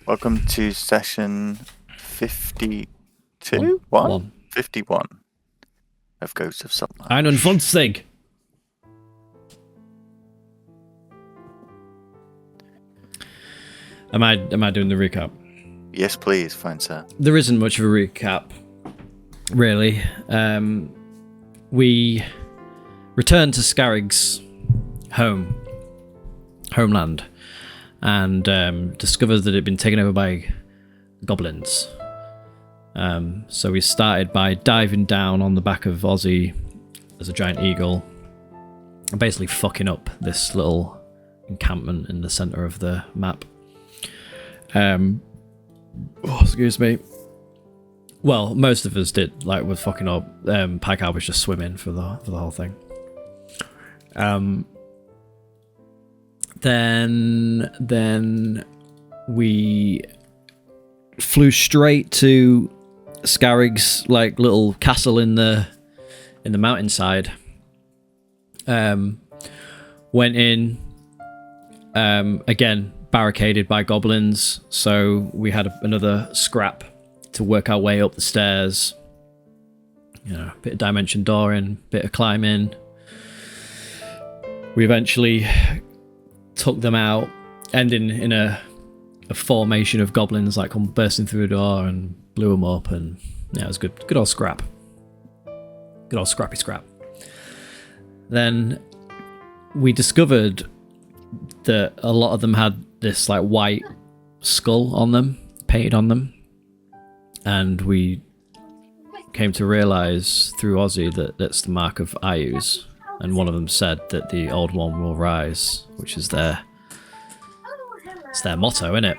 Welcome to session 52? One. 51 of Ghosts of Saltmarsh. 51. Am I doing the recap? Yes, please, fine sir. There isn't much of a recap, really. We returned to Scarrig's homeland, and discovered that it had been taken over by goblins. So we started by diving down on the back of Ozzy as a giant eagle, and basically fucking up this little encampment in the center of the map. Excuse me. Well, most of us did, like, with fucking up. Pike was just swimming for the whole thing. Then we flew straight to Scarrig's like little castle in the mountainside. Went in, again barricaded by goblins, so we had another scrap to work our way up the stairs. You know, bit of dimension dooring, bit of climbing. We eventually took them out, ending in a formation of goblins like come bursting through the door, and blew them up, and yeah, it was good old scrap. Good old scrappy scrap. Then we discovered that a lot of them had this like white skull on them, painted on them, and we came to realise through Ozzy that that's the mark of Ayus, and one of them said that the old one will rise, which is it's their motto, isn't it?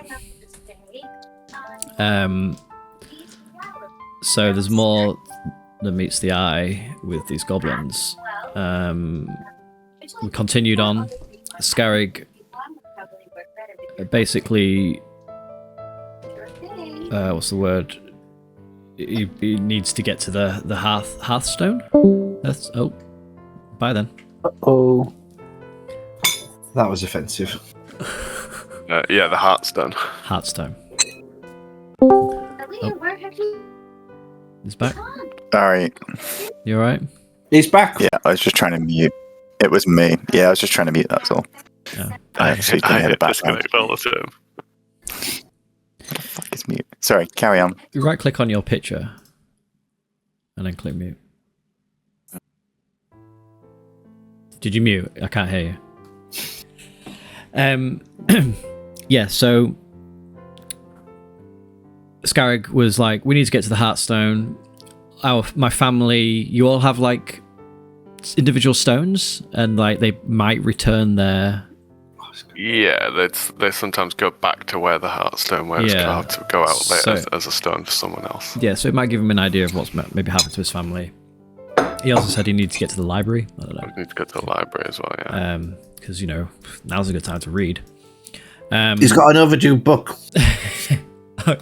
So there's more than meets the eye with these goblins. We continued on. Scarrig basically, what's the word? He needs to get to the hearthstone. Bye then. Uh-oh. That was offensive. Yeah, the Heartstone. Hearthstone. He's back. Alright. You alright? He's back. Yeah, I was just trying to mute. It was me. Yeah, I was just trying to mute, that's all. Yeah. I actually didn't hear the background. disconnect all the time. What the fuck is mute? Sorry, carry on. You right click on your picture and then click mute. Did you mute? I can't hear you. Yeah, so Scarrig was like, we need to get to the Hearthstone. My family, you all have like individual stones, and like they might return their... Yeah, they sometimes go back to where the Heartstone was carved to go out later as a stone for someone else. Yeah, so it might give him an idea of what's maybe happened to his family. He also said he needs to get to the library. I don't know. We need to go to the library as well, yeah. Because, you know, now's a good time to read. He's got an overdue book.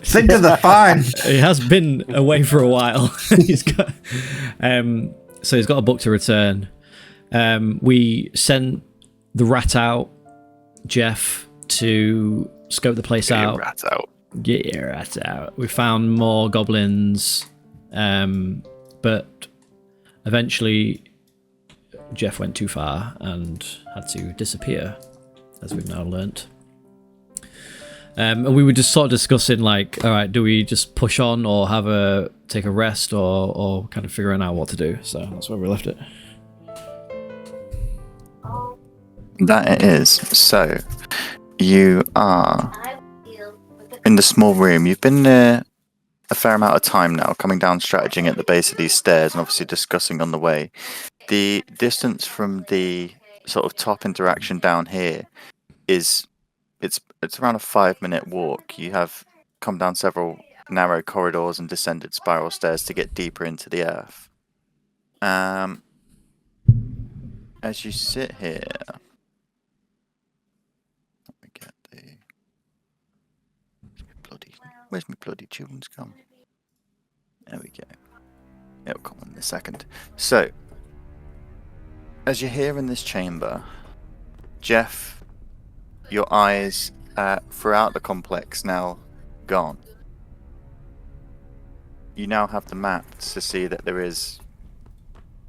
Think of the fine. He has been away for a while. He's got, so he's got a book to return. We sent the rat out, Jeff, to scope the place out. Rat out. Get your rat out. We found more goblins, but eventually Jeff went too far and had to disappear, as we've now learnt. And we were just sort of discussing, like, all right, do we just push on or take a rest or kind of figuring out what to do? So that's where we left it. That it is. So, you are in the small room. You've been there a fair amount of time now, coming down, strategizing at the base of these stairs, and obviously discussing on the way. The distance from the sort of top interaction down here is it's around a 5-minute walk. You have come down several narrow corridors and descended spiral stairs to get deeper into the earth. As you sit here, let me get where's my bloody tunes gone? There we go. It'll come in a second. So, as you're here in this chamber, Jeff, your eyes throughout the complex now gone, you now have the map to see that there is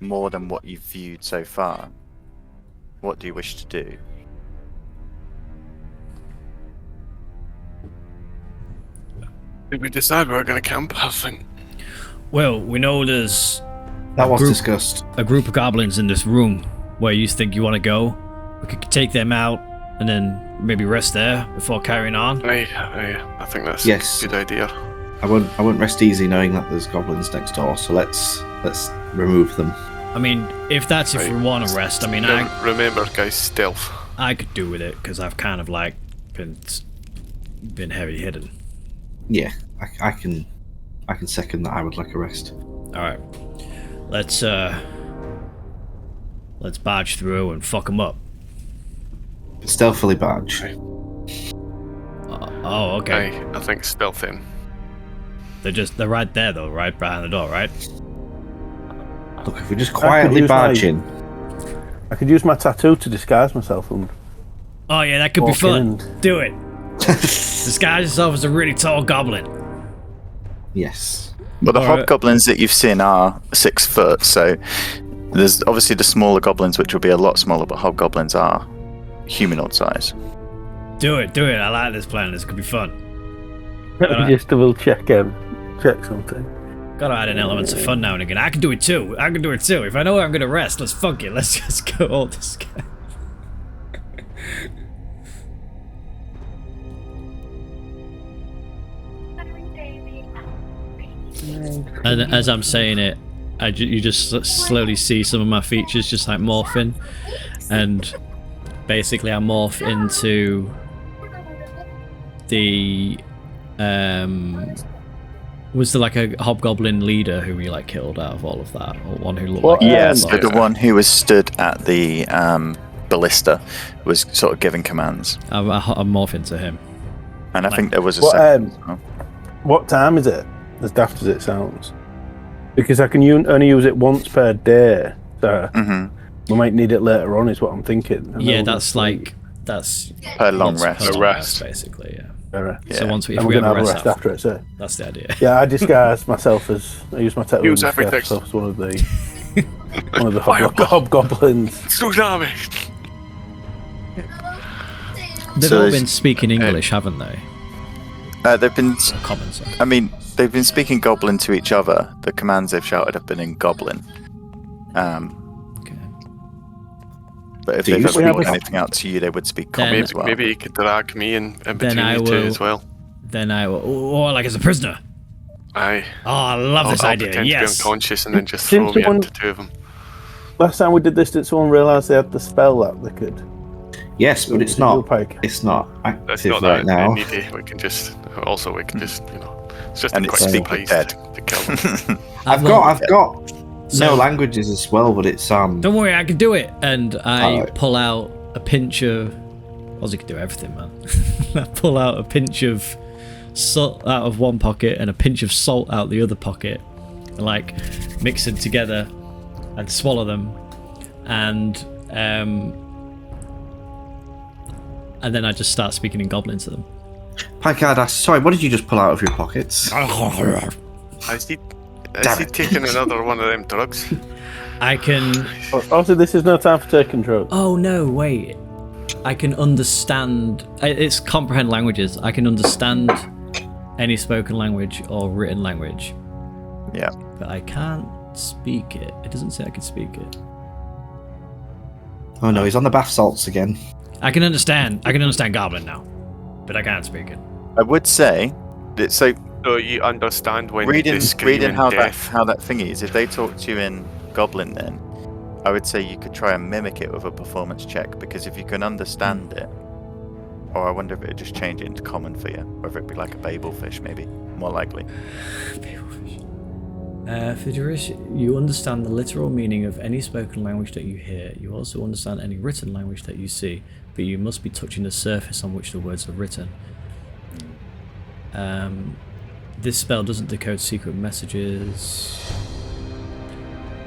more than what you've viewed so far. What do you wish to do? Did we decide we were going to camp? I think. Well, we know there's That was discussed. a group of goblins in this room where you think you want to go. We could take them out and then maybe rest there before carrying on. I think that's Yes. a good idea. I won't rest easy knowing that there's goblins next door. So let's remove them. I mean, if that's if we want to rest. I mean, Remember, guys, stealth. I could do with it because I've kind of like been heavy hidden. Yeah, I can second that. I would like a rest. All right, let's barge through and fuck them up. Stealthily barge. Oh, okay. I think stealth in. They're right there though, right behind the door, right? Look, if we just quietly barge in. I could use my tattoo to disguise myself and. Oh yeah, that could be Walk fun. in. Do it. Disguise yourself as a really tall goblin. Yes. But the Alright. hobgoblins that you've seen are 6 foot, so there's obviously the smaller goblins, which will be a lot smaller, but hobgoblins are humanoid size. Do it. I like this plan. This could be fun. Let me just double check something. Gotta add in elements of fun now and again. I can do it too. If I know where I'm gonna rest, let's fuck it. Let's just go all this guy. And as I'm saying it, you just slowly see some of my features just like morphing, and basically I morph into the was there like a hobgoblin leader who we like killed out of all of that, or one who looked like Yes, but the one who was stood at the ballista was sort of giving commands, I morph into him. and I think there was a What, second. as well. What time is it? As daft as it sounds. Because I can only use it once per day. So we might need it later on, is what I'm thinking. Yeah, that's Per long once rest. per Rest. basically. Yeah. Yeah. So once And if we're we going to have have a a rest rest after it, so. that's the idea. Yeah, I disguise myself as. I use my tattoo. Use and disguise everything. myself as one of the hobgoblins. Tsunami! They've So all there's- been speaking English, haven't they? They've been. Common, sorry. I mean, they've been speaking Goblin to each other. The commands they've shouted have been in Goblin. Okay. But if Do they've you ever speak- spoken anything out to you, they would speak Common Then- as well. Maybe you could drag me in between I you two will- as well. Then I will, or like as a prisoner. Aye. Oh, I love this I'll idea. pretend Yes. to be unconscious and then just Didn't throw me someone- into two of them. Last time we did this, did someone realise they had the spell that they could? Yes, but it's Was it not. your pike? It's not That's active not right that now. needy. We can just it's just And a it's quick speak place dead. to kill them. I've got So- no languages as well, but it's Don't worry, I can do it. And I Alright. pull out a pinch of. Ozzy can do everything, man. I pull out a pinch of salt out of one pocket and a pinch of salt out the other pocket, and like mix them together and swallow them, and then I just start speaking in Goblin to them. Picard. Sorry, what did you just pull out of your pockets? Is he taking another one of them drugs? I can. Also, this is no time for taking drugs. Oh no, wait. I can understand. It's comprehend languages. I can understand any spoken language or written language, Yeah. but I can't speak it. It doesn't say I can speak it. Oh no, he's on the bath salts again. I can understand Goblin now, but I can't speak it. I would say that so So you understand when reading they scream how death. that thingy is. If they talk to you in Goblin, then I would say you could try and mimic it with a performance check, because if you can understand it, or I wonder if it would just change it into Common for you, whether it be like a Babelfish, maybe more likely. Fiderish, you understand the literal meaning of any spoken language that you hear. You also understand any written language that you see, but you must be touching the surface on which the words are written. This spell doesn't decode secret messages.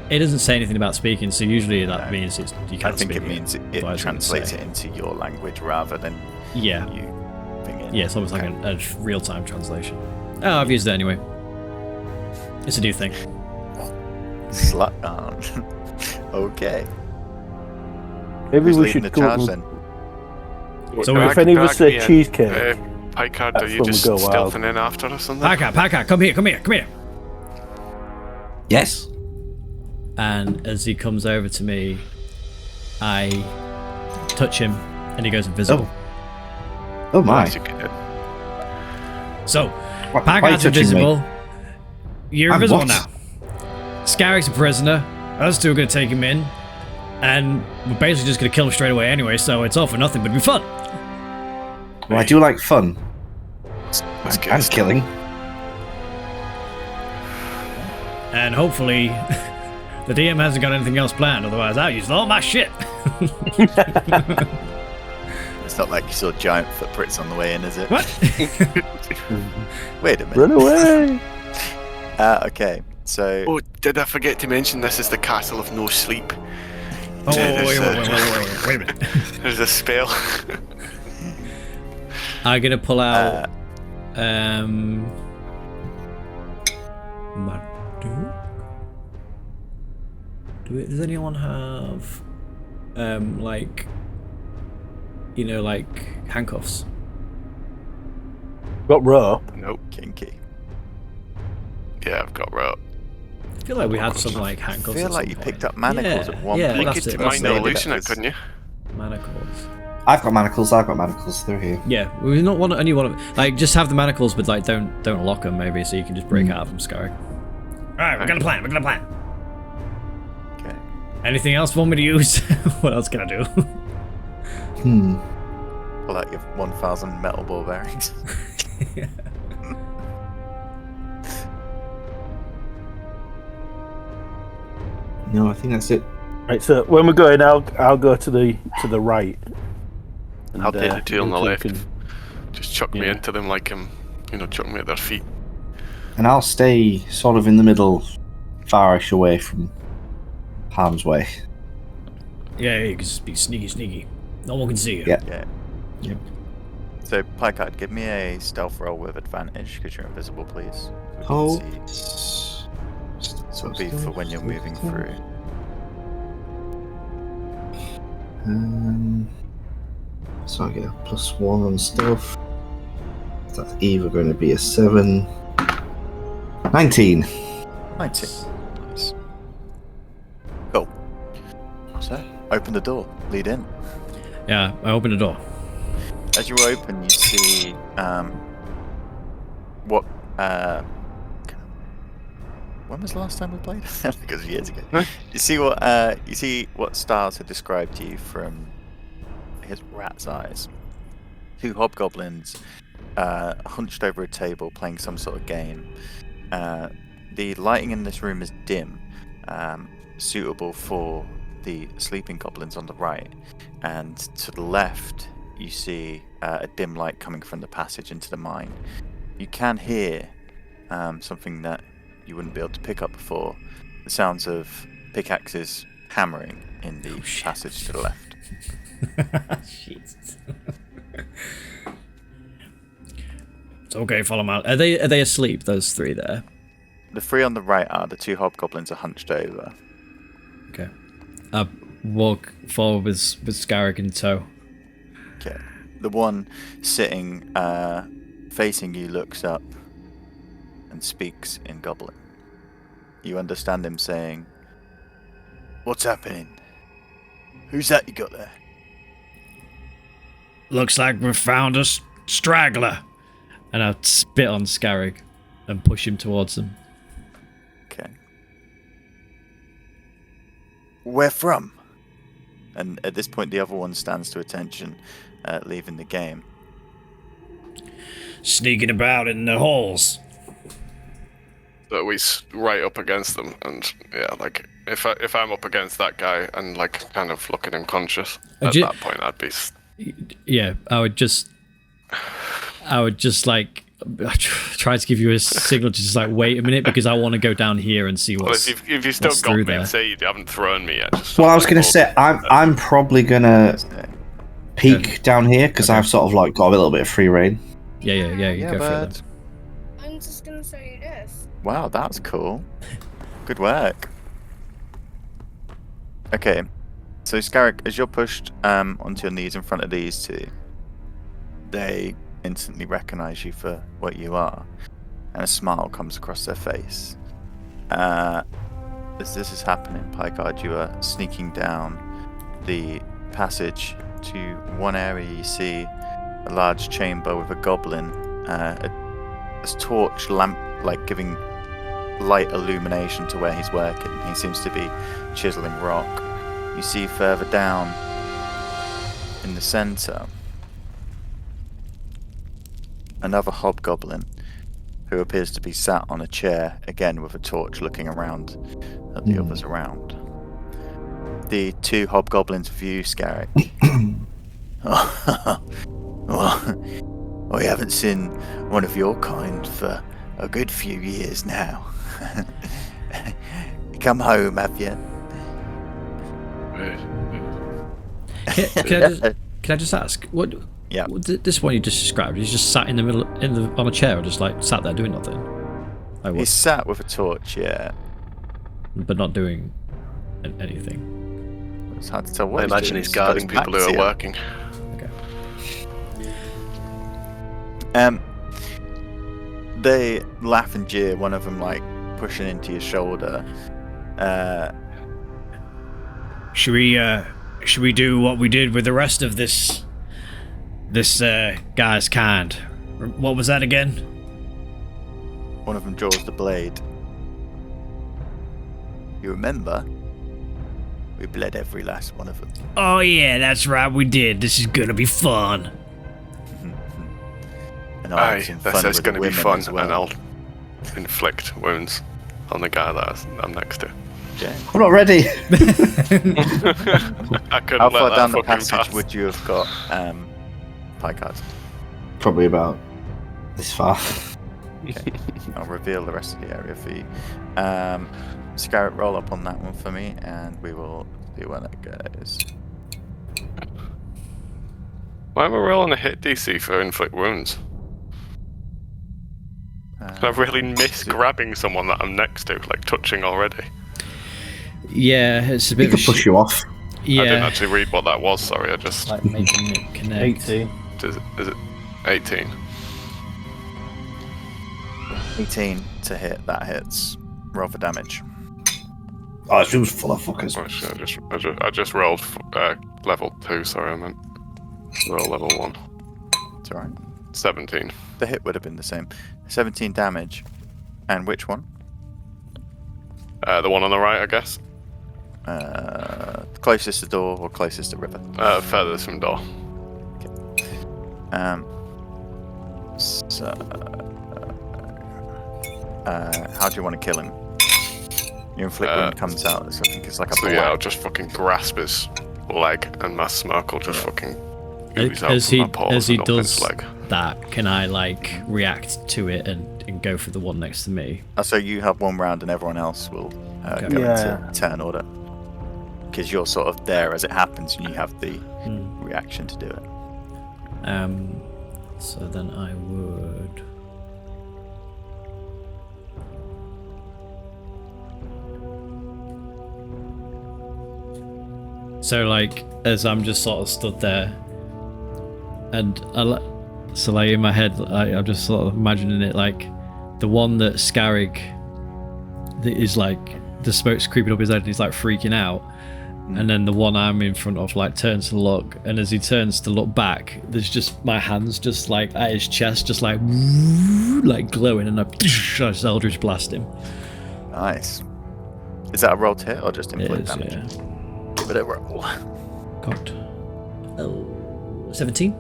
It doesn't say anything about speaking, so usually that means you can't I think speak it means it But I was gonna translates say- it into your language rather than Yeah. you thinking. Yeah, it's almost like a real-time translation. Oh, I've used it anyway. It's a new thing. Slut on. Okay. Maybe Who's we leading should the go. charge then? So If any of us say cheesecake, Picard, are that's you when we just go wild. stealthing in after us on that? Packard, come here. Yes. And as he comes over to me, I touch him, and he goes invisible. Oh my. Nice, you can- So, Why are you Packard's touching me? invisible. You're I'm invisible what? now. Scarrick's a prisoner. Us two are going to take him in. And we're basically just going to kill him straight away anyway, so it's all for nothing, but it'll be fun. Well, I do like fun. Let's get And started. killing. And hopefully, the DM hasn't got anything else planned, otherwise I'll use all my shit. It's not like you saw giant footprints on the way in, is it? What? Wait a minute. run away. Okay, so Oh, did I forget to mention this is the Castle of No Sleep? Oh, wait a minute. There's a spell. I'm going to pull out... my duke? Does anyone have... like... You know, like, handcuffs? Got rope. Nope. kinky. Yeah, I've got rope. I feel like we had some, like, I handcuffs feel at like some you point. picked up manacles at one yeah, point. You that's could it, mind that's it. illusion it, couldn't you? Manacles. I've got manacles. They're here. Yeah, we not want only one of like just have the manacles, but like don't lock them maybe, so you can just break out of them, Scarrick. All right, we're gonna plan. Okay. Anything else you want me to use? What else can I do? Pull out your 1,000 metal ball bearings. No, I think that's it. Right, so when we're going, I'll go to the right. And, I'll take the two on the you left. can- Just chuck me Yeah. into them like I'm, chuck me at their feet. And I'll stay sort of in the middle, farish away from harm's way. Yeah, you can just be sneaky. No one can see you. Yeah. Yeah. Yep. So, Picard, give me a stealth roll with advantage because you're invisible, please. We can Oh. see. So it'll be for when you're moving through. So I get a +1 on stealth. That's either going to be a 7. 19. 19. Nice. Cool. So, open the door. Lead in. Yeah, I open the door. As you open, you see what. When was the last time we played? Because years ago. You see what Styles had described to you from his rat's eyes. Two hobgoblins hunched over a table playing some sort of game. The lighting in this room is dim, suitable for the sleeping goblins on the right, and to the left you see a dim light coming from the passage into the mine. You can hear something that you wouldn't be able to pick up before, the sounds of pickaxes hammering in the passage to the left. Jesus. It's okay, follow them out. Are they asleep, those three there? The three on the right are, the two hobgoblins are hunched over. Okay. I walk forward with Scarrick in tow. Okay. The one sitting facing you looks up and speaks in Goblin. You understand him saying, "What's happening? Who's that you got there?" Looks like we've found a straggler. And I spit on Scarrick and push him towards them. Okay. Where from? And at this point, the other one stands to attention, leaving the game. Sneaking about in the halls. That we right up against them, and yeah, like if I'm up against that guy and like kind of looking unconscious, at that point I'd be. Yeah, I would just like try to give you a signal to just like wait a minute because I want to go down here and see what's. Well, if you still what's got through me there. and say you haven't thrown me yet. Just Well, I was like, going to say, I'm probably going to peek down here because I've sort of like got a little bit of free reign. Yeah, you Yeah, go bud. for it. I'm just gonna show you this. Wow, that's cool. Good work. Okay, so Scarrick, as you're pushed onto your knees in front of these two, they instantly recognize you for what you are, and a smile comes across their face. As this is happening, Pykard, you are sneaking down the passage to one area. You see a large chamber with a goblin, a torch lamp, like giving light illumination to where he's working. He seems to be chiseling rock. You see further down in the center another hobgoblin who appears to be sat on a chair, again with a torch, looking around at the others around. The two hobgoblins view Scarrick. Well, we haven't seen one of your kind for a good few years now. Come home, have you? Can I just ask what? Yeah. This one you just described. He's just sat in the middle on a chair, or just like sat there doing nothing. Like what? He's sat with a torch, yeah. But not doing anything. It's hard to tell what I imagine he's guarding people who are working. Okay. They laugh and jeer. One of them like pushing into your shoulder. Should we do what we did with the rest of this guy's kind? What was that again? One of them draws the blade. You remember? We bled every last one of them. Oh yeah, that's right, we did. This is gonna be fun. And Aye, some this fun is with going the to be women fun, as well. and I'll inflict wounds on the guy that I'm next to. Okay. I'm not ready. I couldn't How let far that down the fucking passage pass. would you have got Pykard? Probably about this far. Okay. I'll reveal the rest of the area for you. Scarrett, roll up on that one for me, and we will see where that goes. Why am I rolling a hit DC for inflict wounds? I really miss grabbing someone that I'm next to, like touching already. Yeah, it's a bit He could push you off. Yeah. I didn't actually read what that was, sorry, I just... Like making it connect. 18. Is it 18? 18 to hit. That hits. Roll for damage. Oh, this room's full of fuckers. Actually, I just rolled level 2, sorry, I meant roll level 1. It's alright. 17. The hit would have been the same. 17 damage. And which one? The one on the right, I guess. Closest to door or closest to river? Furthest from door. So, how do you want to kill him? Your inflict wound comes out, so I think it's like a So black. yeah, I'll just fucking grasp his leg, and my smirk will just fucking ooze out As from he my paws as he and up his does leg. that, can I like react to it and go for the one next to me? So you have one round and everyone else will Okay. go Yeah. into turn order. Because you're sort of there as it happens and you have the reaction to do it. So then I would. So like, as I'm just sort of stood there, and so like in my head, I'm just sort of imagining it like the one that Scarrig is like the smoke's creeping up his head and he's like freaking out. And then the one I'm in front of like turns to look, and as he turns to look back, there's just my hands just like at his chest, just like glowing, and I just Eldritch blast him. Nice. Is that a roll to hit or just It inflict is, damage? yeah. Give it a roll. God. 17?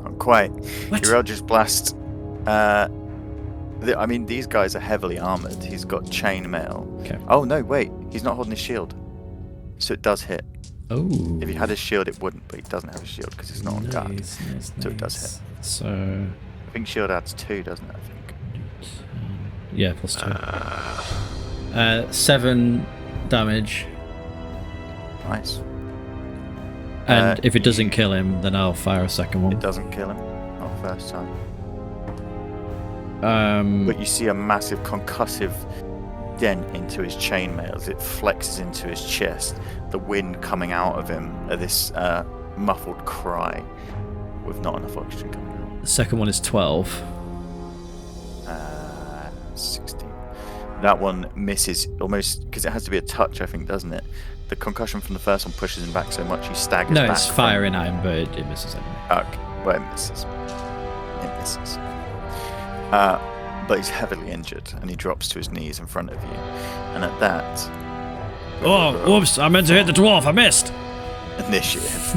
Not quite. What? Your Eldritch Blast. I mean, these guys are heavily armored. He's got chainmail. Okay. Oh, no, wait. He's not holding his shield. So it does hit. Oh. If he had his shield, it wouldn't, but he doesn't have his shield because he's not on guard. Nice. So it does hit. So, I think shield adds 2, doesn't it? I think. yeah, plus 2. 7 damage. Nice. And if it doesn't kill him, then I'll fire a second one. It doesn't kill him. first time. Um, But you see a massive concussive dent into his chainmail as it flexes into his chest. The wind coming out of him at this muffled cry with not enough oxygen coming out. the second one is 12. 16. That one misses almost because it has to be a touch, I think, doesn't it? The concussion from the first one pushes him back so much he staggers No, back. it's firing at him, but it misses anyway. Okay, well, it misses. It misses. But he's heavily injured and he drops to his knees in front of you. And at that. Oh, whoops! I meant to hit the dwarf. I missed. Initiative.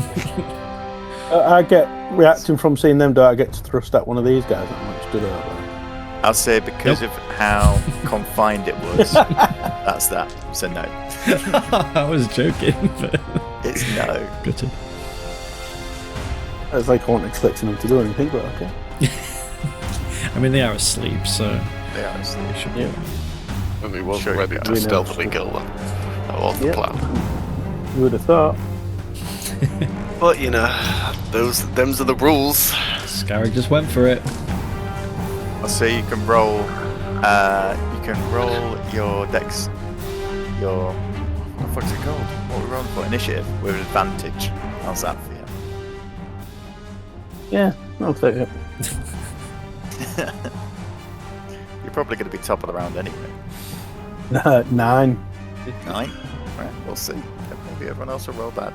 I get reacting from seeing them. Do I get to thrust at one of these guys that much? Do they? I'll say because of how confined it was, that's that. So no. I was joking, but It's no. gutted. It's like I wasn't expecting them to do anything, but okay. I mean, they are asleep, so They are asleep. should be. And he wasn't Sure, ready yeah. to We know. stealthily kill them. That was the Yep. plan. You would have thought. But you know, them's are the rules. Scarrick just went for it. I'll say you can roll. You can roll your dex. What the fuck's it called? What are we rolling for? Initiative with advantage. How's that for you? Yeah, I'll take it. You're probably going to be top of the round anyway. 9. 9? Right, we'll see. Maybe everyone else will roll bad.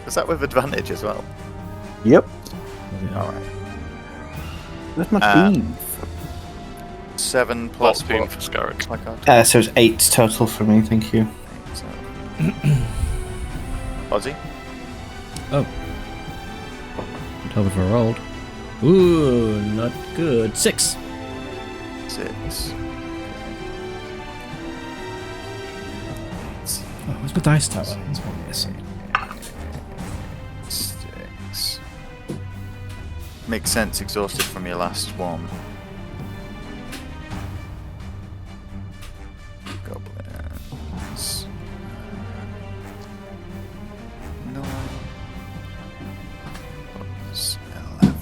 Is that with advantage as well? Yep. Alright. That's my team. 7 plus 14 what? for Scarrick. My card? So it's 8 total for me, thank you. So. Ozzy? Oh. Good hope if I rolled. Ooh, not good. 6. 6. Oh, where's my dice tower? That's what I'm missing. 6. Makes sense, exhausted from your last one. Goblins. 9. Plus 11.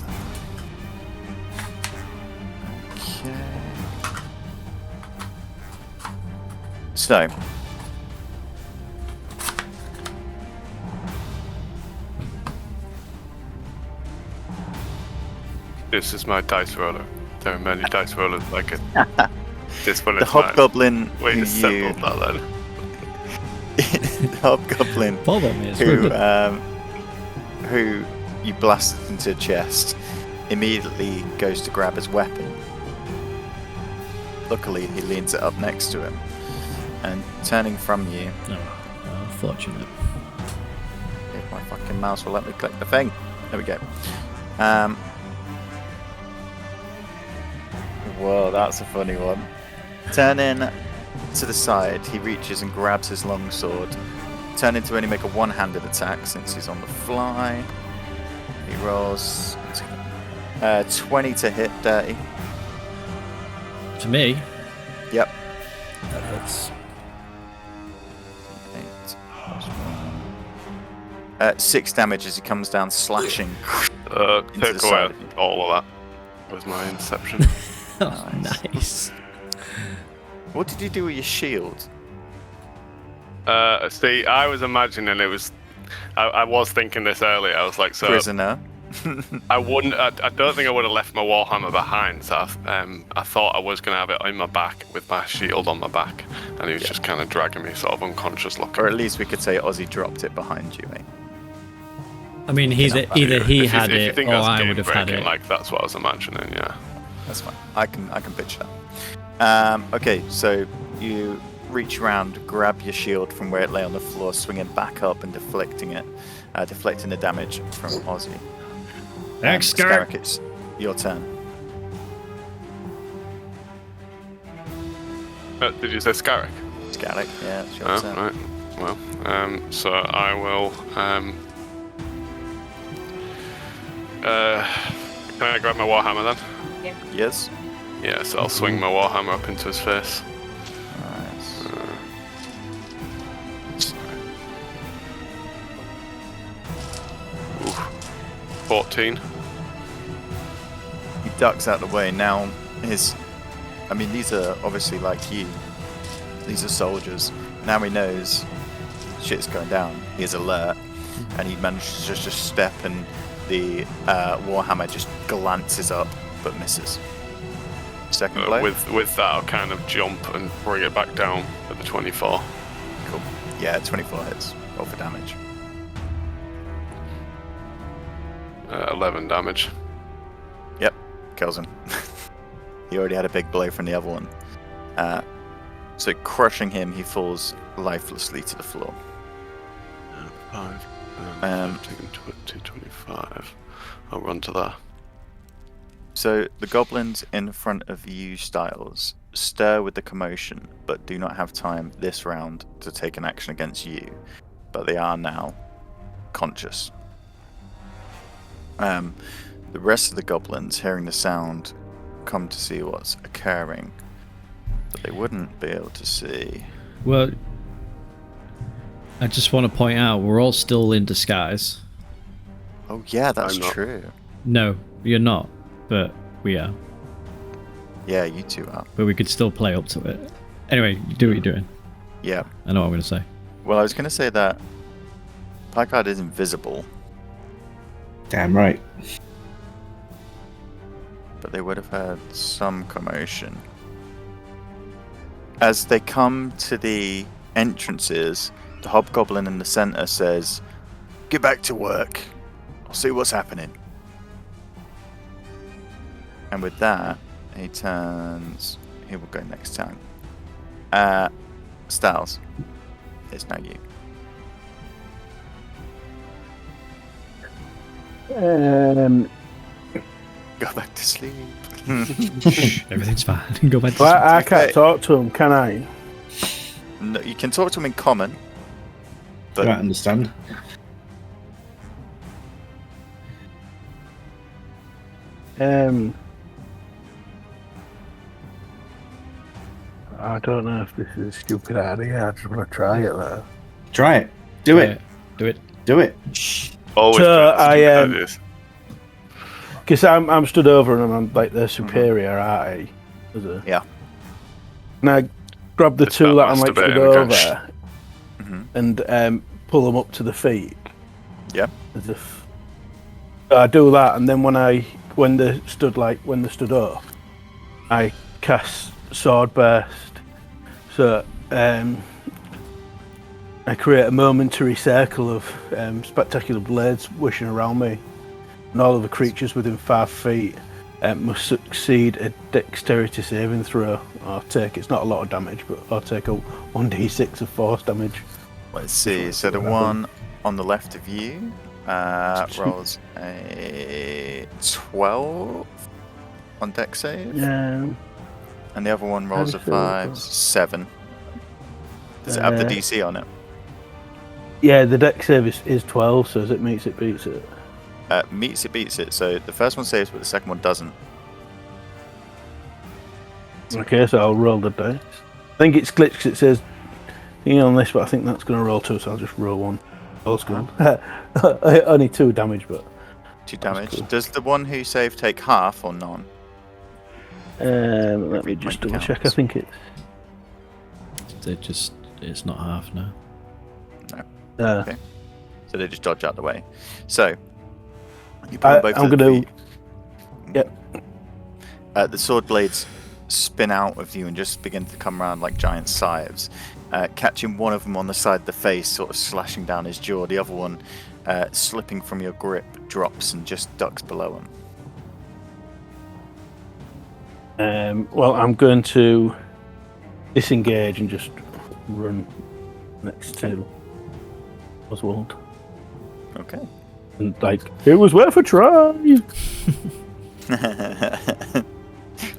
Okay. So. This is my dice roller. There are many dice rollers like it. This one The is mine. hobgoblin Way who to settle you, that then. the hobgoblin Bother me, it's who rude. who you blasted into the chest immediately goes to grab his weapon. Luckily, he leans it up next to him, and turning from you, No, unfortunate. if my fucking mouse will let me click the thing. There we go. Whoa, that's a funny one. Turning to the side, he reaches and grabs his longsword. Turning to only make a one-handed attack since he's on the fly. He rolls 20 to hit, dirty. To me, Yep. that hits. 8 plus 1. 6 damage as he comes down, slashing. Into Take the away side. all of that. Was my inception. Oh, nice. What did you do with your shield? See, I was imagining it was. I was thinking this earlier. I was like, so Prisoner. I wouldn't. I don't think I would have left my warhammer behind. So I thought I was gonna have it on my back with my shield on my back, and he was just kind of dragging me, sort of unconscious looking. Or at least we could say Ozzy dropped it behind you, eh? I mean, either he If had you it think or that's I would have had game-breaking, it. Like that's what I was imagining. Yeah. That's fine. I can picture that. Okay, so you reach around, grab your shield from where it lay on the floor, swing it back up and deflecting the damage from Ozzy. Thanks, Scarrick. It's your turn. Did you say Scarrick? Scarrick, yeah, it's your Oh, turn. right. Well, so I will. Can I grab my warhammer then? Yes. Yeah, so I'll swing my warhammer up into his face. Nice. Oof. 14. ducks out the way. Now, these are obviously like you. These are soldiers. Now he knows shit's going down. He is alert, and he manages to just step, and the warhammer just glances up but misses. Second blow. With that, I'll kind of jump and bring it back down at the 24. Cool. Yeah, 24 hits. Roll for damage. 11 damage. Yep, kills him. He already had a big blow from the other one. So crushing him, he falls lifelessly to the floor. 5. I've taken 25. I'll run to that. So the goblins in front of you, Styles, stir with the commotion, but do not have time this round to take an action against you. But they are now conscious. The rest of the goblins, hearing the sound, come to see what's occurring, but they wouldn't be able to see. Well, I just want to point out we're all still in disguise. Oh yeah, that's I'm not. true. No, you're not, but we are. Yeah, you two are. But we could still play up to it. Anyway, do what you're doing. Yeah. I know what I'm going to say. Well, I was going to say that Placard is invisible, Damn right. but they would have heard some commotion. As they come to the entrances, the hobgoblin in the center says, "Get back to work. I'll see what's happening." And with that, he turns... He will go next turn. Styles, it's now you. Go back to sleep. Everything's fine. Go back to Well, sleep. I can't Okay. talk to him, can I? No, you can talk to him in common, I but understand. I don't know if this is a stupid idea. I just want to try it though. Try it. Do it. Do it. Do it. Always So, try to I, do this. Because I'm stood over and I'm like their superior, aren't I? Yeah. And I grab the It's two about that I'm like stood masturbating again. over Mhm. and pull them up to the feet. Yep. As if I do that, and then when they stood up, I cast Sword Burst. So I create a momentary circle of spectacular blades wishing around me, and all of the creatures within 5 feet must succeed a dexterity saving throw, or it's not a lot of damage, but I'll take a 1d6 of force damage. Let's see. So the one on the left of you rolls a 12 on dex save, Yeah. and the other one rolls a do you feel 5, 7. Does it have the DC on it? Yeah, the dex save is 12, so as it meets it, beats it. Meets it, beats it. So the first one saves, but the second one doesn't. Okay, so I'll roll the dice. I think it's glitched 'cause it says on this, but I think that's going to roll 2, so I'll just roll 1. All's good. Only 2 damage, but 2 damage. cool. Does the one who saved take half or none? let me Every just point double check. I counts. think It's not half now. it's. So they just dodge out the way. So you put them both I'm to the gonna. feet. Yep. The sword blades spin out of you and just begin to come around like giant scythes, catching one of them on the side of the face, sort of slashing down his jaw. The other one, slipping from your grip, drops and just ducks below him. Well, I'm going to disengage and just run next to Oswald. Okay. And it was worth a try.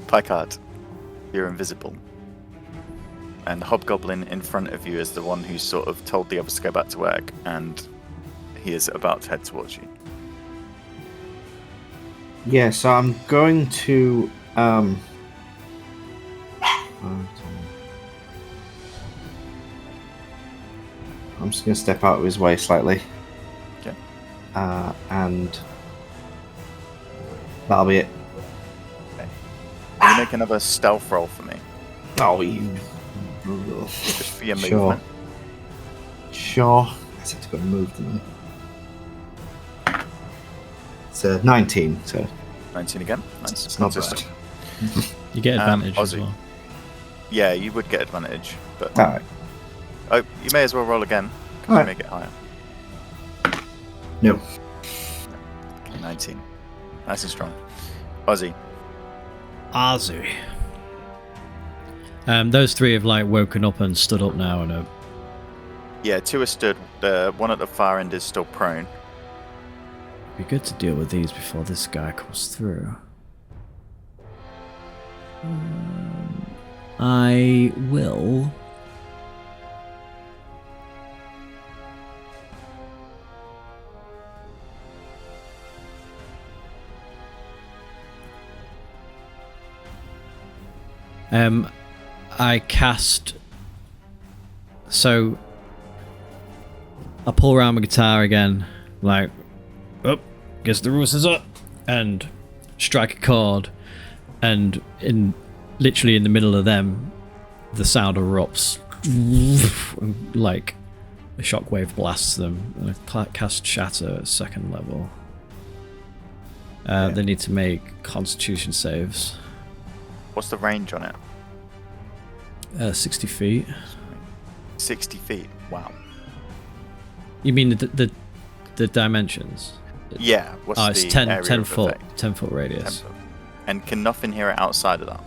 Picard, you're invisible. And the hobgoblin in front of you is the one who sort of told the others to go back to work, and he is about to head towards you. Yeah, so I'm going to I'm just going to step out of his way slightly. Okay. And that'll be it. make another stealth roll for me? Oh, you. Just for your Sure. movement. Sure. I guess it's got to move, didn't I? It's 19, so 19 again. Nice. it's not Consistent. bad. You get advantage as Ozzy. well. Yeah, you would get advantage, but Alright. oh, you may as well roll again. Can Alright. you make it higher? No. Okay, 19. Nice and strong. Ozzy. Azu. Those three have like woken up and stood up now and are Yeah, 2 are stood. The one at the far end is still prone. be good to deal with these before this guy comes through. I will. I cast. So I pull around my guitar again, like, oh, guess the rules is up, and strike a chord, and literally in the middle of them, the sound erupts, like a shockwave blasts them, and I cast Shatter at 2nd level. They need to make Constitution saves. What's the range on it? 60 feet. 60 feet. Wow. You mean the dimensions? Yeah. What's Oh, it's the 10 area of foot, effect? 10 foot 10 radius. foot. And can nothing hear it outside of that?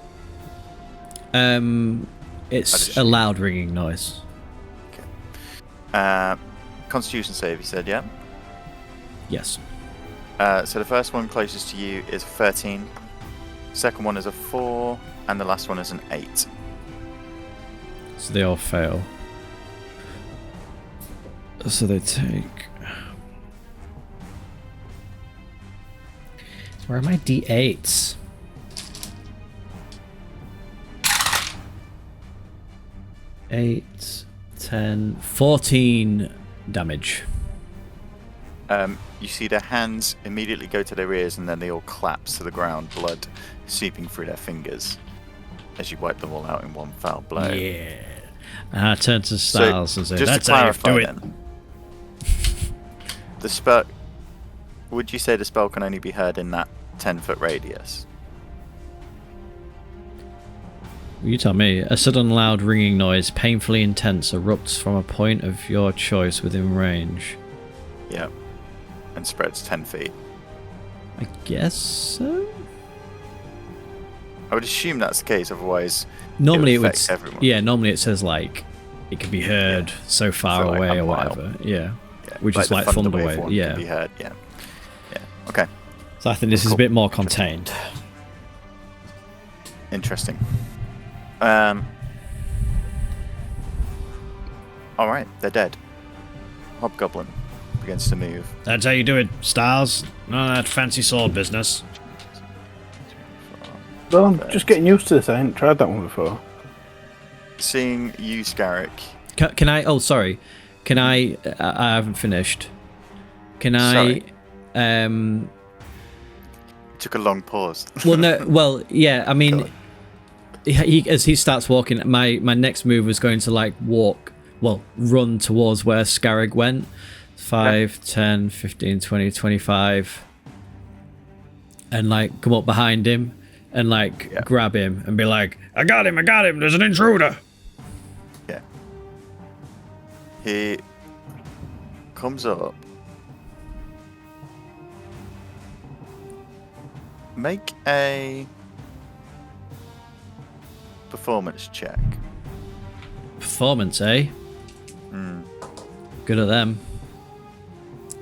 It's just- a loud ringing noise. Constitution save, you said, yeah? Yes. So the first one closest to you is 13. Second one is a 4. And the last one is an 8. So they all fail. So they take. Where are my d8s? 8, 10, 14 damage. You see their hands immediately go to their ears and then they all collapse to the ground, blood seeping through their fingers as you wipe them all out in one foul blow. Yeah. And I turn to Styles and say, just "That's to how you clarify do it." then, the spell. Would you say the spell can only be heard in that 10-foot radius? You tell me. A sudden loud ringing noise, painfully intense, erupts from a point of your choice within range. Yeah. And spreads 10 feet. I guess so? I would assume that's the case, otherwise Normally it would. affect everyone. Yeah, normally it says like it can be heard so far So, like, away a or mile. whatever. Yeah. Yeah, Which is like the thunder wave wave, one yeah. Can be heard. Yeah. Yeah. Okay. So I think this is a Cool. bit more contained. Interesting. Alright, they're dead. Hobgoblin begins to move. That's how you do it, Styles. None of that fancy sword business. Well, I'm just getting used to this. I ain't tried that one before. Seeing you, Scarrick. Can I? Oh, sorry. Can I? I haven't finished. Can I? Sorry. Took a long pause. Well, no. Well, yeah. I mean, Go on. he as he starts walking, my next move was going to like run towards where Scarrig went. 5, 10, 15, 20, 25. And like come up behind him and like grab him and be like, I got him, there's an intruder. Yeah. He comes up. Make a performance check. Performance, eh? Hmm. Good at them.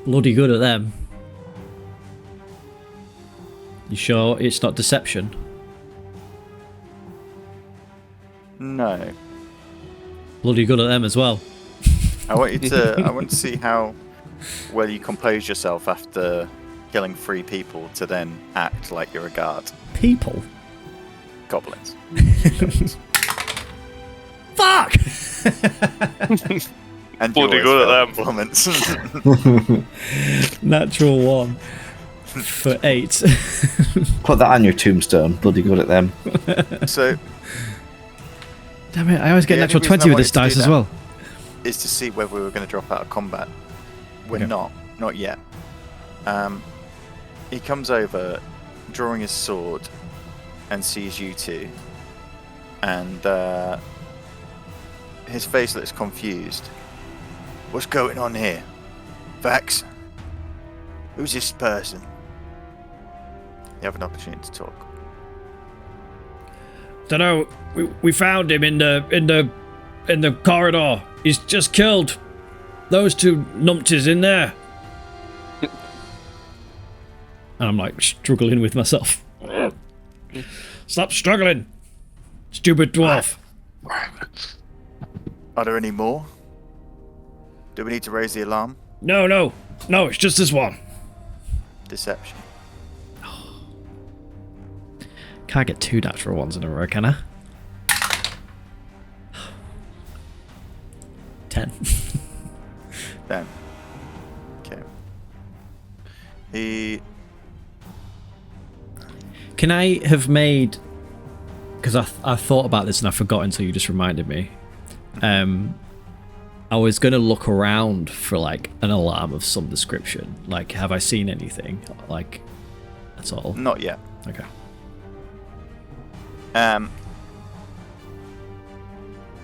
Bloody good at them. You sure it's not deception? No. Bloody good at them as well. I want you to. I want to see how well you compose yourself after killing 3 people to then act like you're a guard. People? Goblins. Fuck! And Bloody yours good for at them. performance. Natural 1. for 8. Put that on your tombstone. Bloody good at them. So Damn it! I always get The natural only reason 20 I with wanted this to do dice as that well. is to see whether we were going to drop out of combat. We're Okay. not yet. He comes over, drawing his sword, and sees you two, and his face looks confused. What's going on here? Vax? Who's this person? You have an opportunity to talk. Don't know. We found him in the corridor. He's just killed those 2 numpties in there. And I'm like struggling with myself. Stop struggling, stupid dwarf. Are there any more? Do we need to raise the alarm? No, it's just this one. Deception. Can't get 2 natural ones in a row, can I? 10. Then. Okay. He. Can I have made... Because I thought about this and I forgot until you just reminded me. I was going to look around for like an alarm of some description. Like, have I seen anything? Like, that's all. Not yet. Okay.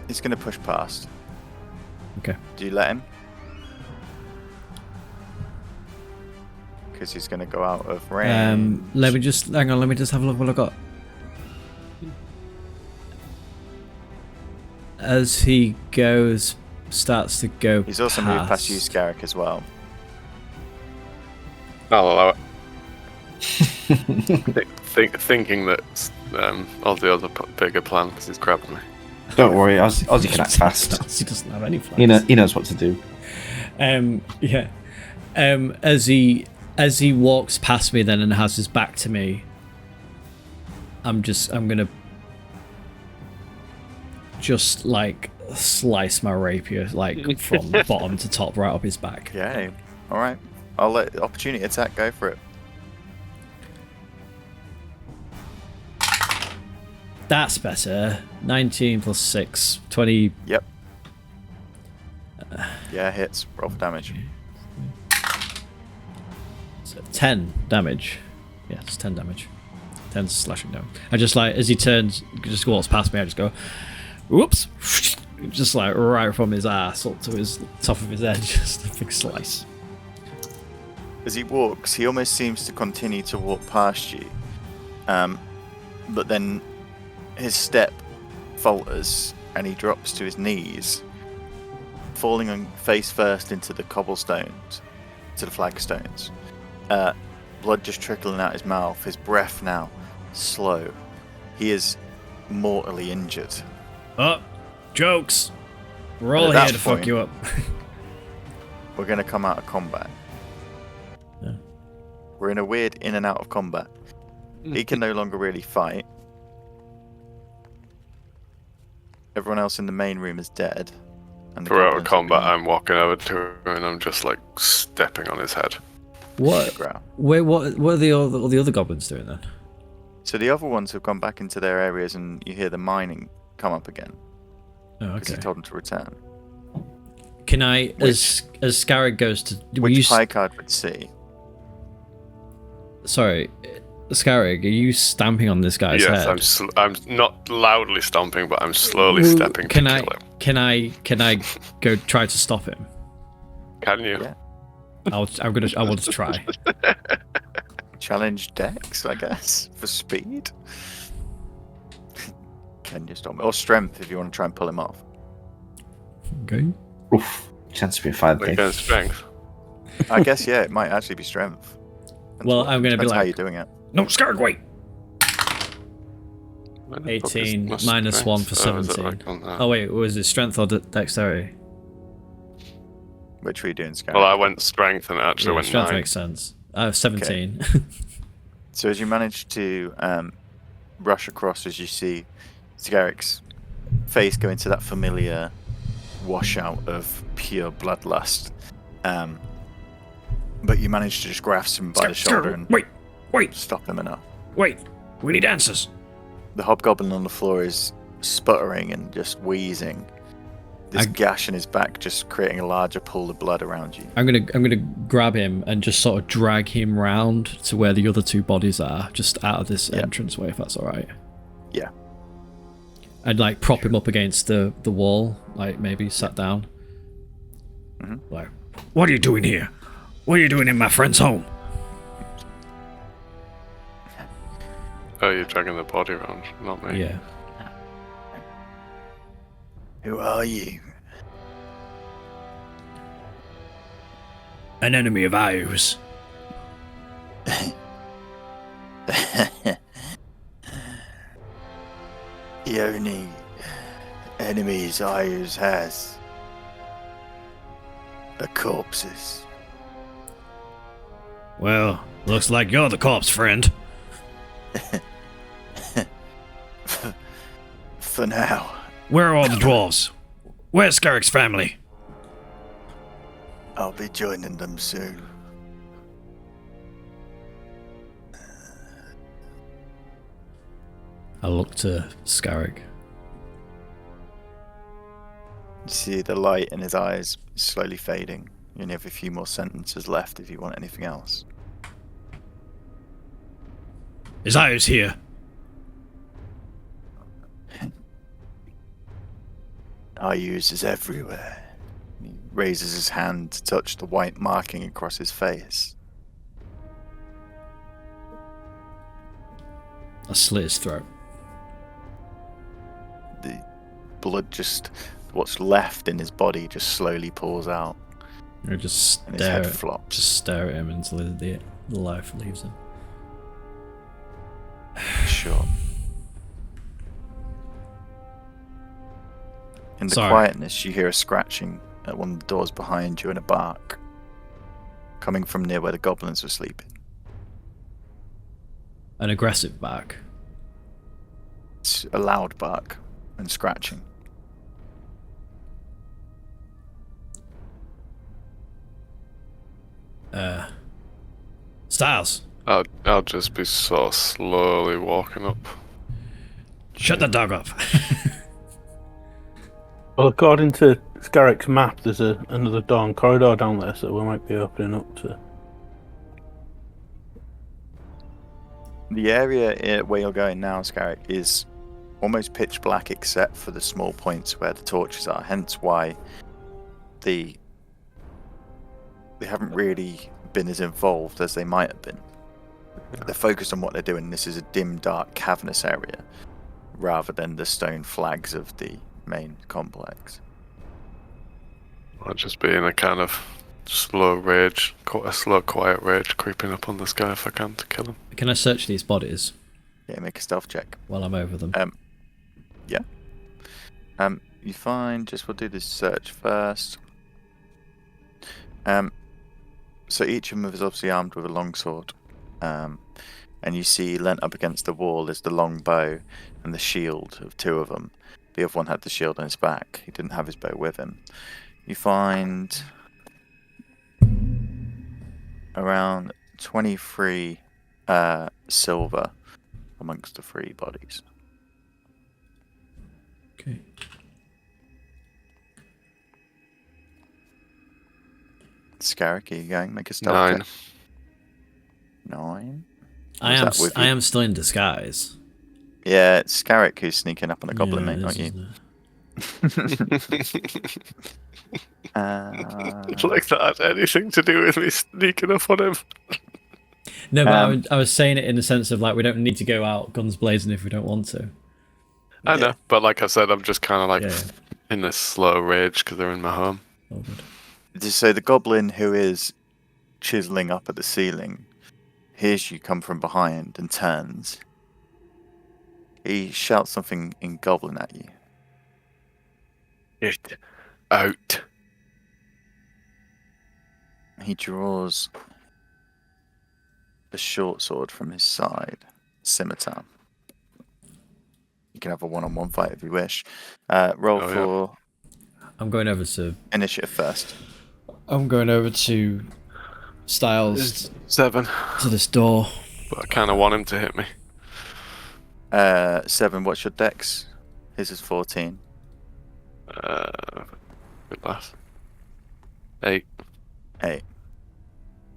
He's going to push past. Okay. Do you let him? Because he's going to go out of range. Let me just hang on. Let me just have a look what I got. As he starts to go. He's also moved past you, Scarrick, as well. I'll allow it. Thinking that all the other bigger plans is grabbing me. Don't worry, Ozzy can act fast. He doesn't have any plans. He knows what to do. Yeah. As he walks past me then and has his back to me, I'm gonna just like slice my rapier like from bottom to top right up his back. Yeah. All right. I'll let the opportunity attack go for it. That's better. 19 plus 6, 20. Yep. Yeah, hits. Roll for damage. So 10 damage. Yeah, it's 10 damage. 10 slashing damage. I just like, as he turns, just walks past me, I just go, whoops! Just like right from his ass up to his top of his head, just a big slice. As he walks, he almost seems to continue to walk past you. But then his step falters and he drops to his knees, falling on face first into the cobblestones, to the flagstones. Blood just trickling out his mouth, his breath now slow. He is mortally injured. Oh, jokes. We're all At that here to fuck point- you up. We're going to come out of combat. Yeah. We're in a weird in and out of combat. He can no longer really fight. Everyone else in the main room is dead. And the We're out of goblins have combat. gone I'm walking over to him and I'm just like stepping on his head. What? ground. Wait, what are all the other goblins doing then? So the other ones have gone back into their areas and you hear the mining come up again. Oh, Because he okay. told them to return. Can I, as Scarrig goes to... were you Which pie card would see? Sorry, Scarrig, are you stamping on this guy's Yes, head? I'm not loudly stomping, but I'm slowly stepping Can to I, kill him. can I go try to stop him? Can you? Yeah. I want to try. Challenge Dex, I guess, for speed. Can you stop me? Or strength if you want to try and pull him off. Okay. Oof. Chance to be a fire thing. Against strength. I guess, yeah, it might actually be strength. Well, I'm gonna be Depends how like- you're doing it. No, Scarrig, wait! Where the fuck is 18 my minus strength? 1 for Oh, is it 17. like on that? Oh wait, was it strength or dexterity? Which were you doing, Scar? Well, I went strength and it actually Yeah, went strength 9. makes sense. 17. So as you manage to rush across, as you see Scarrick's face go into that familiar washout of pure bloodlust, but you manage to just grasp him by the shoulder and Wait! stop him enough. Wait! We need answers! The hobgoblin on the floor is sputtering and just wheezing. This gash in his back just creating a larger pool of blood around you. I'm gonna grab him and just sort of drag him round to where the other two bodies are, just out of this entranceway, if that's alright. Yeah. I'd like prop him up against the wall, like maybe sat down. Mm-hmm. Like, what are you doing here? What are you doing in my friend's home? Oh, you're dragging the body around, not me. Yeah. Who are you? An enemy of ours. The only enemies Ayers has are corpses. Well, looks like you're the corpse, friend. For now. Where are all the dwarves? Where's Scarrick's family? I'll be joining them soon. I look to Scarrick. You see the light in his eyes slowly fading. You only have a few more sentences left if you want anything else. Is Ayers here? Ayers is everywhere. He raises his hand to touch the white marking across his face. I slit his throat. The blood just, what's left in his body just slowly pours out. I just And his head stare, flops. just stare at him until the life leaves him. Sure. In the Sorry. quietness, you hear a scratching at one of the doors behind you and a bark coming from near where the goblins were sleeping. An aggressive bark. It's a loud bark and scratching. Styles, I'll just be sort of slowly walking up. shut the dog up. Well, according to Scarrick's map, there's another door and corridor down there, so we might be opening up to. The area where you're going now, Scarrick, is almost pitch black except for the small points where the torches are, hence why they haven't really been as involved as they might have been. They're focused on what they're doing. This is a dim, dark, cavernous area rather than the stone flags of the main complex. I'll just be in a kind of slow rage, a slow, quiet rage, creeping up on this guy if I can to kill him. Can I search these bodies Yeah, make a stealth check. while I'm over them? Yeah. You find, we'll do this search first. So each of them is obviously armed with a longsword. And you see leant up against the wall is the long bow and the shield of two of them. The other one had the shield on his back. He didn't have his bow with him. You find around 23 silver amongst the three bodies. Okay. Oh, Scarrick, are you going? Make a stealth 9. check. 9? I Was am that with I you? am still in disguise. Yeah, it's Scarrick who's sneaking up on the goblin, Yeah, mate, not this you. Like that had anything to do with me sneaking up on him. No, but I was saying it in the sense of like we don't need to go out guns blazing if we don't want to. I know, but like I said, I'm just kind of like Yeah. in this slow rage because they're in my home. Oh, good. So the goblin who is chiseling up at the ceiling hears you come from behind and turns. He shouts something in goblin at you. Get out. He draws a short sword from his side, scimitar. You can have a one-on-one fight if you wish. Roll Oh, yeah. for I'm going over to initiative first. I'm going over to styles 7. to this door. But I kind of want him to hit me. 7. What's your dex? His is 14. Good pass. 8. 8.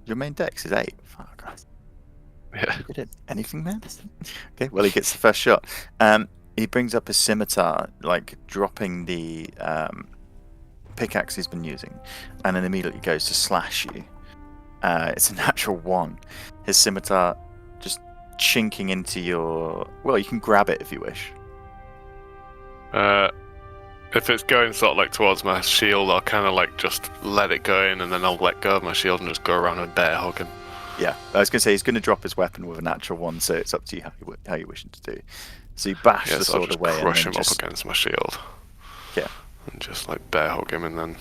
Your main dex is 8. Fuck, Christ. Yeah. You did anything, man? Okay, well, he gets the first shot. He brings up his scimitar, like dropping the pickaxe he's been using, and then immediately goes to slash you. It's a natural 1. His scimitar just chinking into your... Well, you can grab it if you wish. If it's going sort of like towards my shield, I'll kind of like just let it go in, and then I'll let go of my shield and just go around and bear hug him. Yeah, I was going to say he's going to drop his weapon with a natural 1, so it's up to you how you wish him to do. So you bash the So I'll sword just away crush and him then up against my shield. Yeah. And just like bear hug him, and then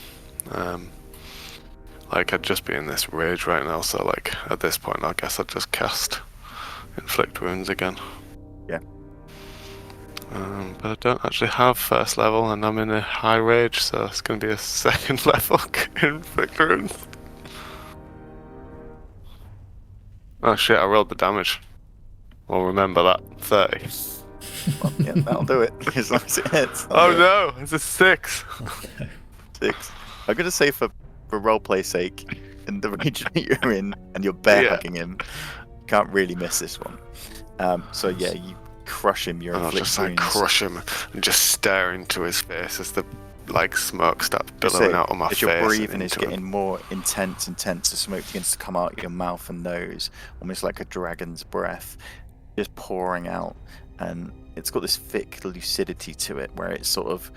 like I'd just be in this rage right now, so like at this point I guess I'd just cast inflict wounds again. Yeah. But I don't actually have first level, and I'm in a high rage, so it's going to be a second level inflict wounds. Oh shit, I rolled the damage. Well, remember that. 30. Well, yeah, that'll do it. As long as it hits. Oh no, it's a 6. 6. I'm going to say for roleplay sake, in the region that you're in, and you're bear hugging him, you can't really miss this one. So yeah, you crush him, you're And I'll just like crush him and just stare into his face as the like smoke starts billowing out of my face. As your breathing is into getting him. more intense, the smoke begins to come out of your mouth and nose, almost like a dragon's breath, just pouring out. And it's got this thick lucidity to it, where it sort of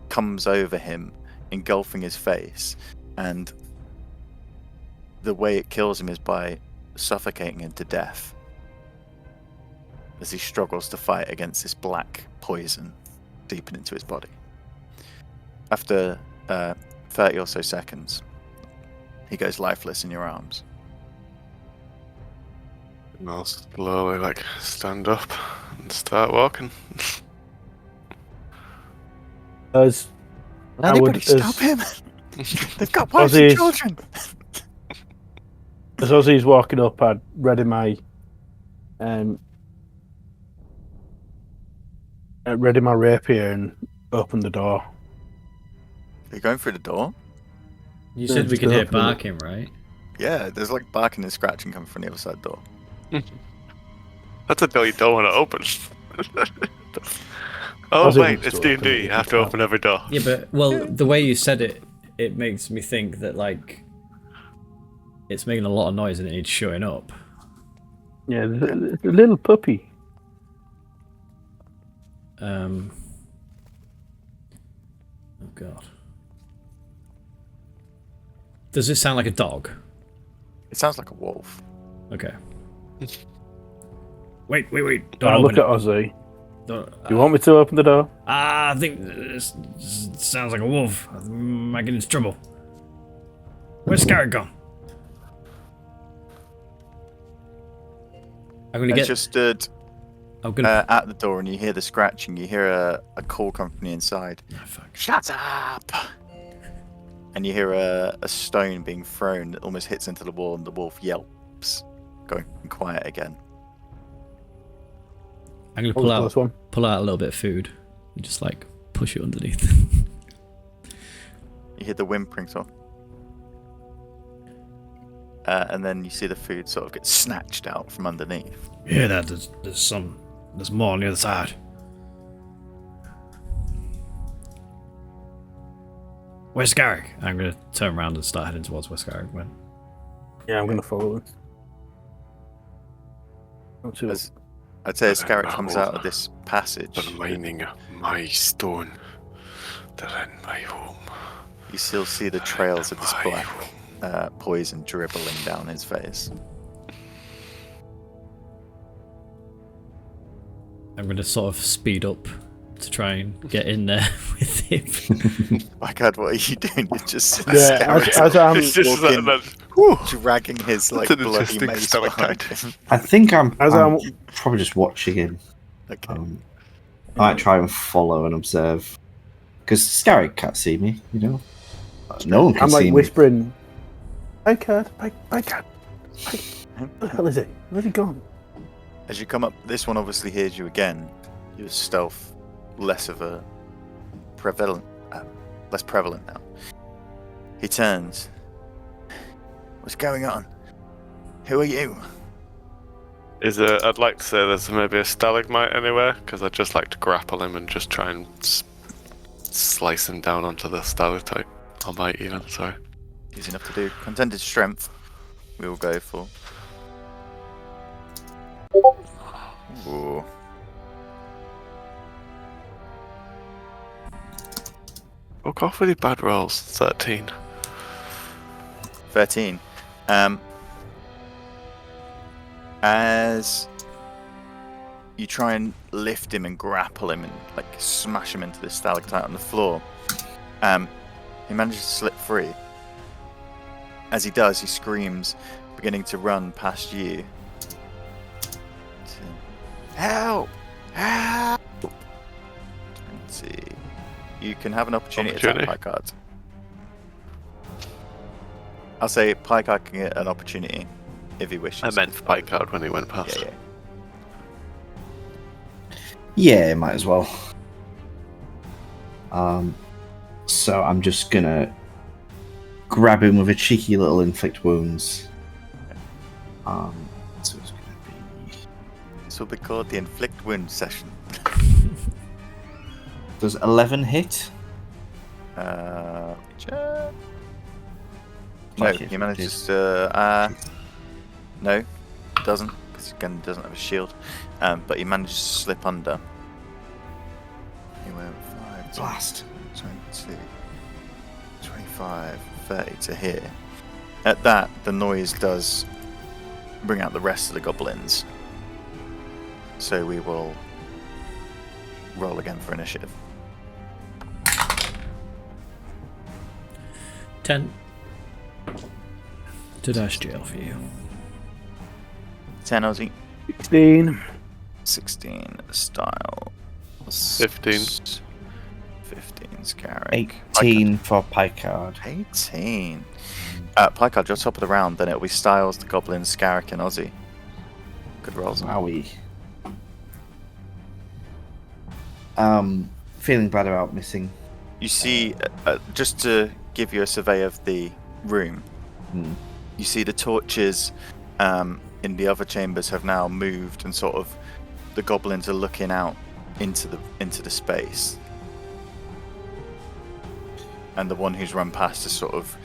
comes over him, engulfing his face. And the way it kills him is by suffocating him to death, as he struggles to fight against this black poison deep into his body. After 30 or so seconds, he goes lifeless in your arms. And I'll slowly like stand up and start walking. As Will anybody stop him? They've got wives and children. As Ozzy's walking up, I'd ready my rapier and open the door. Are you going through the door? You said we could hear barking, right? Yeah, there's like barking and scratching coming from the other side door. That's a door you don't want to open. Oh wait, it's D&D. You have to open every door. Yeah, but well, the way you said it, it makes me think that like it's making a lot of noise and it needs shutting up. Yeah, the little puppy. Oh god. Does it sound like a dog? It sounds like a wolf. Okay. Wait. Don't I open look it. at Ozzy. Don't, Do you want me to open the door? I think this sounds like a wolf. I might get into trouble. Where's Scarrett gone? I'm gonna As you're stood I'm gonna. at the door and you hear the scratching, you hear a call come from the inside. Oh, fuck. Shut up! And you hear a stone being thrown that almost hits into the wall, and the wolf yelps, going quiet again. I'm gonna pull out a little bit of food and just like push it underneath. You hear the whimpering sort of, and then you see the food sort of get snatched out from underneath. Yeah, there's more on the other side. Where's Scarrick? I'm gonna turn around and start heading towards where Scarrick went. Yeah, I'm going to follow him. As I'd say, as Scarrick comes out of this passage, The mining my stone. They're in my home. you still see the trails of this black poison dribbling down his face. I'm gonna sort of speed up to try and get in there with him. My God, what are you doing? You're just as I'm It's just walking, that, dragging his like That's an bloody interesting mace stalactite. behind him. I think I'm I'm- probably just watching him. Okay. I might try and follow and observe. Because Scarrick can't see me, you know? No one can I'm see like me. whispering. Picard. Where the hell is he? Where's he gone? As you come up, this one obviously hears you again. Your stealth less prevalent now. He turns. What's going on? Who are you? I'd like to say there's maybe a stalagmite anywhere, because I'd just like to grapple him and just try and slice him down onto the stalactite. Or might even, sorry. Easy enough to do. Contented strength. We will go for. Ooh. Fuck off with your bad rolls. 13. 13. As you try and lift him and grapple him and like smash him into the stalactite on the floor, he manages to slip free. As he does, he screams, beginning to run past you. Help! Help! 20. You can have an opportunity attack Picard. I'll say Picard can get an opportunity if he wishes. I meant for Picard when he went past. Yeah, might as well. So I'm just gonna grab him with a cheeky little inflict wounds. So it's gonna be. This will be called the inflict wound session. Does 11 hit? Check. No, he manages to. No, doesn't, because again doesn't have a shield. But he manages to slip under. He went 5, Blast. 22, 25, 30 to here. At that, the noise does bring out the rest of the goblins. So we will roll again for initiative. 10 to dash jail for you. 10 Aussie. 16. 16 style. 15. 15 Scarrick. 18 for Picard. 18. Picard, you're top of the round, then it'll be Styles, the Goblin, Scarrick, and Aussie. Good rolls. Wowie. Feeling bad about missing. You see, just to give you a survey of the room, you see the torches in the other chambers have now moved, and sort of the goblins are looking out into the space. And the one who's run past has sort of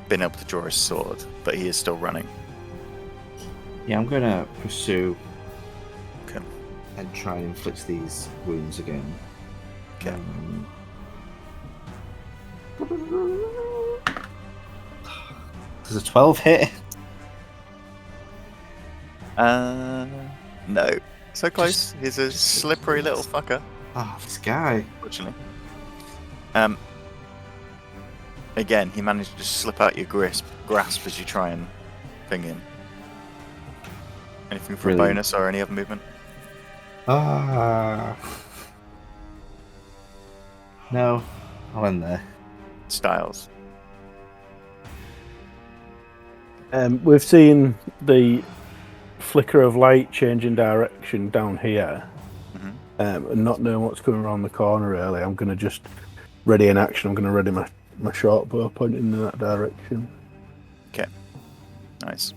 been able to draw his sword, but he is still running. Yeah, I'm gonna pursue. Okay. And try and inflict these wounds again. Okay. Does a 12 hit? No. So close. He's a slippery little fucker. Oh, this guy. Unfortunately. Again, he managed to just slip out your grasp as you try and ping him. Anything for a bonus or any other movement? No. I'll end there. Styles. We've seen the flicker of light changing direction down here, and not knowing what's coming around the corner. Really, I'm going to just ready in action. I'm going to ready my short bow pointing in that direction. Okay. Nice.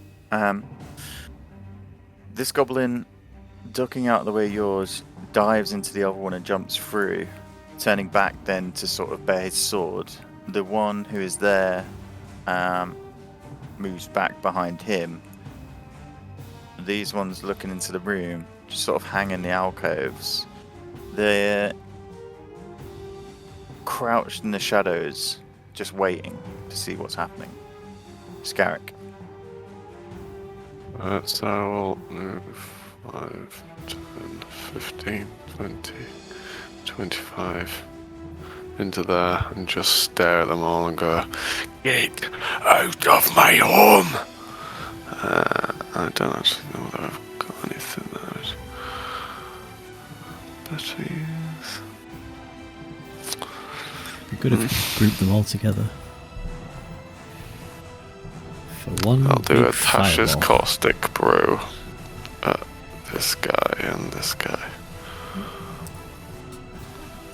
This goblin, ducking out of the way yours, dives into the other one and jumps through, turning back then to sort of bare his sword. The one who is there moves back behind him. These ones looking into the room, just sort of hang in the alcoves. They're crouched in the shadows, just waiting to see what's happening. Scarrick. So I'll move 5, 10, 15, 20, 25 into there and just stare at them all and go, "Get out of my home!" I don't actually know whether I've got anything that would better use. Be good if you group them all together. For one. I'll do big a Tasha's fireball. caustic brew at this guy and this guy.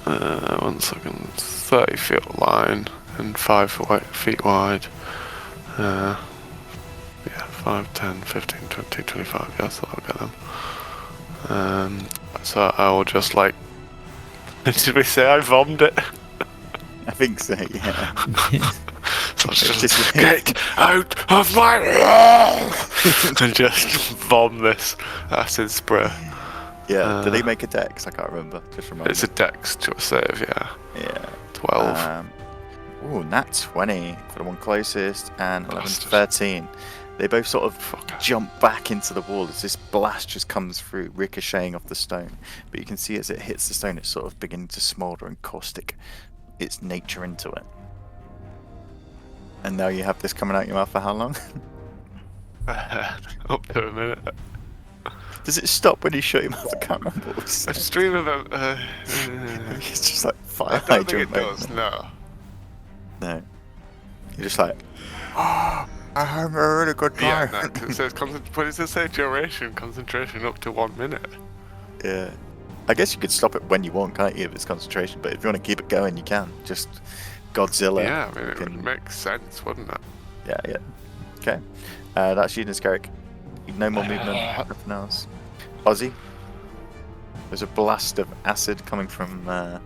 1 second. 30 feet line and 5 feet wide. Yeah, 5, 10, 15, 20, 25. Yes, I'll get them. So I will just like. Did we say I bombed it? I think so, yeah. So I'll just Just- get out of my and just bomb this acid spray. Yeah, did he make a dex? I can't remember. Just remember. It's a dex to a save, yeah. Yeah. 12. Ooh, nat 20 for the one closest, and 11, Bastard. 13. They both sort of Fucker. jump back into the wall as this blast just comes through, ricocheting off the stone. But you can see as it hits the stone, it's sort of beginning to smoulder and caustic its nature into it. And now you have this coming out your mouth for how long? Up to a minute. Does it stop when you shut your mouth? I can't remember what it I says. just dream of it. It's just like fire I don't think hydrant it does, moment. no. No. You're just like, oh, I had a really good Yeah, time. no, 'cause it says, what does it say? Duration, concentration up to 1 minute. Yeah. I guess you could stop it when you want, can't you, if it's concentration, but if you want to keep it going, you can. Just Godzilla. Yeah, I mean, it would can- make sense, wouldn't it? Yeah. Okay. That's you, Carrick. No more movement, nothing else. Ozzy? There's a blast of acid coming from...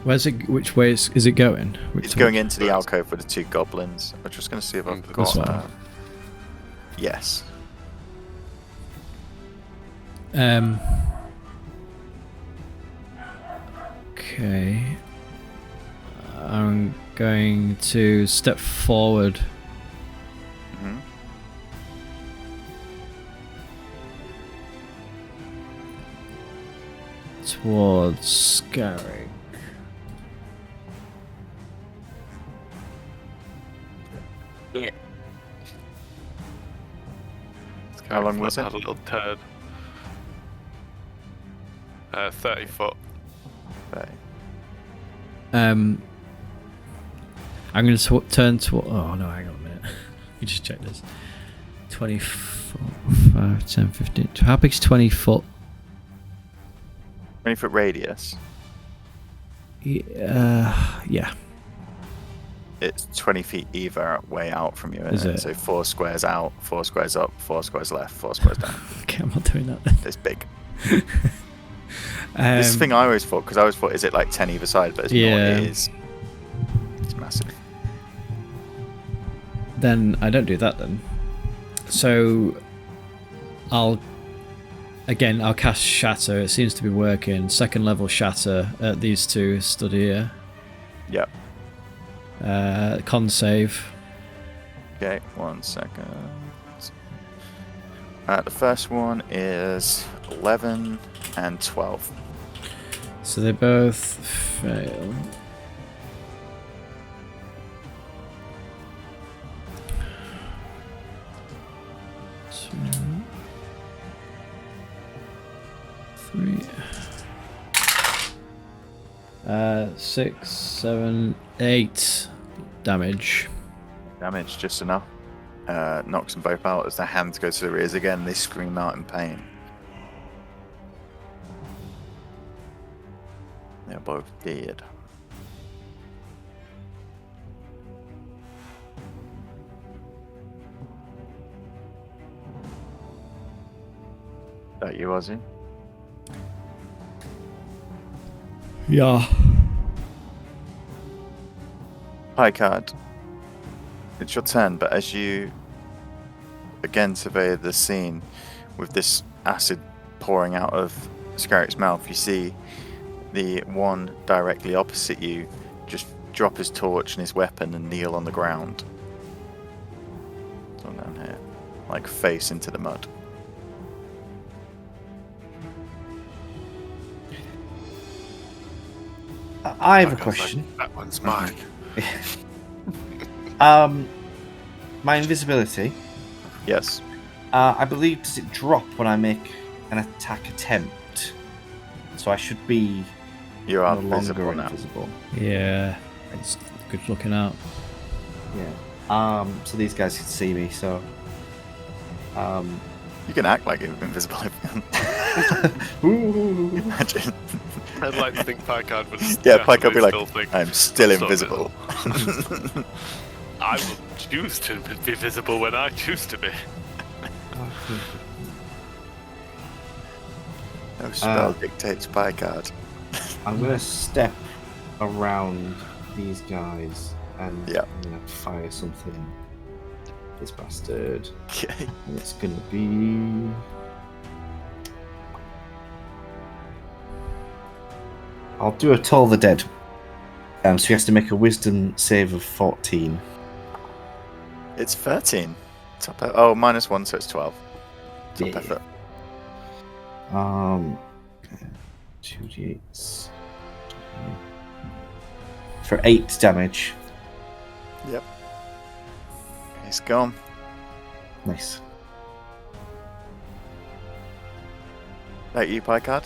Where's it? Which way is it going? it's going into the alcove with the two goblins. I'm just going to see if I've This got... one? Yes. Okay. I'm going to step forward. hmm Towards Scarrick. How long was it? Had a little turd. 30 foot. Okay. I'm going to turn to. Oh no, hang on a minute. You just check this. 24, 5, 10, 15. How big's 20 foot? 20-foot radius. Yeah. It's 20 feet either way out from you. Is isn't it? So 4 squares out, 4 squares up, 4 squares left, 4 squares down. Okay, I'm not doing that then. It's big. This thing I always thought, because I always thought, is it like 10 either side? But it's not. Yeah. It is. It's massive. Then I don't do that then. So I'll cast Shatter. It seems to be working. Second level Shatter at these two stood here. Yep. Con save. Okay, 1 second. The first one is 11 and 12. So they both fail. Two, 3. 6, 7, 8 damage. Damage, just enough. Knocks them both out as their hands go to their ears again. They scream out in pain. They're both dead. That you, Ozzy? Yeah. Hi, card. It's your turn, but as you again survey the scene with this acid pouring out of Scarrick's mouth, you see the one directly opposite you just drop his torch and his weapon and kneel on the ground. It's on down here, like face into the mud. I have a Like, I was like, question. that one's mine. My invisibility, Yes. I believe, does it drop when I make an attack attempt? So I should be You are no longer visible now. invisible. Yeah. It's good looking out. Yeah. So these guys can see me. So, You can act like you're invisible if you want. Imagine. I'd like to think Packard would. Yeah, Pike will be like, still think I'm still I'm so invisible. I will choose to be visible when I choose to be. No spell dictates Picard. I'm gonna step around these guys and Yeah. I'm gonna fire something. This bastard. Okay. And it's gonna be. I'll do a Toll the Dead. So he has to make a Wisdom save of 14. It's 13. Top oh, -1, so it's 12. Top Yeah. effort. 2d8s. For 8 damage. Yep. He's gone. Nice. That you, Picard?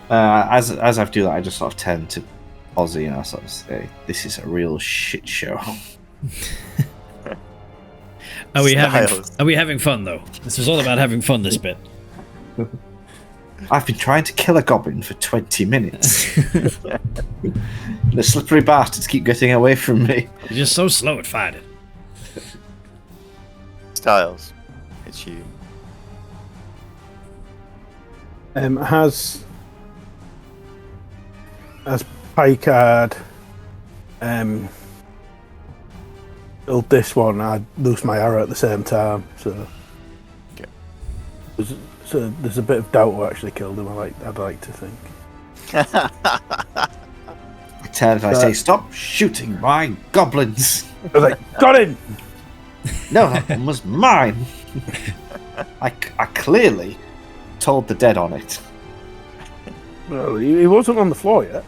As I do that, I just sort of tend to Aussie and I sort of say, "This is a real shit show." Are we Styles. having fun though? This was all about having fun. This bit. I've been trying to kill a goblin for 20 minutes. The slippery bastards keep getting away from me. You're just so slow at fighting. Styles, it's you. Has Picard built this one, I'd lose my arrow at the same time, so Okay. there's a bit of doubt who actually killed him. I'd like to think. I turn and I say, "Stop shooting my goblins!" I was like, got him. No, that one was mine. I clearly told the dead on it. No, he wasn't on the floor yet.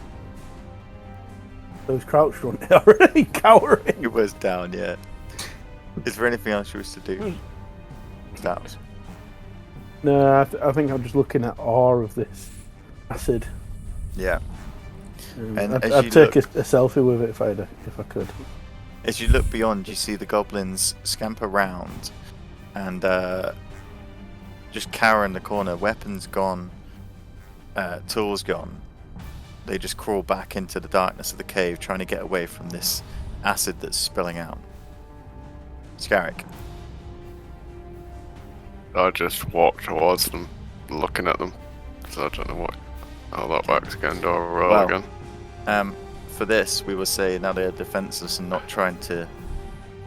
He was crouched on it already, cowering. He was down, yeah. Is there anything else you wish to do? Styles. No, I think I'm just looking at awe of this acid. Yeah. And as I'd you take look- a selfie with it if I could. As you look beyond, you see the goblins scamper round and just cower in the corner. Weapons gone, tools gone. They just crawl back into the darkness of the cave, trying to get away from this acid that's spilling out. Scarrick. I just walk towards them, looking at them. So I don't know how that works again. Do I roll Well, again? For this, we will say now they're defenseless and not trying to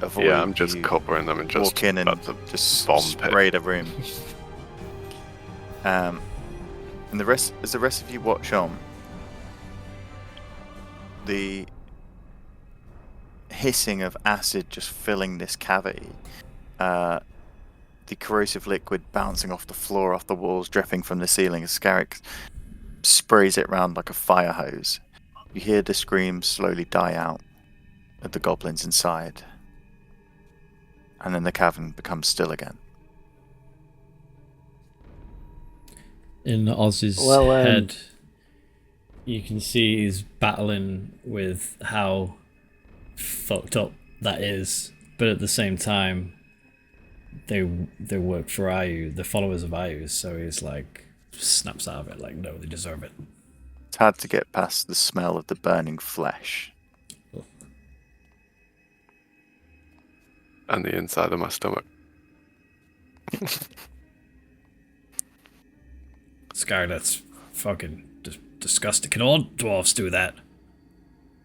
avoid. Yeah, I'm just you covering them and just walk in and that's a just bomb pit. spray the room. And the rest, as the rest of you watch on, the hissing of acid just filling this cavity, the corrosive liquid bouncing off the floor, off the walls, dripping from the ceiling as Scarrick sprays it round like a fire hose. You hear the screams slowly die out of the goblins inside, and then the cavern becomes still again. In Oz's Well, head, you can see he's battling with how fucked up that is, but at the same time, they work for Ayu, the followers of Ayu, so he's like snaps out of it, like no, they deserve it. It's hard to get past the smell of the burning flesh. And the inside of my stomach. Scar, that's fucking disgusting. Can all dwarves do that?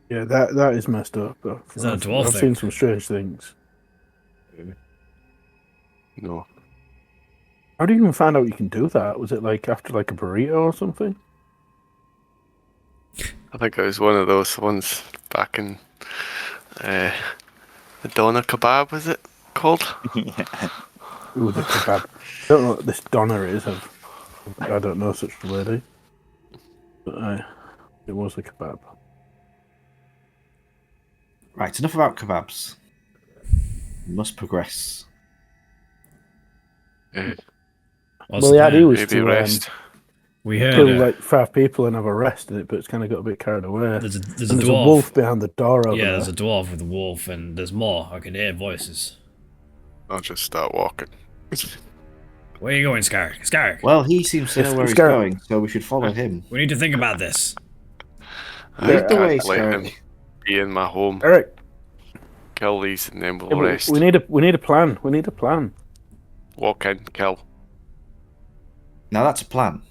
Yeah, that is messed up. Is that a dwarf I've thing? seen some strange things. No. How do you even find out you can do that? Was it like after like a burrito or something? I think it was one of those ones back in the doner kebab, was it called? Ooh, the kebab. I don't know what this doner is. I don't know such a lady. But it was a kebab. Right, enough about kebabs. We must progress. Yeah, What's Well, the yeah, plan? he was maybe to rest. We heard Killed like 5 people and have arrested it, but it's kind of got a bit carried away. there's a And dwarf. there's a wolf behind the door over Yeah, there. there's a dwarf with a wolf, and there's more. I can hear voices. I'll just start walking. Where are you going, Scarrick? Scarrick, Well, he seems to Yes, know where he's Scarab. going, so we should follow him. we need to think about this. Lead the I'd way, let him Scarab. be in my home. Eric, Kill these and then we'll yeah, rest. we need a plan. We need a plan. Walk in, kill. Now that's a plan.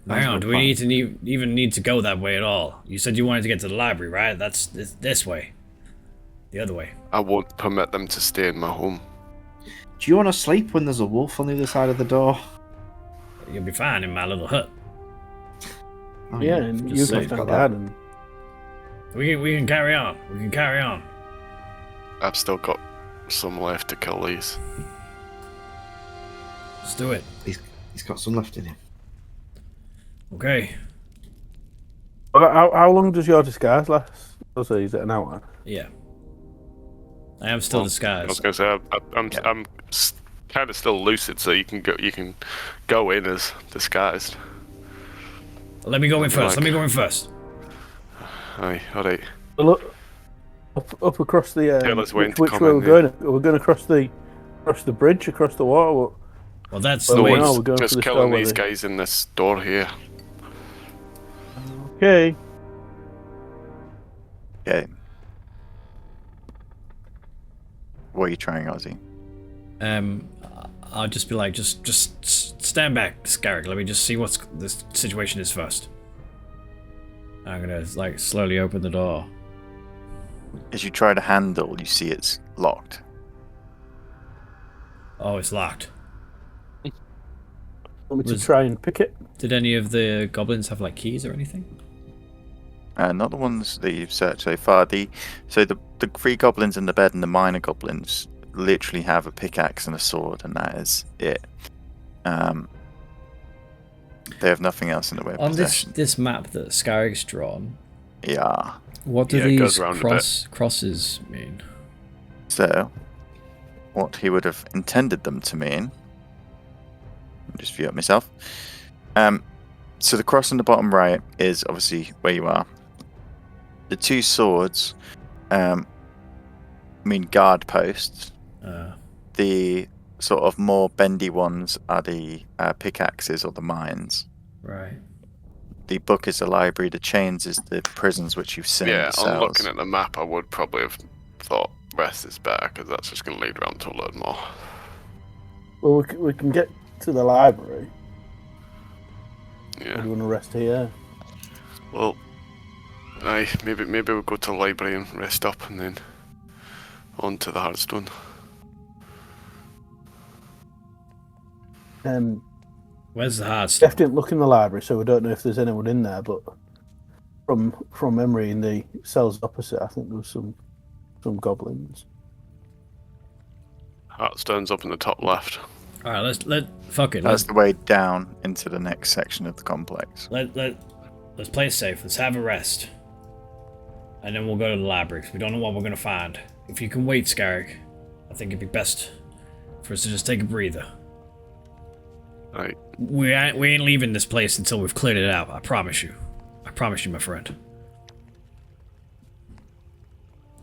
Hang on, do we need to even need to go that way at all? You said you wanted to get to the library, right? That's this way. The other way. I won't permit them to stay in my home. Do you want to sleep when there's a wolf on the other side of the door? You'll be fine in my little hut. Oh, Yeah, and you just can say- stand guard and We can carry on. We can carry on. I've still got some left to kill these. Let's do it. He's got some left in him. Okay. How long does your disguise last? Is it an hour? Yeah. I am still I was disguised. gonna say I'm kind of still lucid, so you can go in as disguised. Let me go in first. Like- Let me go in first. Aye, alright. Well, look, up across the. Tell us when which to which come way in, we're going? Are we going across the bridge, across the water? Well, that's Well, the we way. know we're going for Just the killing stairway. these guys in this door here. Okay. Okay. What are you trying, Ozzy? I'll just be like, just stand back, Scarrick. Let me just see what the situation is first. I'm gonna like slowly open the door. As you try to handle, you see it's locked. Oh, it's locked. Want me to Was- try and pick it? Did any of the goblins have like keys or anything? Not the ones that you've searched so far. The 3 goblins in the bed and the minor goblins literally have a pickaxe and a sword, and that is it. They have nothing else in the way of On possession. this map that Scarrick's drawn, Yeah. what do Yeah, it these goes around a bit. crosses mean? So, what he would have intended them to mean. I'll just view it myself. So the cross on the bottom right is obviously where you are. The 2 swords mean guard posts. The sort of more bendy ones are the pickaxes or the mines. Right. The book is the library. The chains is the prisons which you've seen. Yeah, the on cells. looking at the map, I would probably have thought rest is better because that's just going to lead around to a lot more. Well, we can get to the library. Or Yeah. do you want to rest here? Well, aye, maybe we'll go to the library and rest up, and then on to the Hearthstone. Where's the hard Jeff didn't look in the library, so we don't know if there's anyone in there. But from memory, in the cells opposite, I think there was some goblins. Hearthstone's up in the top left. All right, fuck it. That's the way down into the next section of the complex. Let's play it safe. Let's have a rest, and then we'll go to the library 'cause we don't know what we're gonna find. If you can wait, Scarrick, I think it'd be best for us to just take a breather. Right. We ain't leaving this place until we've cleared it out. I promise you. I promise you, my friend.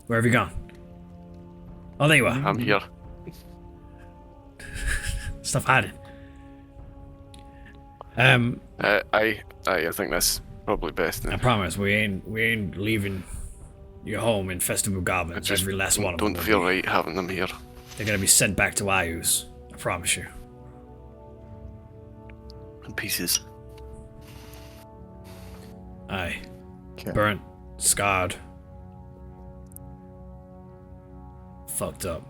Where have you gone? Oh, there you are. I'm here. Stop hiding. I think that's probably best. I Then. promise we ain't leaving your home infested with I goblins. just Every last one of them. don't will feel be. right having them here. They're gonna be sent back to Ayus. I promise you. In pieces. Aye. Okay. Burnt, scarred, fucked up.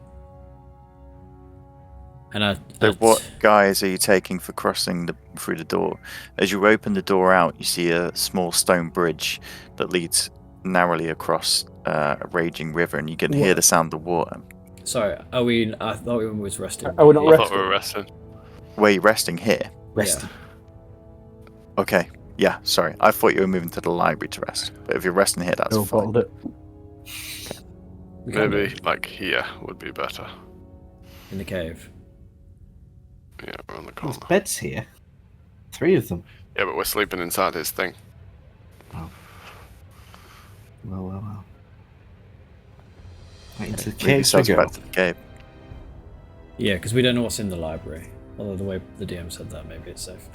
And So what guys are you taking for crossing through the door? As you open the door out, you see a small stone bridge that leads narrowly across a raging river, and you can hear the sound of water. Sorry, I thought we was resting. Are we not I thought we were resting? resting. Where are you resting here? Resting. Okay. Yeah, sorry. I thought you were moving to the library to rest. But if you're resting here, that's No, fine. bottled it. We can Maybe do. like here would be better. In the cave. Yeah, around the There's corner. beds here. 3 of them. Yeah, but we're sleeping inside his thing. Well. Right into the Leave cave we yourselves go. back to the cave. Yeah, because we don't know what's in the library. Although the way the DM said that, maybe it's safe.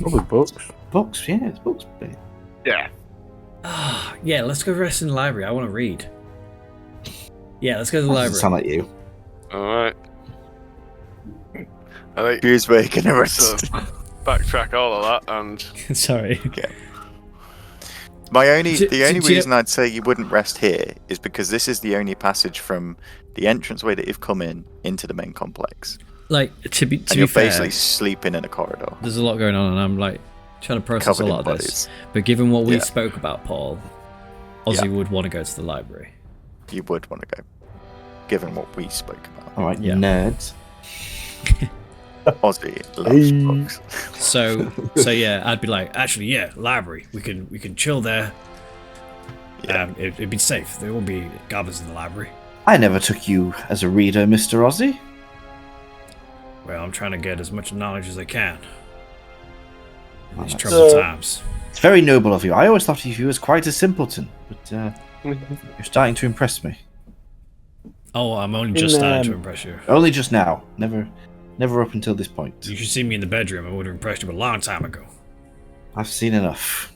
Probably books. Books, yeah, it's books. Babe. Yeah. Yeah, let's go rest in the library. I want to read. Yeah, let's go to the That doesn't sound library. like you. Alright. I think Here's where you can so arrest. backtrack all of that and Sorry. The only Do- reason I'd say you wouldn't rest here is because this is the only passage from the entranceway that you've come in into the main complex. Like, to be And you're fair, basically sleeping in a corridor. there's a lot going on, and I'm like trying to process Covered a in lot of this. bodies. But given what we Yeah. spoke about, Paul, Ozzy Yeah. would want to go to the library. You would want to go, given what we spoke about. All right, Yeah. nerds. Ozzy loves books. So yeah, I'd be like, actually, yeah, library. We can chill there. Yeah. It'd be safe. There won't be goblins in the library. I never took you as a reader, Mr. Ozzy. Well, I'm trying to get as much knowledge as I can. In these Well, troubled times. It's very noble of you. I always thought of you as quite a simpleton, but you're starting to impress me. Oh, I'm only just starting to um, impress you. Only just now. Never up until this point. You should see me in the bedroom. I would have impressed you a long time ago. I've seen enough.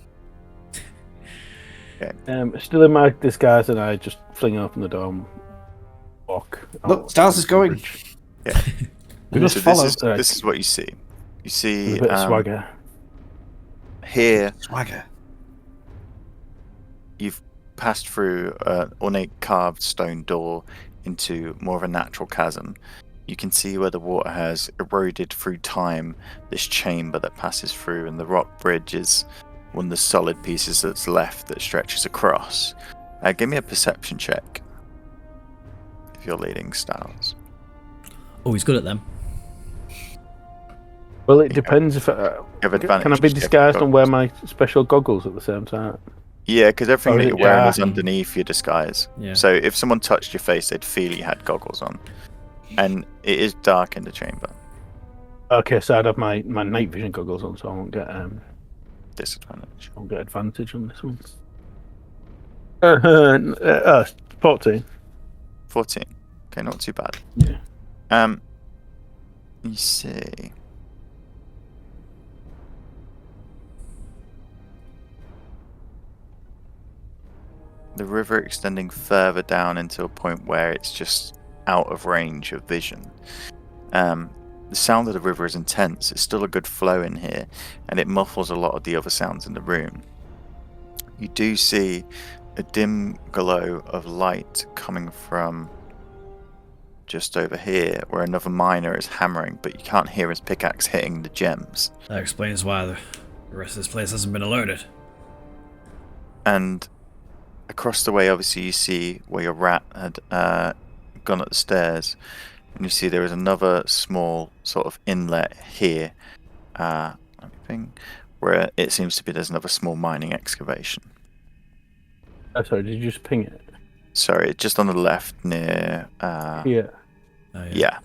Still in my disguise, and I just fling open the door and walk. Look, Styles is going. Yeah. We must So follow. this is what you see. You see With a bit of swagger. here Swagger. you've passed through an ornate carved stone door into more of a natural chasm. You can see where the water has eroded through time this chamber that passes through, and the rock bridge is one of the solid pieces that's left that stretches across. Give me a perception check if you're leading Styles. Oh, he's good at them. Well, it depends if You have advantage can I be just disguised getting and wear my special goggles at the same time? Yeah, because everything Or that is you're it wearing is dark? underneath your disguise. Yeah. So if someone touched your face, they'd feel you had goggles on. And it is dark in the chamber. Okay, so I'd have my night vision goggles on, so I won't get Disadvantage. advantage on this one. 14. 14. Okay, not too bad. Yeah. You see. The river extending further down into a point where it's just out of range of vision. The sound of the river is intense. It's still a good flow in here, and it muffles a lot of the other sounds in the room. You do see a dim glow of light coming from just over here, where another miner is hammering, but you can't hear his pickaxe hitting the gems. That explains why the rest of this place hasn't been alerted. And across the way, obviously, you see where your rat had gone up the stairs, and you see there is another small sort of inlet here, let me think, where it seems to be there's another small mining excavation. Oh, sorry, did you just ping it? Sorry, just on the left near. Yeah. Oh, Yeah.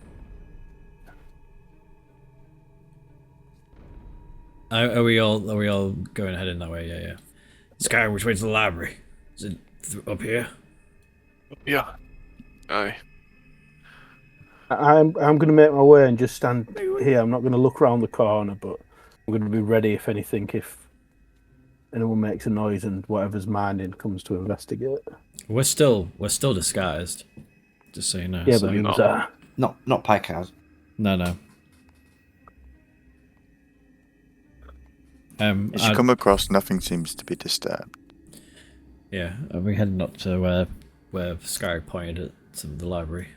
Are we all going ahead in that way? Yeah. Sky, which way to the library? Is it up here? yeah. Aye. I'm going to make my way and just stand here. I'm not going to look around the corner, but I'm going to be ready if anyone makes a noise and whatever's mining comes to investigate. We're still disguised. Just so you know. Yeah, so but it was Not Pycars. no. As you come across, nothing seems to be disturbed. Yeah, are we heading up to where Sky pointed at some of the library?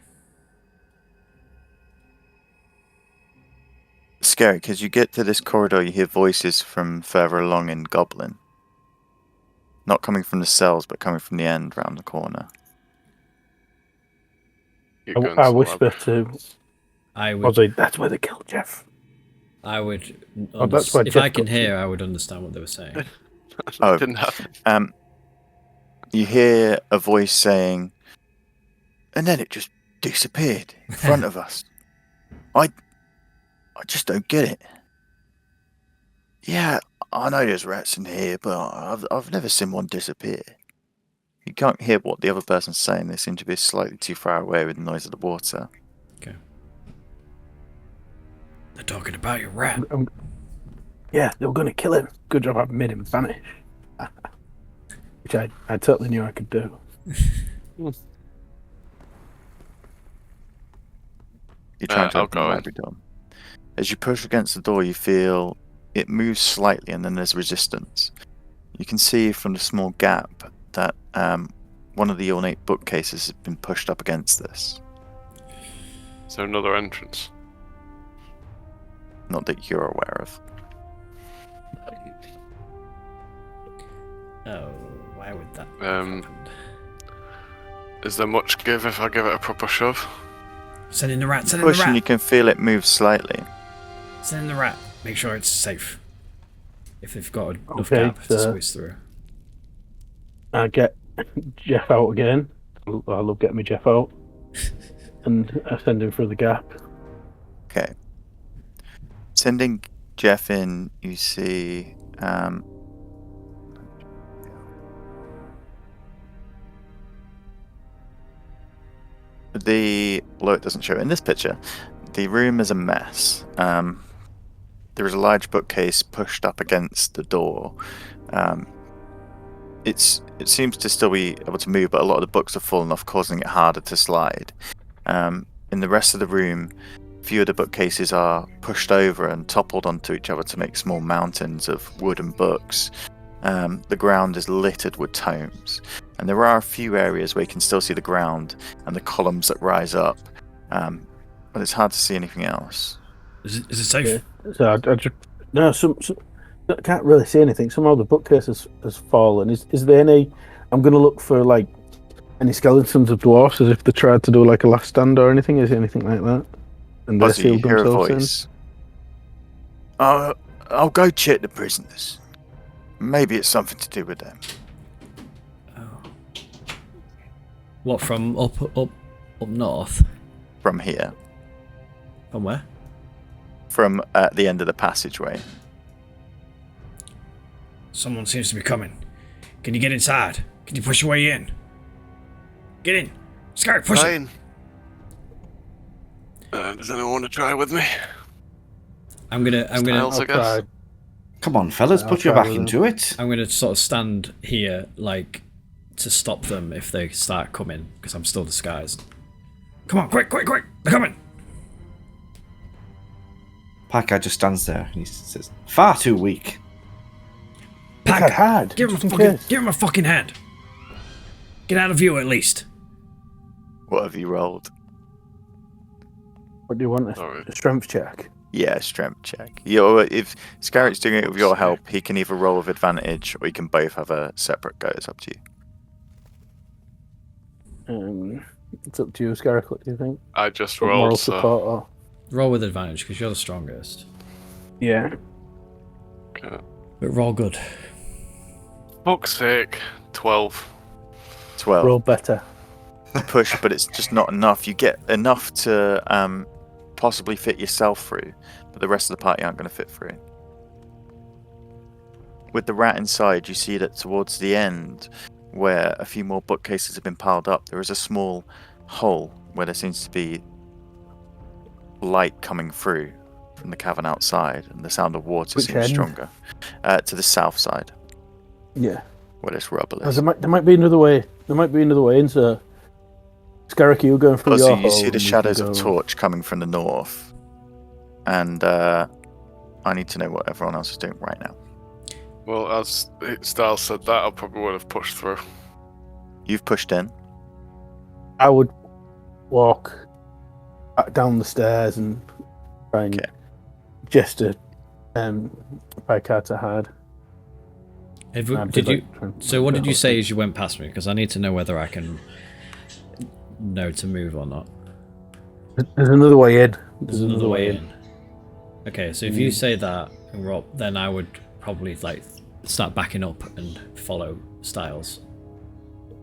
It's scary because you get to this corridor, you hear voices from further along in Goblin. Not coming from the cells, but coming from the end round the corner. You're going I to the whisper library. to I would. Ozzy, that's where they killed Jeff. I would. Oh, that's where if Jeff I can got to. hear, I would understand what they were saying. Oh. Didn't happen. You hear a voice saying, and then it just disappeared in front of us. I just don't get it. Yeah, I know there's rats in here, but I've never seen one disappear. You can't hear what the other person's saying. They seem to be slightly too far away with the noise of the water. Okay. They're talking about your rat. Yeah, they were going to kill him. Good job I made him vanish. Which I totally knew I could do. You're trying to I'll open the go in. library door. As you push against the door, you feel it moves slightly, and then there's resistance. You can see from the small gap that one of the ornate bookcases has been pushed up against this. Is there another entrance? Not that you're aware of. Oh, why would that have Um, happened? Is there much give if I give it a proper shove? Send in the rat, send in the Push, and you rat. can feel it move slightly. Send in the rat. Make sure it's safe. If they've got enough Okay, gap to so- squeeze through. I get Jeff out again. I love getting me Jeff out. And I send him through the gap. Okay. Sending Jeff in, you see although it doesn't show in this picture, the room is a mess. There is a large bookcase pushed up against the door. It seems to still be able to move, but a lot of the books are fallen off, causing it harder to slide. In the rest of the room, a few of the bookcases are pushed over and toppled onto each other to make small mountains of wood and books. The ground is littered with tomes, and there are a few areas where you can still see the ground and the columns that rise up, but it's hard to see anything else. Is it safe? Yeah. So I just no, some I can't really see anything. Somehow the bookcase has fallen. Is there any? I'm going to look for like any skeletons of dwarfs, as if they tried to do like a last stand or anything. Is there anything like that? And they Ozzy, you sealed hear a themselves in. voice. I'll go check the prisoners. Maybe it's something to do with them. Oh. What, from up north? From here, From where? from at the end of the passageway. Someone seems to be coming. Can you get inside? Can you push your way in? Get in. Scary, push it. Fine. Does anyone want to try with me? I'm gonna Styles, I guess. try. Come on, fellas, I'll put your try back with into it. I'm gonna sort of stand here, like, to stop them if they start coming, because I'm still disguised. Come on, quick, quick, quick! They're coming! Packer just stands there and he says, "Far too weak." Pack, hard. give him just in case. give him a fucking hand. Get out of view at least. What have you rolled? What do you want? Alright. A strength check. Yeah, strength check. If Scarrett's doing it with your help, he can either roll with advantage or you can both have a separate go. It's up to you. It's up to you, Scarrick. What do you think? I just Moral rolled, so support or Roll with advantage, because you're the strongest. yeah. okay. But roll good. Fuck's sake. 12. 12. Roll better. You push, but it's just not enough. You get enough to possibly fit yourself through, but the rest of the party aren't going to fit through. With the rat inside, you see that towards the end, where a few more bookcases have been piled up, there is a small hole where there seems to be light coming through from the cavern outside, and the sound of water Which seems end? stronger. To the south side, Yeah. where this rubble Oh, is. there might be another way. There might be another way in. So, Scarrick, you going through Also, your you hole see and the we can shadows of go- torch coming from the north, and I need to know what everyone else is doing right now. Well, as Styles said that, I probably would have pushed through. You've pushed in. I would walk back down the stairs and try and Okay. gesture Picard to hide. Did you? So what did you say as you went past me? Because I need to know whether I can know to move or not. There's another way in. There's another way in. Okay, so if you say that, and Rob, then I would probably like start backing up and follow Styles.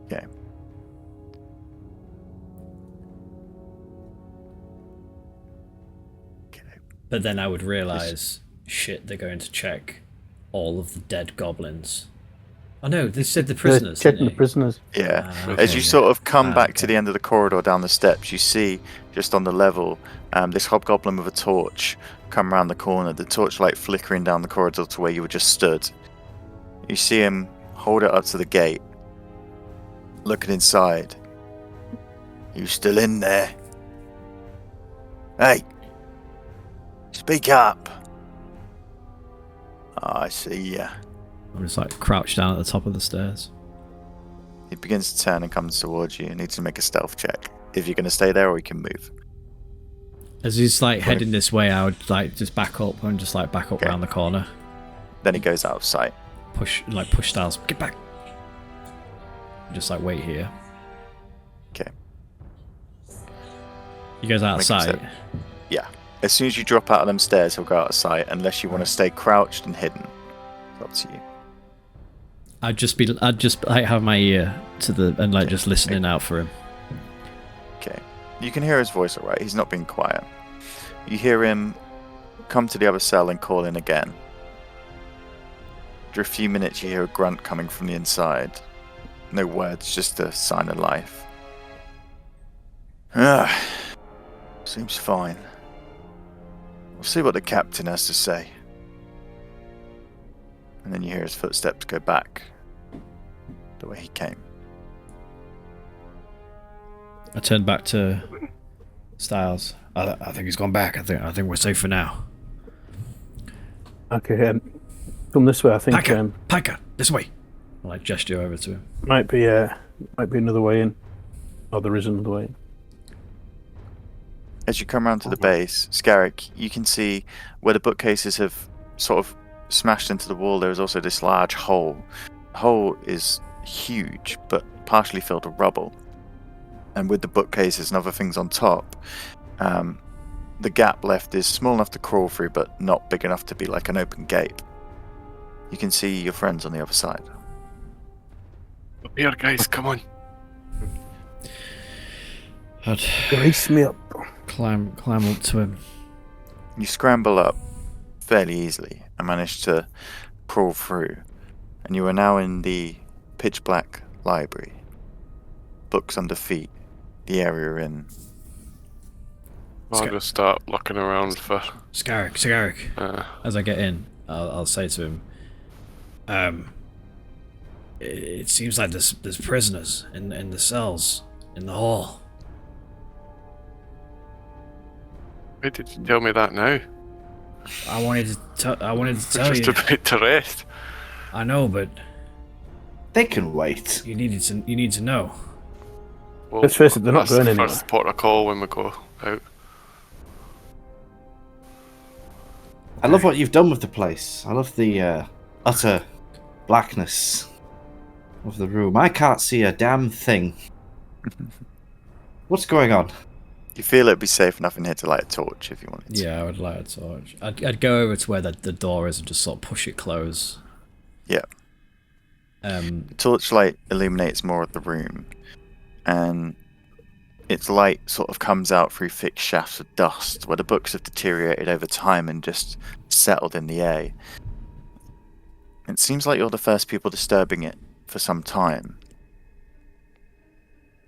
Okay. Okay. But then I would realise, shit, they're going to check all of the dead goblins. Oh no, they said the prisoners. Checking the didn't they? prisoners. Yeah. Ah, As okay, you yeah. sort of come Ah, back to okay. the end of the corridor down the steps, you see just on the level this hobgoblin with a torch come around the corner, the torchlight flickering down the corridor to where you were just stood. You see him hold it up to the gate, looking inside. You still in there? Hey! Speak up! I see ya. I'm just like crouched down at the top of the stairs. He begins to turn and comes towards you. You need to make a stealth check. If you're going to stay there or you can move. As he's like heading this way, I would like just back up and just like back up Okay. around the corner. Then he goes out of sight. Push styles. Get back. Just like wait here. Okay. He goes out of Make a sight. step. Yeah. As soon as you drop out of them stairs, he'll go out of sight, unless you want to stay crouched and hidden. It's up to you. I'd just like have my ear to the and like just listening out for him. Okay. You can hear his voice alright. He's not being quiet. You hear him come to the other cell and call in again. After a few minutes, you hear a grunt coming from the inside. No words, just a sign of life. Ah, seems fine. We'll see what the captain has to say. And then you hear his footsteps go back the way he came. I turned back to Styles. I think he's gone back. I think we're safe for now. Okay, come this way. I think Piker, this way. I like gesture over to him. might be another way in, or there is another way in. As you come around to the base, Scarrick, you can see where the bookcases have sort of smashed into the wall. There is also this large hole. The hole is huge, but partially filled with rubble. And with the bookcases and other things on top, the gap left is small enough to crawl through, but not big enough to be like an open gate. You can see your friends on the other side. Up here, guys, come on. I'd Grease me up. climb up to him. You scramble up fairly easily and manage to crawl through, and you are now in the pitch black library. Books under feet, the area you're in. I'll just start looking around for. Scarrick. Uh, As I get in, I'll say to him, it seems like there's prisoners in the cells in the hall. why did you tell me that now? I wanted to tell We're you. just about to rest. I know, but They can wait. you need to know. Well, Let's face it, they're not that's going the anywhere. first port of call when we go out. I love what you've done with the place. I love the utter blackness of the room. I can't see a damn thing. What's going on? You feel it'd be safe enough in here to light a torch if you wanted to. Yeah, I would like a torch. I'd go over to where the door is and just sort of push it close. Yeah. Um, The torchlight illuminates more of the room, and its light sort of comes out through thick shafts of dust where the books have deteriorated over time and just settled in the air. It seems like you're the first people disturbing it for some time,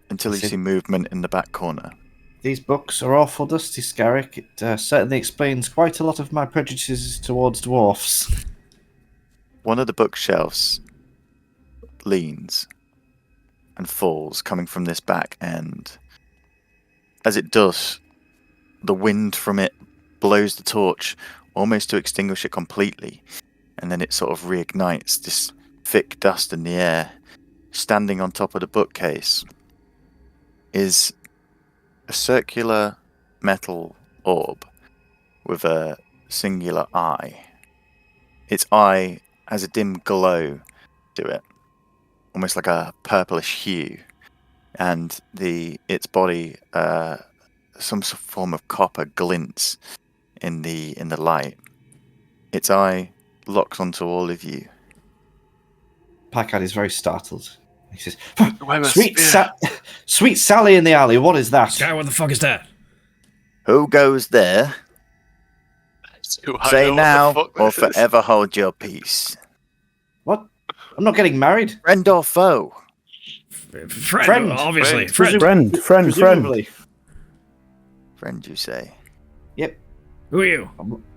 until you see movement in the back corner. These books are awful dusty, Scarrick. It certainly explains quite a lot of my prejudices towards dwarfs. One of the bookshelves leans and falls, coming from this back end. As it does, the wind from it blows the torch almost to extinguish it completely, and then it sort of reignites this thick dust in the air. Standing on top of the bookcase is a circular metal orb with a singular eye. Its eye has a dim glow to it, almost like a purplish hue, and its body, some form of copper glints in the light. Its eye locks onto all of you. Packard is very startled. He says, When a Sweet, spear." Sweet Sally in the alley, what is that? Sky, what the fuck is that? Who goes there? Do I Say know now what the fuck or this is? forever hold your peace. What? I'm not getting married. Friend or foe? Friend, obviously. Friend. Friend. Friend. Presumably. Friend, you say? Yep. Who are you?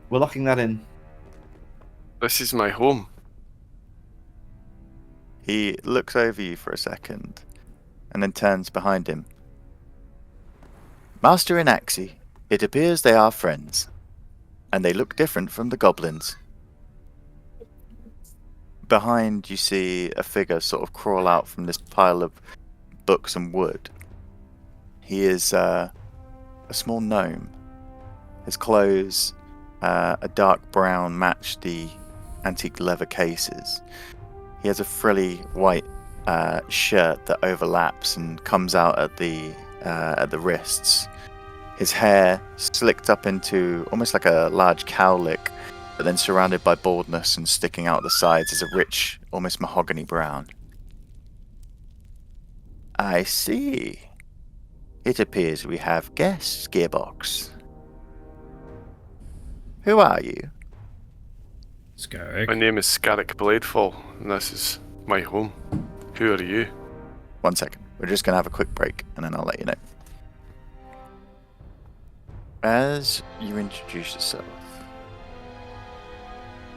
We're locking that in. This is my home. He looks over you for a second and then turns behind him. Master and Axie, it appears they are friends, and they look different from the goblins. Behind, you see a figure sort of crawl out from this pile of books and wood. He is a small gnome. His clothes, a dark brown, match the antique leather cases. He has a frilly white shirt that overlaps and comes out at the wrists. His hair slicked up into almost like a large cowlick, but then surrounded by baldness and sticking out the sides is a rich, almost mahogany brown. I see. It appears we have guests, Gearbox. Who are you? Scarrick. My name is Scarrick Bladefall, and this is my home. Who are you? 1 second. We're just going to have a quick break, and then I'll let you know. As you introduce yourself,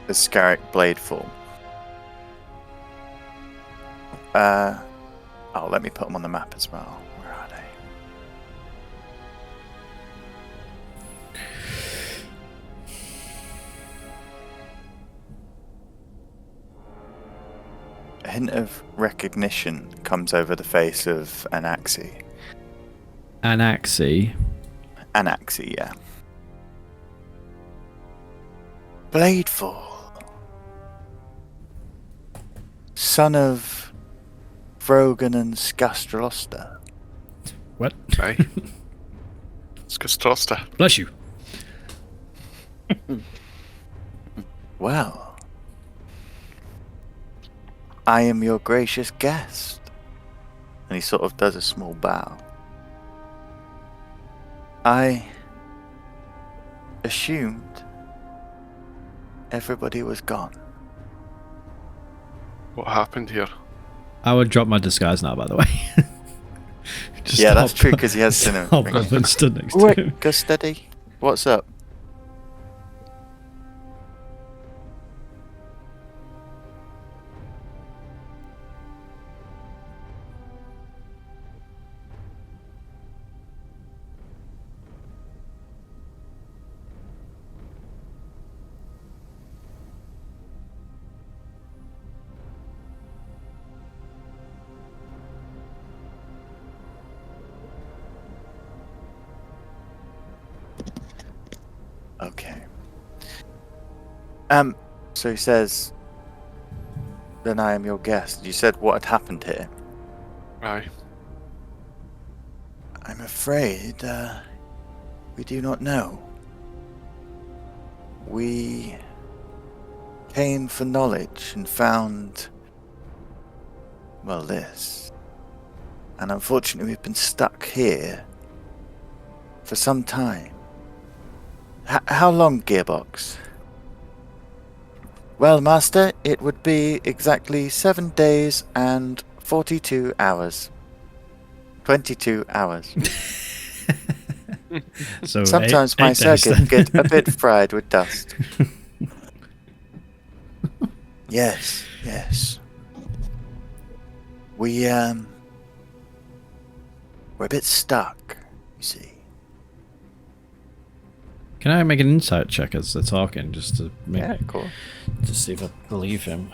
the Scarrick Bladefall. Let me put them on the map as well. Where are they? A hint of recognition comes over the face of Anaxi. Anaxi. Anaxi, yeah. Bladefall. Son of Vrogan and Skastralosta. What? Aye. Skastrosta. Bless you. Well, I am your gracious guest. And he sort of does a small bow. I assumed everybody was gone. What happened here? I would drop my disguise now, by the way. Just Yeah, that's hop- true because he has cinnamon hop fingers. up and stood next to Wait, him. go steady. What's up? Okay. So he says, then I am your guest. You said what had happened here. Aye. I'm afraid, we do not know. We came for knowledge and found, well, this. And unfortunately we've been stuck here for some time. How long, Gearbox? Well, Master, it would be exactly 7 days and 42 hours. 22 hours. So Sometimes eight my days circuits then. get a bit fried with dust. Yes, yes. We're a bit stuck, you see. Can I make an insight check as they're talking, just to make, Cool. to see if I believe him?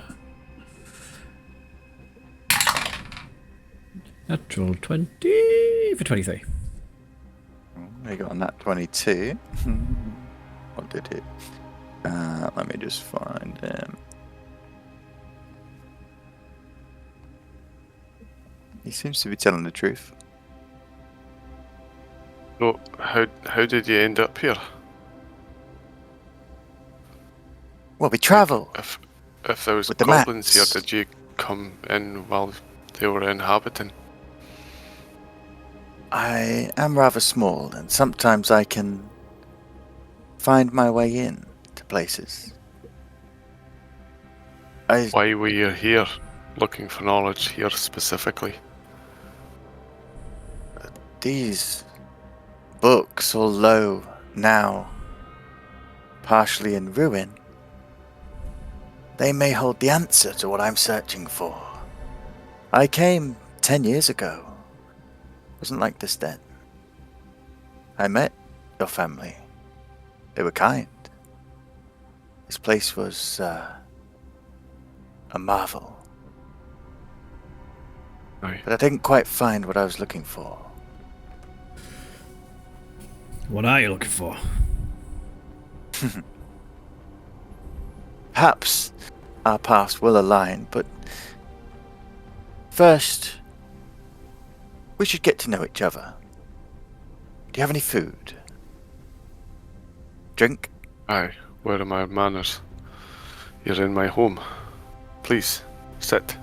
Natural 20 for 23. We got on that 22. What did it? Let me just find him. He seems to be telling the truth. So, how did you end up here? Well, we travel. If there was With the goblins maps. here, did you come in while they were inhabiting? I am rather small, and sometimes I can find my way in to places. Why were you here, looking for knowledge here specifically? These books, although now partially in ruin, they may hold the answer to what I'm searching for. I came 10 years ago. Wasn't like this then. I met your family. They were kind. This place was a marvel. Aye. But I didn't quite find what I was looking for. What are you looking for? Perhaps our paths will align, but first, we should get to know each other. Do you have any food? Drink? Aye, where are my manners? You're in my home. Please, sit.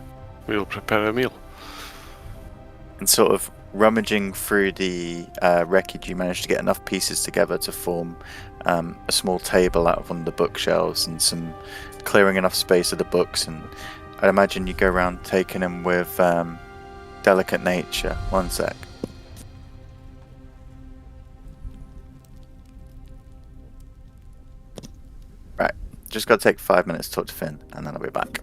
We'll prepare a meal. And sort of rummaging through the wreckage, you manage to get enough pieces together to form a small table out of one of the bookshelves and some clearing enough space of the books. And I'd imagine you go around taking them with delicate nature. One sec. Right, just got to take 5 minutes to talk to Finn, and then I'll be back.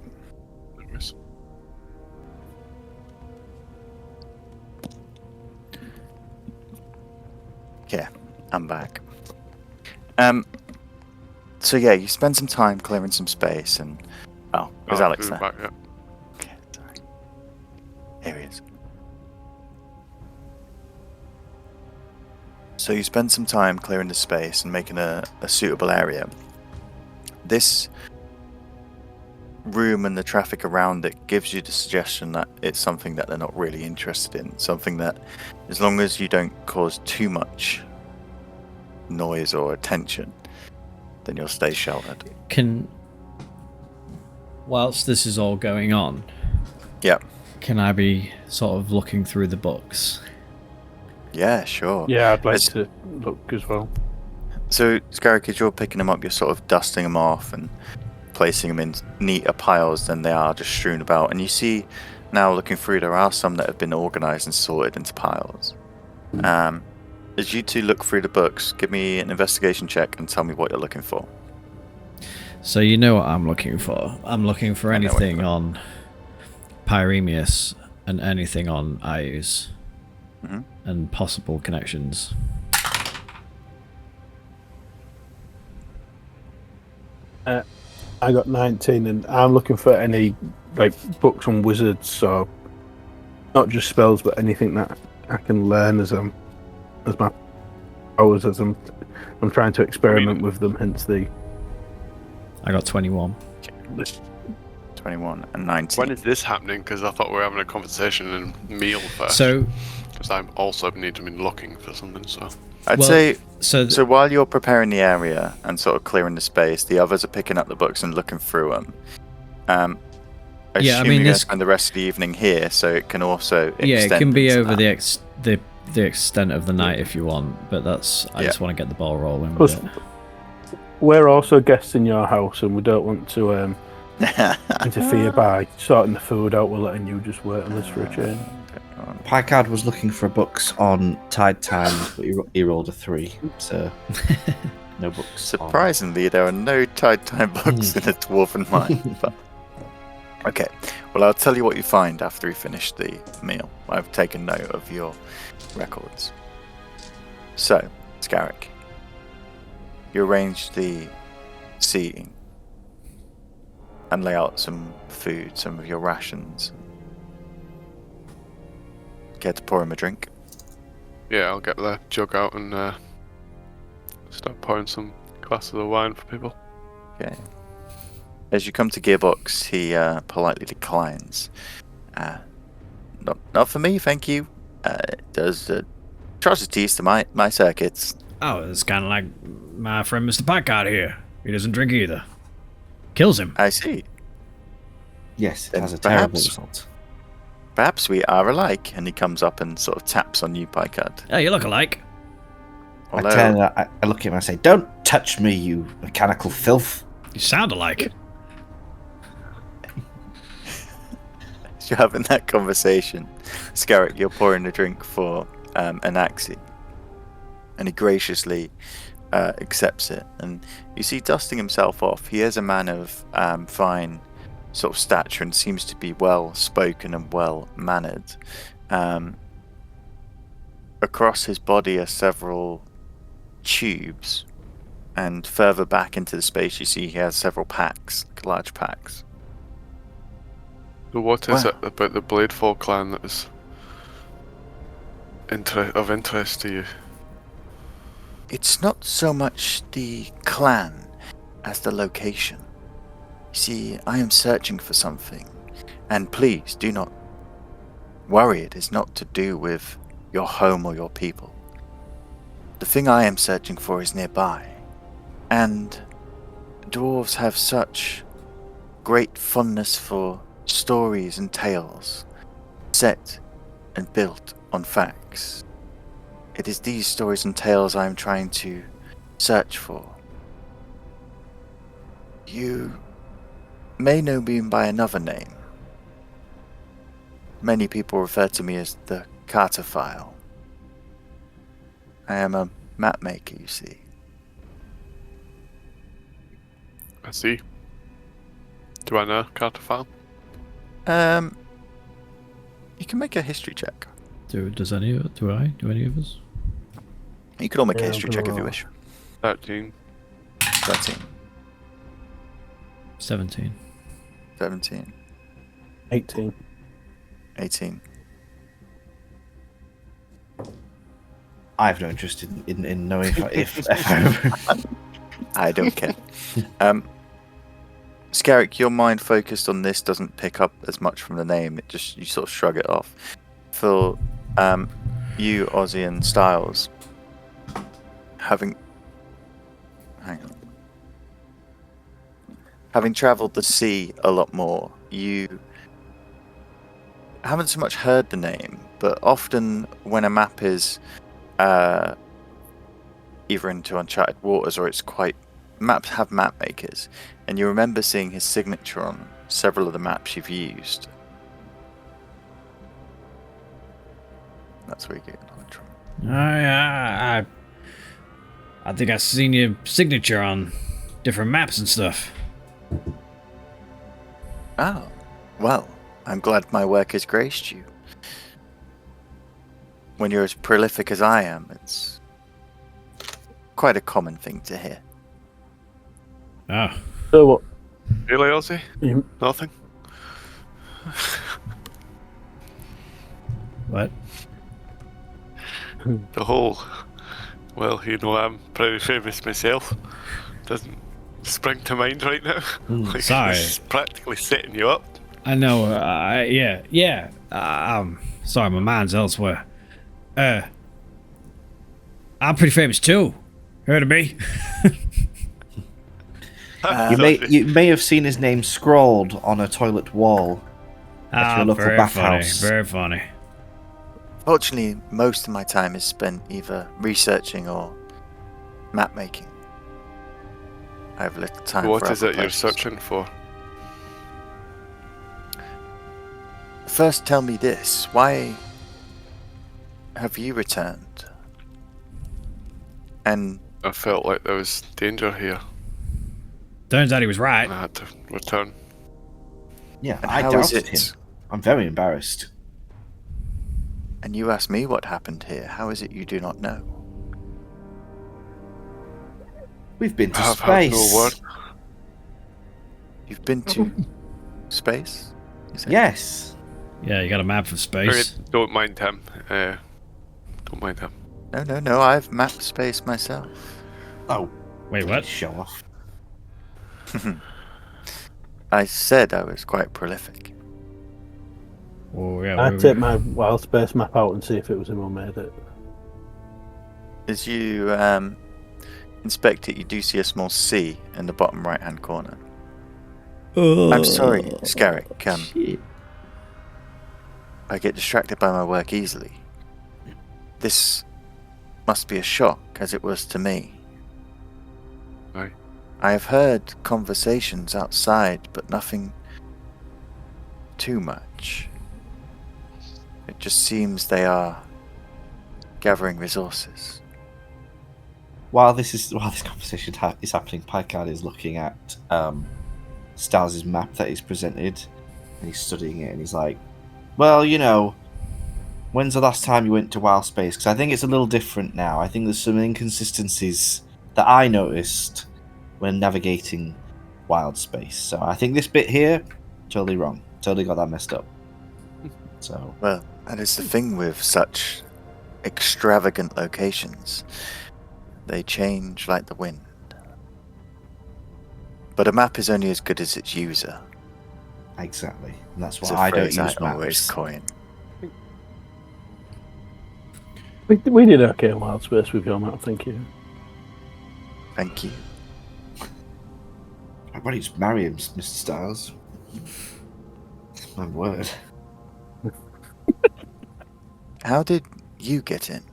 Okay, I'm back. So yeah, you spend some time clearing some space, and is Alex he's there? back, yeah. Okay, sorry. Here he is. So you spend some time clearing the space and making a suitable area. This room and the traffic around it gives you the suggestion that it's something that they're not really interested in. Something that, as long as you don't cause too much noise or attention, then you'll stay sheltered. Whilst this is all going on, Yeah. can I be sort of looking through the books? Yeah, sure. Yeah, I'd like It's- to look as well. So, Scarrick, as you're picking them up, you're sort of dusting them off and placing them in neater piles than they are just strewn about. And you see now, looking through, there are some that have been organised and sorted into piles. As you two look through the books, give me an investigation check and tell me what you're looking for. So you know what I'm looking for. I'm looking for I know what anything you're on Pyremius and anything on Ius. Mhm. And possible connections. I got 19, and I'm looking for any books on wizards, so not just spells, but anything that I can learn as my powers as I'm trying to experiment with them. Hence the I got 21. 21 and 19. When is this happening? Because I thought we were having a conversation and meal first. So, Because I also need to be looking for something, so... I'd well, say, so so while you're preparing the area and sort of clearing the space, the others are picking up the books and looking through them. I Yeah, I assume mean, you're going this- to spend the rest of the evening here, so it can also yeah, it extend can be into over that. the extent of the night if you want, but I just want to get the ball rolling Plus, with it. we're also guests in your house, and we don't want to interfere by sorting the food out. We're letting you just wait on this for a change. Picard was looking for books on Tide Times, but he rolled a 3, so no books. Surprisingly, there are no Tide Time books in a dwarven mine. But okay, well, I'll tell you what you find after we finish the meal. I've taken note of your records. So, Scarrick, you arrange the seating and lay out some food, some of your rations. Care to pour him a drink? Yeah, I'll get the jug out and start pouring some glasses of wine for people. Okay. As you come to Gearbox, he politely declines. Not for me, thank you. Does charges teeth to my circuits. Oh, it's kind of like my friend Mr. Packard here. He doesn't drink either. Kills him. I see. Yes, it Then has a terrible perhaps- result. Perhaps we are alike. And he comes up and sort of taps on you, Picard. Oh, you look alike. Although, I look at him and I say, "Don't touch me, you mechanical filth." You sound alike. as you're having that conversation, Scarrick, you're pouring a drink for Anaxi, and he graciously accepts it. And you see, dusting himself off, he is a man of fine sort of stature and seems to be well spoken and well mannered. Across his body are several tubes, and further back into the space you see he has several packs, large packs. So what is Wow. it about the Bladefall clan that is of interest to you? It's not so much the clan as the location. You see, I am searching for something, and please do not worry, it is not to do with your home or your people. The thing I am searching for is nearby, and dwarves have such great fondness for stories and tales, set and built on facts. It is these stories and tales I am trying to search for. You may know me by another name. Many people refer to me as the Cartophile. I am a map maker, you see. I see. Do I know Cartophile? You can make a history check. Do any of us? You could all make a Yeah, history I'm check gonna if you roll. wish. 13. 13, 17. 17, 18. 18. I have no interest in knowing if I I don't care. Scarrick, your mind focused on this doesn't pick up as much from the name. It just, you sort of shrug it off. For you, Ozzy and Styles, having travelled the sea a lot more, you haven't so much heard the name, but often when a map is either into uncharted waters or it's quite, maps have map makers, and you remember seeing his signature on several of the maps you've used. That's where you get your knowledge from. I think I've seen your signature on different maps and stuff. Oh, well, I'm glad my work has graced you. When you're as prolific as I am, it's quite a common thing to hear. Oh, So what? Really, Ozzy? You, Nothing? what? The whole, well, I'm pretty famous myself, doesn't spring to mind right now. Like, sorry. it's practically setting you up. I know. Yeah. Sorry, my mind's elsewhere. I'm pretty famous too. Heard of me? you may have seen his name scrawled on a toilet wall at your local very bathhouse. funny. Very funny. Fortunately, most of my time is spent either researching or map making. I have little time What for is other it you're pleasures. searching for? First, tell me this. Why have you returned? And I felt like there was danger here, Turns out he was and right. I had to return. Yeah, And I how is doubted it? him. I'm very embarrassed. And you ask me what happened here. How is it you do not know? We've been to I've had no space. word. You've been to space? You say? Yes. Yeah, you got a map for space. Okay, don't mind him. Don't mind him. No. I've mapped space myself. Oh, Wait, what? show off. I said I was quite prolific. Oh, yeah. I'd take my wild space map out and see if it was him who made it. As you inspect it, you do see a small C in the bottom right-hand corner. I'm sorry, Scarrick. Shit. I get distracted by my work easily. This must be a shock, as it was to me. Right. I have heard conversations outside, but nothing too much. It just seems they are gathering resources. While this conversation is happening, Picard is looking at Styles' map that he's presented, and he's studying it, and he's like, "Well, when's the last time you went to wild space? Because I think it's a little different now. I think there's some inconsistencies that I noticed when navigating wild space. So I think this bit here, totally wrong. Totally got that messed up. So Well, that is the thing with such extravagant locations. They change like the wind. But a map is only as good as its user. exactly, and that's It's why a I don't phrase use I always maps. coin. We did okay in Wild Space with your map, thank you. Thank you. Why don't you just marry him, Mr. Styles? My word. How did you get in?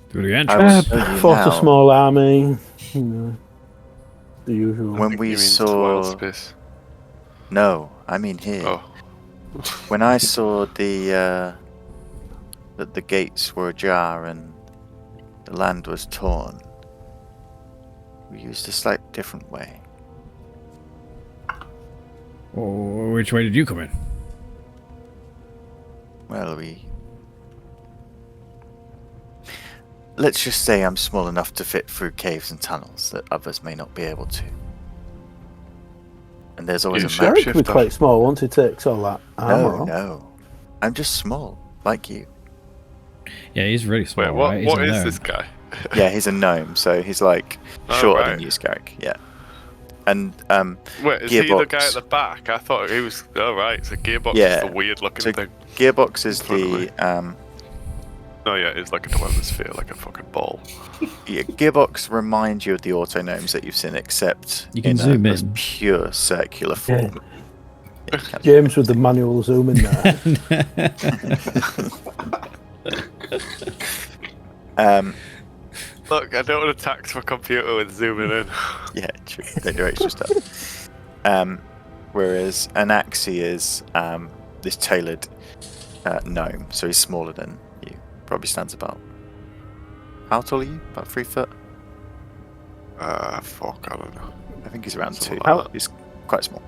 Through the I entrance. will show you Fought a now. small army, the usual. When You we mean saw... wild space? No, I mean here. Oh. When I saw that the gates were ajar and the land was torn, we used a slight different way. Oh, which way did you come in? Well, let's just say I'm small enough to fit through caves and tunnels that others may not be able to. And there's always You a sure? map. Derek can be Shifter. quite small once he takes all that armor off. No. I'm just small, like you. Yeah, he's really small, Wait, right? He's what a is gnome. this guy? Yeah, he's a gnome, so he's like Oh, shorter right. than you, Scarrick. Yeah. And Wait, is he the Gearbox. guy at the back? I thought he was. Oh, right. So Gearbox Yeah. is the weird looking So thing. Gearbox is In front of the Oh, yeah, it's like a dilemma sphere, like a fucking ball. yeah, Gearbox reminds you of the auto gnomes that you've seen, except You can in zoom a in. pure circular form. James with the manual zoom in there. Look, I don't want to tax my computer with zooming in. Yeah, true. They do extra stuff. Whereas Anaxi is this tailored gnome, so he's smaller than you. Probably stands about. How tall are you? About 3 foot? Fuck, I don't know. I think he's around Something 2. like that. He's quite small.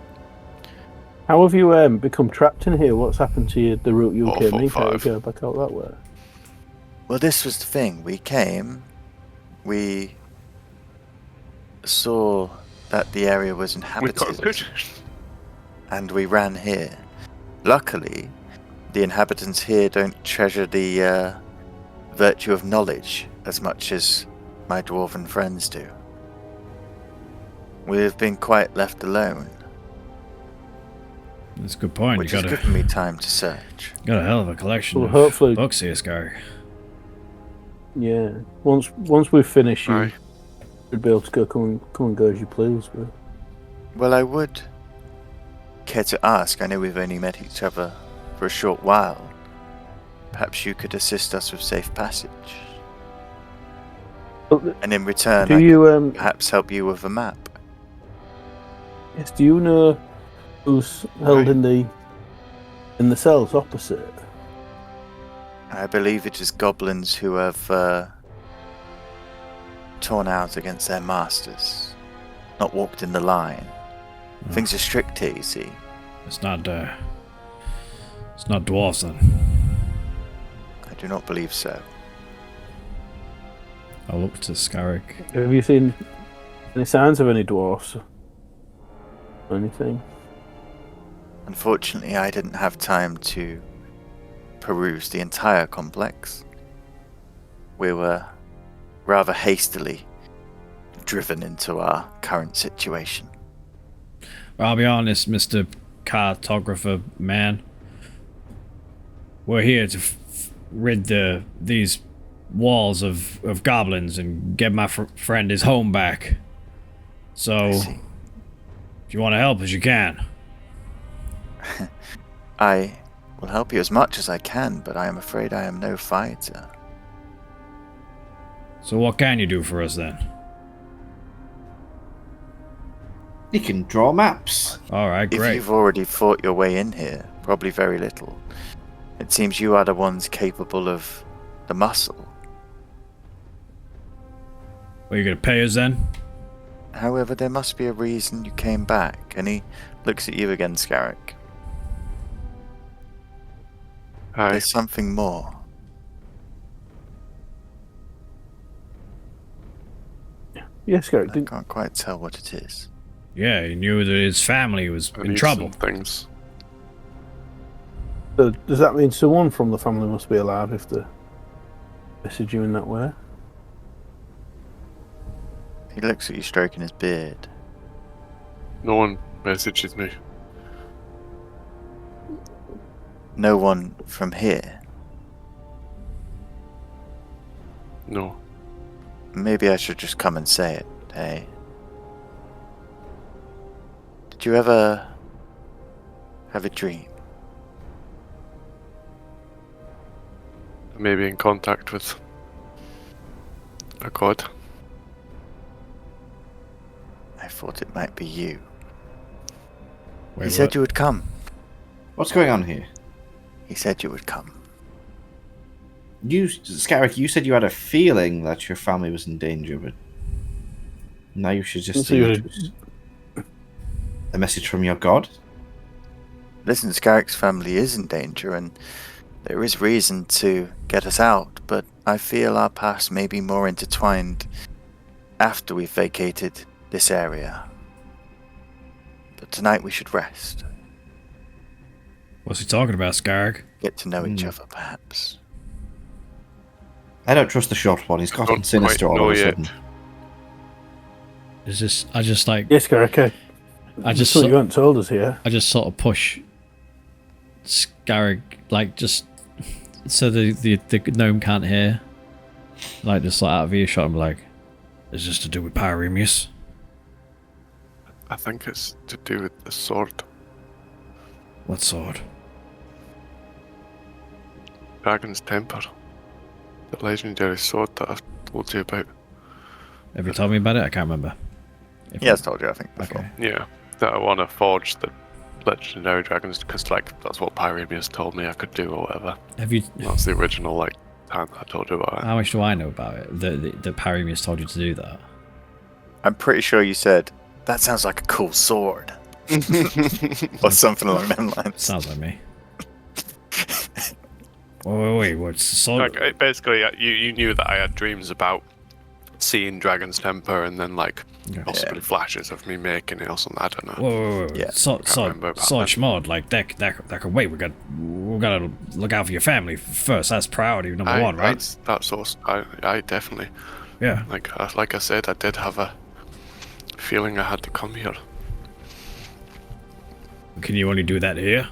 How have you become trapped in here? What's happened to you, the route you 4 came foot in? Can't you 5. go back out that way? Well, this was the thing. We came, we saw that the area was We inhabited, got good. and we ran here. Luckily, the inhabitants here don't treasure the virtue of knowledge as much as my dwarven friends do. We have been quite left alone, That's a good point. which You has got given me time to search. a hell of a collection Well, of hopefully- books here, Scar. Yeah. Once we finish, you Right. should be able to come and go as you please. But Well, I would care to ask. I know we've only met each other for a short while. Perhaps you could assist us with safe passage. And in return, do I you could perhaps help you with a map. yes? Do you know who's held Right. in the cells opposite? I believe it is goblins who have torn out against their masters, not walked in the line. Things are strict here, you see. It's not dwarfs then. I do not believe so. I'll look to Scarrick. Have you seen any signs of any dwarfs? Or anything? Unfortunately, I didn't have time to peruse the entire complex. We were rather hastily driven into our current situation. I'll be honest, Mr. Cartographer man. We're here to rid these walls of goblins and get my friend his home back. So, I see. if you want to help us, you can. I will help you as much as I can, but I am afraid I am no fighter. So what can you do for us then? You can draw maps. Alright, If great. you've already fought your way in here, probably very little. It seems you are the ones capable of the muscle. Are you gonna pay us then? However, there must be a reason you came back, and he looks at you again, Scarrick. Aye. There's something more. Yes, Garrett. I can't quite tell what it is. Yeah, he knew that his family was I in need trouble. some things. So does that mean someone from the family must be alive if they message you in that way? He looks at you, stroking his beard. No one messages me. No one from here. No. Maybe I should just come and say it, hey? Did you ever have a dream? I may be in contact with a god. I thought it might be you. Wait, He said what? you would come. What's going on here? He said you would come. Scarrick, you said you had a feeling that your family was in danger, but now you should just So you see a message from your god? Listen, Scarrick's family is in danger, and there is reason to get us out, but I feel our past may be more intertwined after we've vacated this area. But tonight we should rest. What's he talking about, Scarg? Get to know each other, perhaps. I don't trust the short one. He's gotten Don't sinister quite all know of a yet. sudden. Is this? I just like. Yes, Garrett. Okay. I just. So you haven't told us here. I just sort of push Scarrig, like just so the gnome can't hear. Like just like out of earshot, I'm like, is this to do with Pyramius? I think it's to do with the sword. What sword? Dragon's Temper. The legendary sword that I've told you about. Have you told me about it? I can't remember. If He has told you, I think, before. Okay. Yeah. That I want to forge the legendary dragons, because like that's what Pyramius told me I could do or whatever. Have you? That's the original like time that I told you about it. How much do I know about it? The Pyramius told you to do that. I'm pretty sure you said, that sounds like a cool sword. Or something along them lines. Sounds like me. Wait, what's the sword? Like, basically, you knew that I had dreams about seeing Dragon's Temper and then like Okay. possibly flashes of me making it or something. I don't know. Whoa. Yeah. Sword, remember about sword that. schmod, like that could wait. We gotta look out for your family first. That's priority number one, right? That's awesome. I definitely Yeah. like I said, I did have a feeling I had to come here. Can you only do that here?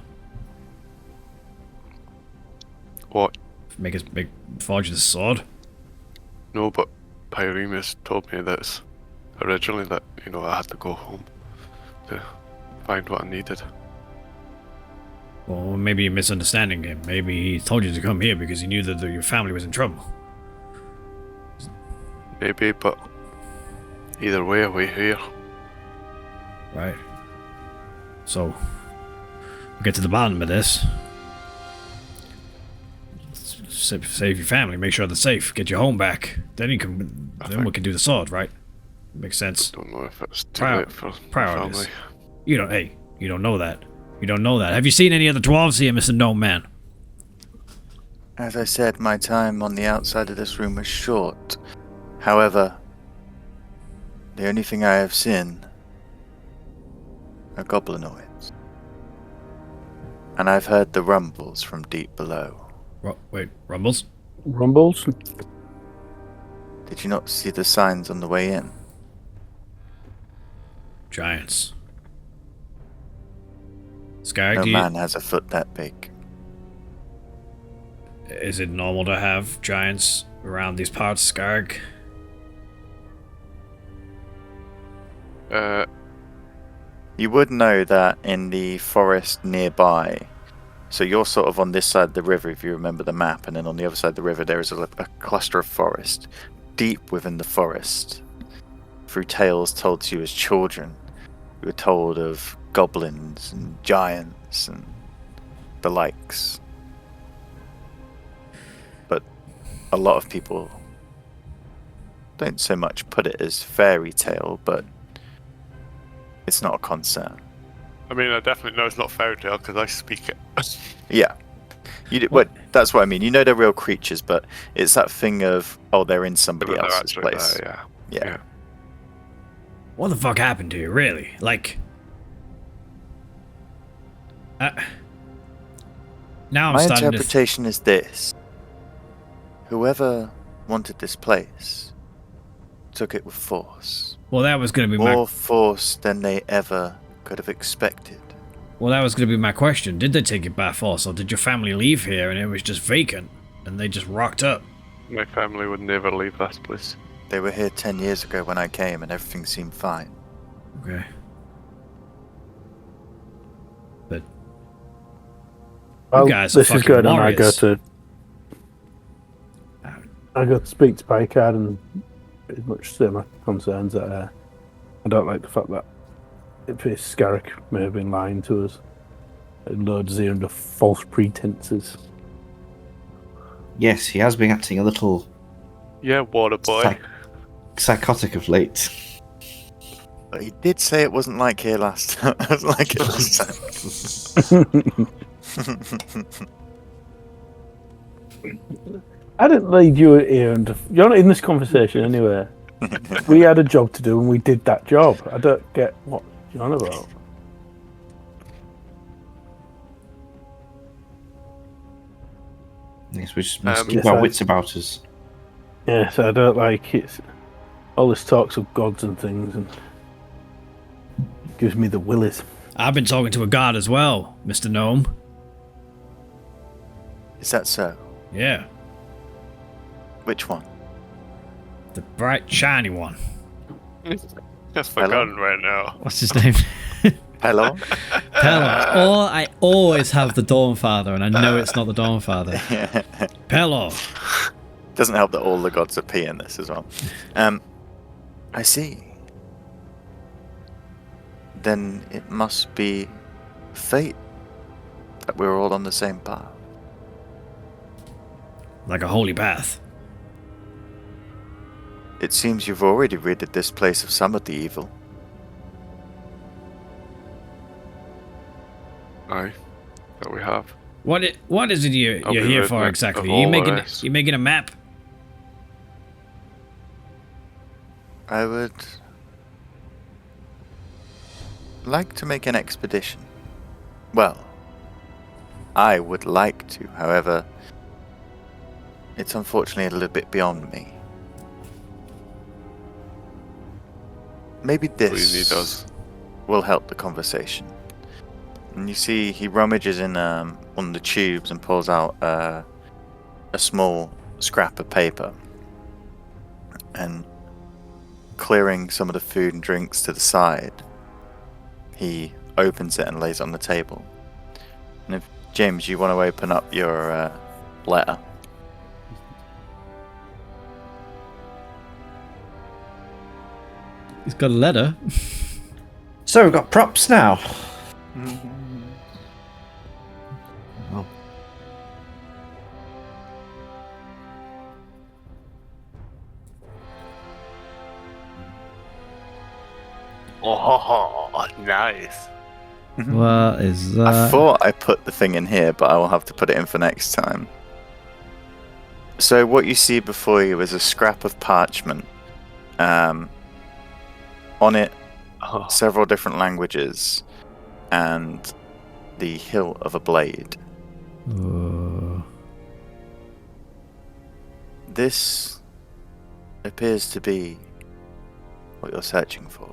What? Make forge the sword? No, but Pyremus told me this originally that I had to go home to find what I needed. Or maybe you're misunderstanding him. Maybe he told you to come here because he knew that your family was in trouble. Maybe, but either way, we're here. Right. So, we'll get to the bottom of this. Save your family, make sure they're safe, get your home back. Then we can do the sword, right? Makes sense. Don't know if it's too late for my Priorities. family. You don't know that. You don't know that. Have you seen any of the dwarves here, Mr. Gnome Man? As I said, my time on the outside of this room was short. However, the only thing I have seen are goblinoids. And I've heard the rumbles from deep below. Wait, rumbles? Rumbles? Did you not see the signs on the way in? Giants. Sky, No man has a foot that big. is it normal to have giants around these parts, Skarg? You would know that in the forest nearby, So you're sort of on this side of the river, if you remember the map, and then on the other side of the river there is a cluster of forest. Deep within the forest, through tales told to you as children, you were told of goblins and giants and the likes. But a lot of people don't so much put it as fairy tale, but it's not a concern. I mean, I definitely know it's not fairy tale because I speak it. Yeah. But that's what I mean. You know they're real creatures, but it's that thing of, oh, they're in somebody They're else's actually place. there, Yeah. What the fuck happened to you, really? Like... now I'm My starting to... interpretation is this. Whoever wanted this place took it with force. Well, that was going to be my... More force than they ever could have expected. Well, that was going to be my question. Did they take it by force, or did your family leave here and it was just vacant, and they just rocked up? My family would never leave this place. They were here 10 years ago when I came and everything seemed fine. Okay. But... Well, you guys are this is fucking good, and I warriors. go to speak to Paycard and pretty much say my concerns that I don't like the fact that if Scarrick may have been lying to us and loads here under false pretenses. Yes, he has been acting a little Yeah, water boy. psychotic of late. But he did say it wasn't like here last time. It wasn't like it last time. I didn't lead you here, and you're not in this conversation anyway. We had a job to do, and we did that job. I don't get what you're on about. Yes, we just must keep yes, our I- wits about us. Yes, I don't like it. All this talks of gods and things, and gives me the willies. I've been talking to a god as well, Mr. Gnome. Is that so? Yeah, Which one? the bright, shiny one. That's forgotten right now. What's his name? Hello? Pelor. Or I always have the Dawnfather, and I know it's not the Dawnfather. Pelor. Doesn't help that all the gods are P in this as well. I see. Then it must be fate that we're all on the same path. Like a holy path. It seems you've already ridded this place of some of the evil. Aye, that we have. What is it you're I'll be here rid for of exactly? all You the making rest. you making a map? I would like to make an expedition. Well, I would like to, however, it's unfortunately a little bit beyond me. Maybe What do you need this us? will help the conversation. And you see, he rummages in one of the tubes and pulls out a small scrap of paper. And clearing some of the food and drinks to the side, he opens it and lays it on the table. And if, James, you want to open up your letter. He's got a letter. So we've got props now. Oh. Oh, nice. What is that? I thought I put the thing in here, but I will have to put it in for next time. So what you see before you is a scrap of parchment. On it, Oh, several different languages, and the hilt of a blade. This appears to be what you're searching for.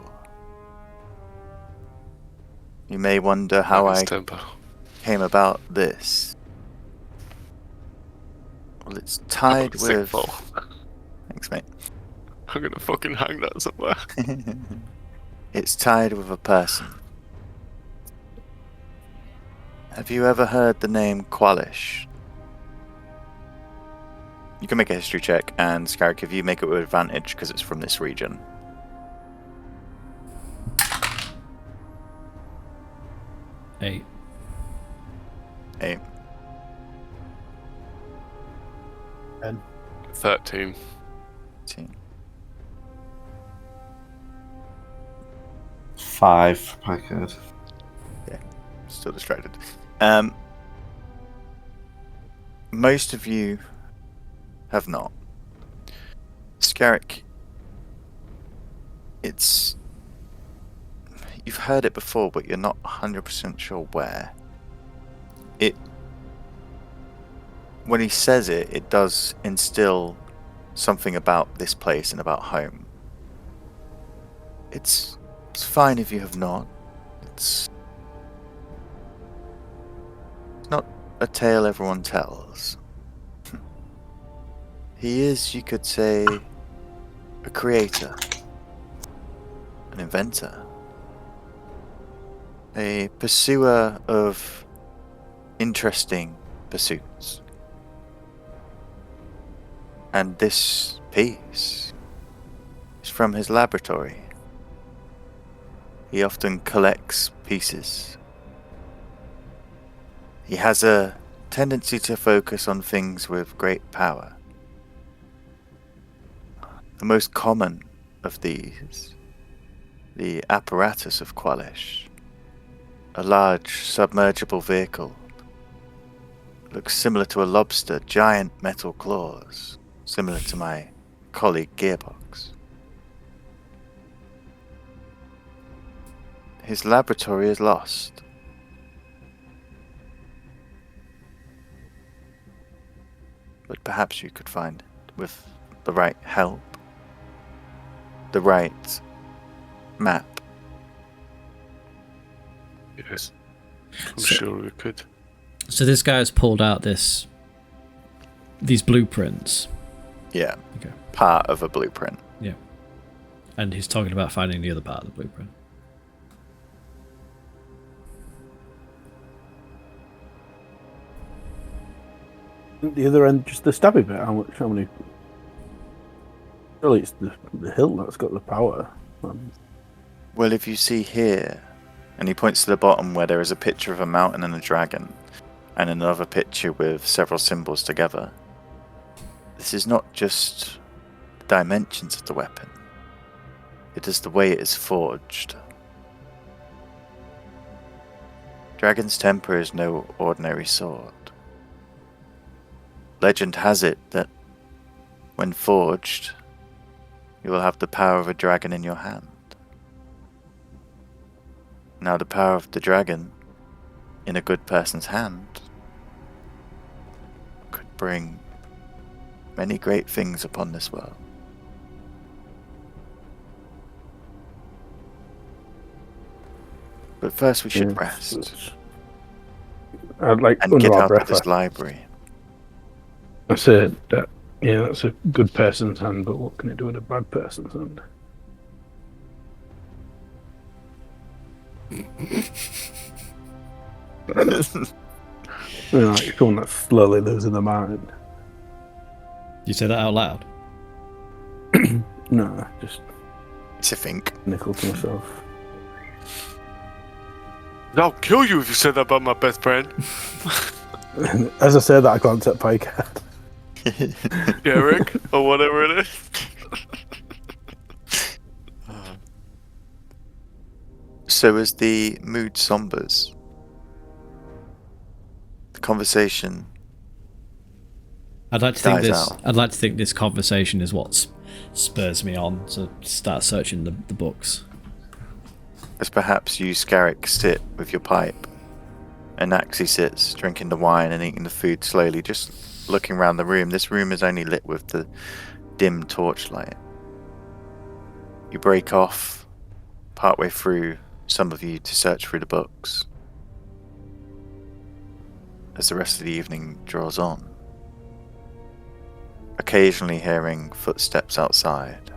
You may wonder how Dragon's I temper. came about this. Well, it's tied Sick with... fall. Thanks, mate. I'm gonna fucking hang that somewhere. It's tied with a person. Have you ever heard the name Qualish? You can make a history check, and Scarrick, if you make it with advantage because it's from this region. 8. 8. 13. 18. 5 for Packard. Still distracted. Most of you have not. Scarrick, you've heard it before, but you're not 100% sure where. When he says it, it does instill something about this place and about home. It's fine if you have not. It's not a tale everyone tells. He is, you could say, a creator, an inventor, a pursuer of interesting pursuits. And this piece is from his laboratory. He often collects pieces. He has a tendency to focus on things with great power. The most common of these, the apparatus of Qualish, a large submergible vehicle, looks similar to a lobster, giant metal claws, similar to my colleague Gearbox. His laboratory is lost. But perhaps you could find it with the right help, the right map. Yes. I'm So- sure we could. So this guy has pulled out these blueprints. Yeah. Okay. Part of a blueprint. And he's talking about finding the other part of the blueprint. The other end, just the stabby bit. How many? Surely it's the hilt that's got the power. Well, if you see here, and he points to the bottom where there is a picture of a mountain and a dragon, and another picture with several symbols together. This is not just the dimensions of the weapon. It is the way it is forged. Dragon's temper is no ordinary sword. Legend has it that when forged, you will have the power of a dragon in your hand. Now, the power of the dragon in a good person's hand could bring many great things upon this world. But first we should rest I'd like and under get our out of breath. this library. I said that. Yeah, that's a good person's hand, but what can it do with a bad person's hand? Like someone that slowly lives in the mountain. You say that out loud? No, just It's a think. nickel to myself. I'll kill you if you said that about my best friend. As I said that, I glanced at Pikehead. Eric, or whatever it is. So as the mood sombers, the conversation I'd like to think dies this. out. I'd like to think this conversation is what spurs me on to start searching the books. as perhaps you, Scarrick, sit with your pipe, and Axie sits drinking the wine and eating the food slowly, just looking around the room. This room is only lit with the dim torchlight. You break off partway through, some of you, to search through the books. As the rest of the evening draws on, occasionally hearing footsteps outside,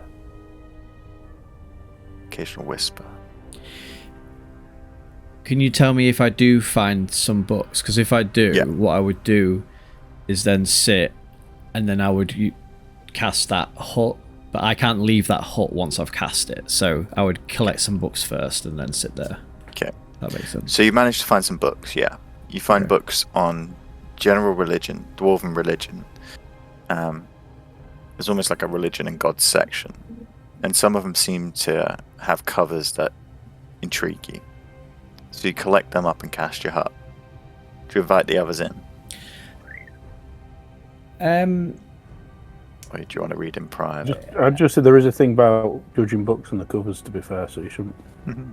occasional whisper. Can you tell me if I do find some books? Because if I do, Yeah. what I would do is then sit, and then I would cast that hut. But I can't leave that hut once I've cast it, so I would collect some books first and then sit there. Okay. That makes sense. So you managed to find some books, yeah. You find Okay. books on general religion, dwarven religion. There's almost like a religion and gods section. And some of them seem to have covers that intrigue you. So you collect them up and cast your hut. To invite the others in. Or do you want to read in private? I'd just say there is a thing about judging books on the covers, to be fair, so you shouldn't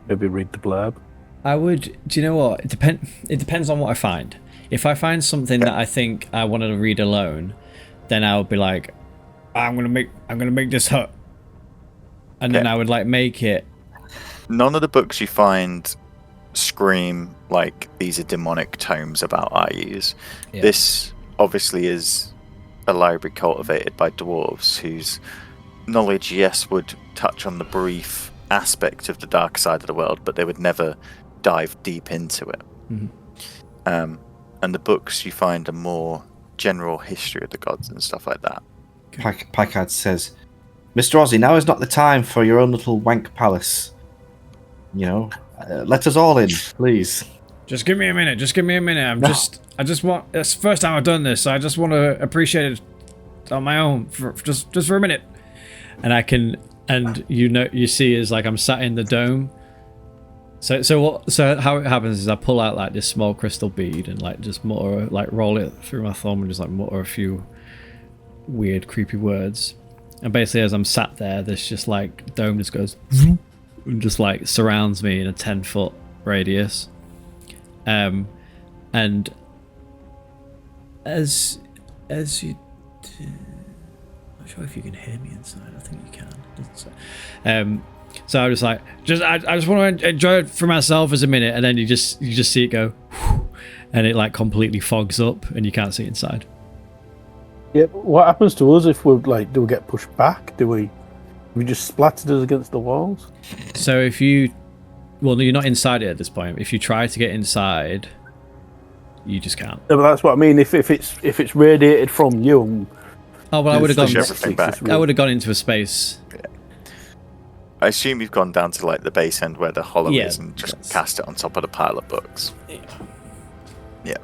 maybe read the blurb. I would. Do you know what? It depends on what I find. If I find something that I think I wanted to read alone, then I would be like, I'm gonna make this hut, and then Okay. I would like make it. None of the books you find scream like these are demonic tomes about IUs. Yeah. This obviously is a library cultivated by dwarves whose knowledge, yes, would touch on the brief aspect of the dark side of the world, but they would never dive deep into it. Mhm. And the books you find are more general history of the gods and stuff like that. Packard says, Mr. Ozzy, now is not the time for your own little wank palace. You know, let us all in, please. Just give me a minute. I just want. It's the first time I've done this. So I just want to appreciate it on my own for just for a minute. And I can, and you see is like I'm sat in the dome. So how it happens is I pull out like this small crystal bead and like just mutter, like roll it through my thumb and just like mutter a few weird creepy words. And basically as I'm sat there, this just like dome just goes and just like surrounds me in a 10-foot radius. And as you I'm not sure if you can hear me inside. I think you can. So I was like, I just want to enjoy it for myself as a minute, and then you just see it go, and it like completely fogs up, and you can't see inside. Yeah, but what happens to us if we're like, do we get pushed back? Do we just splattered us against the walls? So well, you're not inside it at this point. If you try to get inside, you just can't. No, but that's what I mean. If it's radiated from you, Oh well, I would have push gone. everything back. I would have gone into a space. I assume you've gone down to like the base end where the hollow Yeah, is and just that's- cast it on top of the pile of books. Yeah. Yeah.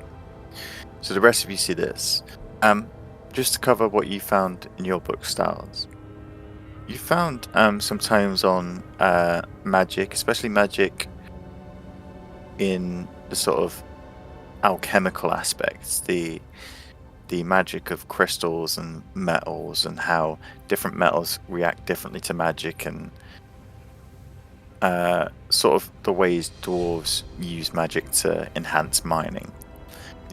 So the rest of you see this. Just to cover what you found in your book styles. You found some tomes on magic, especially magic in the sort of alchemical aspects, the magic of crystals and metals and how different metals react differently to magic and sort of the ways dwarves use magic to enhance mining.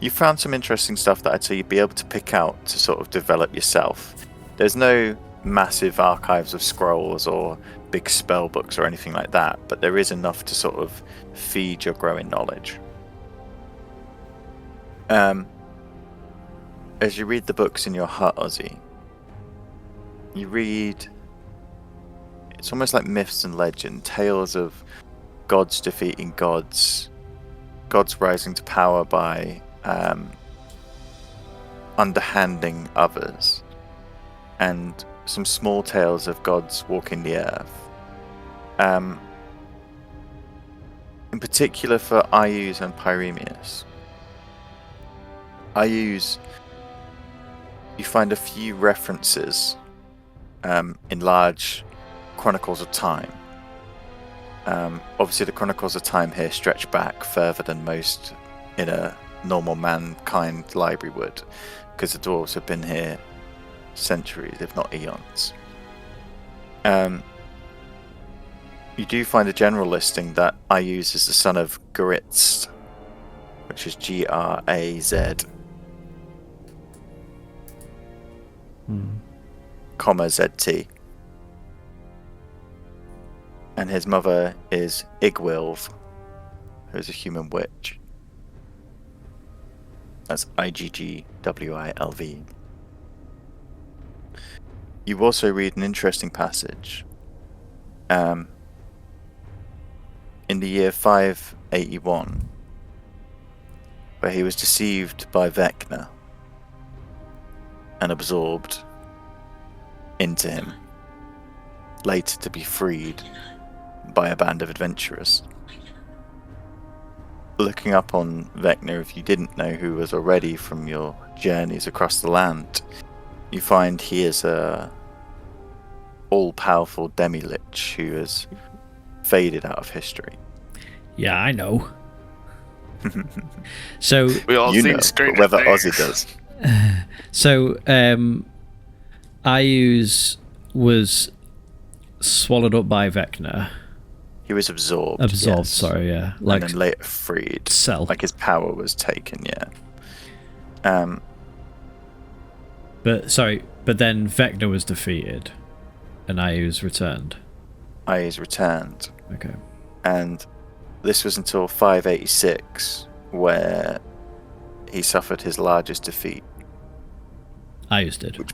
You found some interesting stuff that I'd say you'd be able to pick out to sort of develop yourself. There's no massive archives of scrolls or big spell books or anything like that, but there is enough to sort of feed your growing knowledge. As you read the books in your hut, Ozzy, you read, it's almost like myths and legend, tales of gods defeating gods, gods rising to power by underhanding others, and some small tales of gods walking the earth. In particular for Ius and Pyremius. Ius, you find a few references in large chronicles of time. Obviously the chronicles of time here stretch back further than most in a normal mankind library would, because the dwarves have been here centuries, if not eons. You do find a general listing that Ius is the son of Gritz, which is Graz, comma ZT. And his mother is Igwilv, who's a human witch. That's IGGWILV. You also read an interesting passage. In the year 5 581, where he was deceived by Vecna and absorbed into him, later to be freed by a band of adventurers. Looking up on Vecna, if you didn't know who was already from your journeys across the land, you find he is a all-powerful demi-lich who has faded out of history. Yeah, I know. So We all You seen know, Stranger but whether Things. Ozzy does. So, Ayuz was swallowed up by Vecna. He was absorbed. Absorbed, yes. sorry, yeah. And Like then later freed. Cell. Like his power was taken, yeah. But then Vecna was defeated and Ayuz returned. Ayuz returned. Okay. And this was until 586, where he suffered his largest defeat. Ayuz did.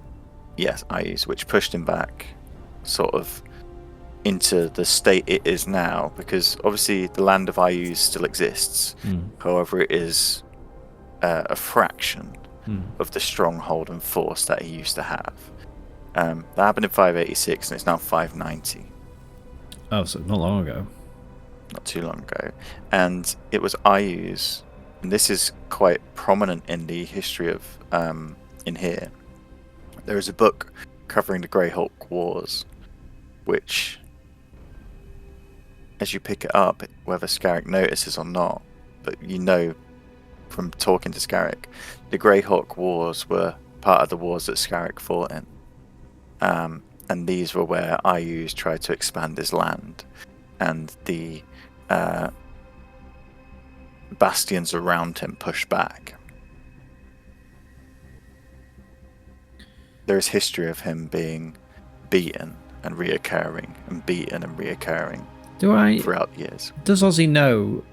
Yes, Ayuz, which pushed him back, sort of, into the state it is now, because obviously the land of Ayuz still exists. However, it is a fraction of the stronghold and force that he used to have. That happened in 586, and it's now 590. Oh, so not long ago. Not too long ago. And it was Ayuz, and this is quite prominent in the history of in here. There is a book covering the Greyhawk Wars, which, as you pick it up, whether Scarrick notices or not, but you know from talking to Scarrick, the Greyhawk Wars were part of the wars that Scarrick fought in. And these were where Ayuz tried to expand his land, and the bastions around him pushed back. There is history of him being beaten and reoccurring, and beaten and reoccurring throughout the years. Does Ozzy know?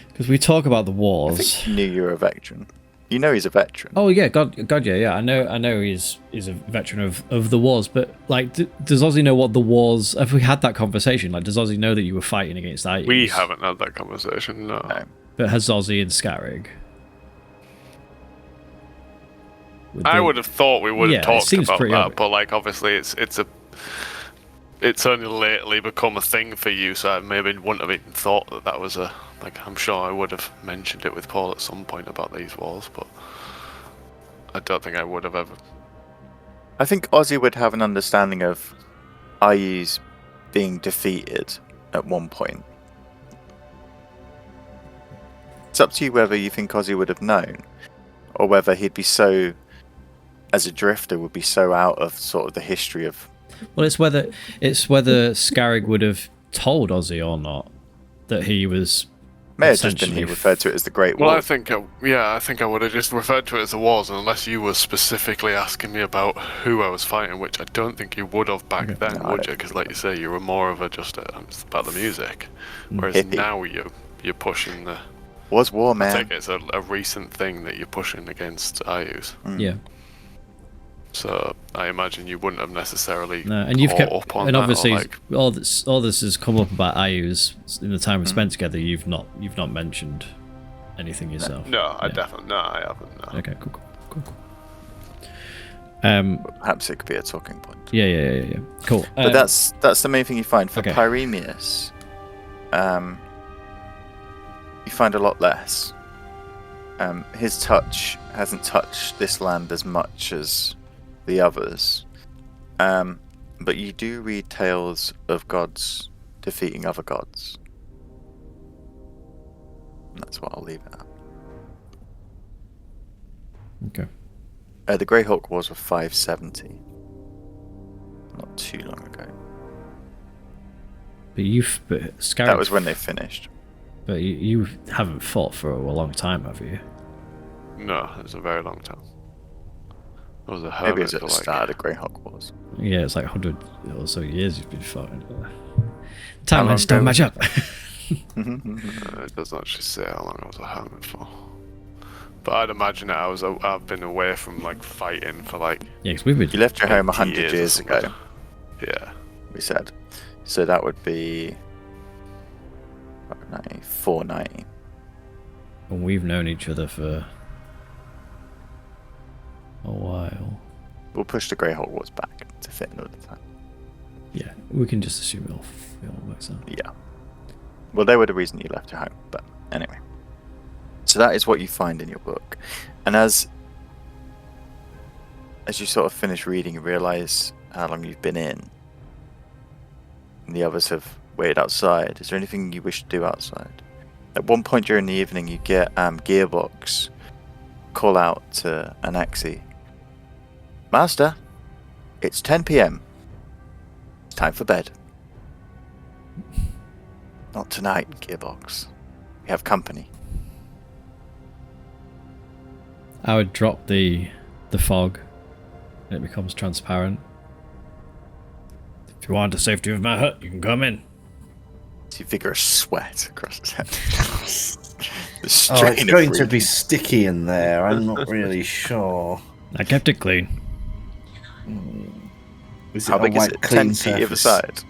Because we talk about the I wars. think he knew you were a veteran. You know he's a veteran. Oh yeah, God, yeah. I know he's a veteran of the wars, but like, does Ozzy know what the wars? Have we had that conversation? Like, does Ozzy know that you were fighting against Ayuz? We haven't had that conversation, no. But has Ozzy and Scarrig? I would have thought we would have it talked seems about pretty that, obvious. but like obviously it's only lately become a thing for you, so I maybe wouldn't have even thought that was a, like, I'm sure I would have mentioned it with Paul at some point about these walls, but I don't think I would have ever. I think Ozzy would have an understanding of Ayuz being defeated at one point. It's up to you whether you think Ozzy would have known, or whether he'd be so, as a drifter, would be so out of sort of the history of. Well, it's whether Scarrig would have told Ozzy or not that he was. May have just been he referred to it as the Great War. Well, I think I would have just referred to it as the wars, unless you were specifically asking me about who I was fighting, which I don't think you would have back then, No, would you? Because, like you say, you were more of it's about the music, whereas Hippie. now you're pushing the. Was war, I man. think it's a recent thing that you're pushing against Ayuz. Yeah. So I imagine you wouldn't have necessarily. No, and you've caught kept, up on and that, or, obviously like, all this has come up about Ayuz in the time we spent together. You've not mentioned anything yourself. No, I Yeah. definitely no, I haven't. No. Okay, cool. Perhaps it could be a talking point. Yeah. Cool. But that's the main thing you find. For okay. Pyreneus, you find a lot less. His touch hasn't touched this land as much as the others. But you do read tales of gods defeating other gods. And that's what I'll leave it at. Okay. The Greyhawk Wars were 570. Not too long ago. But Scarrig, That was when they finished. But you haven't fought for a long time, have you? No, it was a very long time. I was a Maybe it hermit was at for the like. start of the Greyhawk Wars. Yeah, it's like 100 or so years you've been fighting. long Timelines don't ago match was up. It doesn't actually say how long I was a hermit for. But I'd imagine that I've been away from like fighting for like. Yeah, because we've been. You left your home 20 100 or years ago, something. Yeah. we said. So that would be 390, 490. And we've known each other for a while. We'll push the Grey Hogwarts back to fit another time. Yeah, we can just assume it all works out. Yeah. Well, they were the reason you left your home, but anyway. So that is what you find in your book. And as you sort of finish reading, you realise how long you've been in. And the others have waited outside. Is there anything you wish to do outside? At one point during the evening, you get Gearbox call out to Anaxi. Master, it's 10 p.m. It's time for bed. Not tonight, Gearbox. We have company. I would drop the fog, and it becomes transparent. If you want the safety of my hut, you can come in. See vigorous sweat across his head. The Oh, strain it's of going to reading. be sticky in there. I'm not really sure. I kept it clean. Is How a big is white, it? clean 10 feet either surface? side.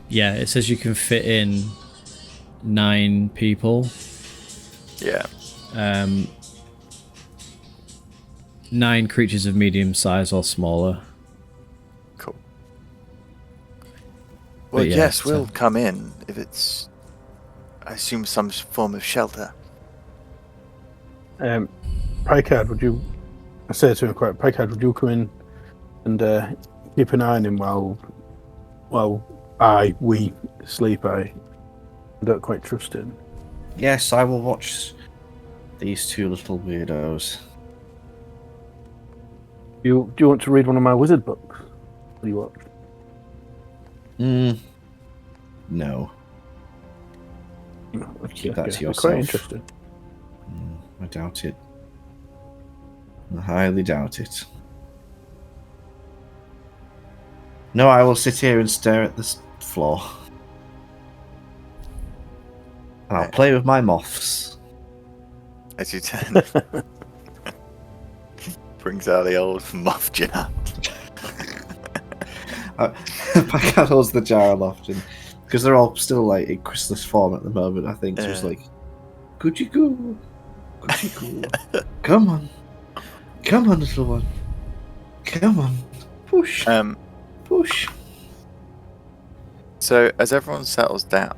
Yeah, it says you can fit in 9 people. Yeah. 9 creatures of medium size or smaller. Cool. Well, yeah, yes, we'll so- come in if it's, I assume, some form of shelter. Picard, would you? I say to him quite. Picard, would you come in and keep an eye on him while we sleep? I don't quite trust him. Yes, I will watch these two little weirdos. Do you want to read one of my wizard books? What do you want? No. Keep that to Quite yourself. interesting. I doubt it. I highly doubt it. No, I will sit here and stare at this floor. And I'll play with my moths. As you turn, brings out the old muff jar. Picard holds the jar aloft, and because they're all still like in chrysalis form at the moment, I think. So it's like, could you go? Could you go? Come on, little one. Come on, push, push. So as everyone settles down,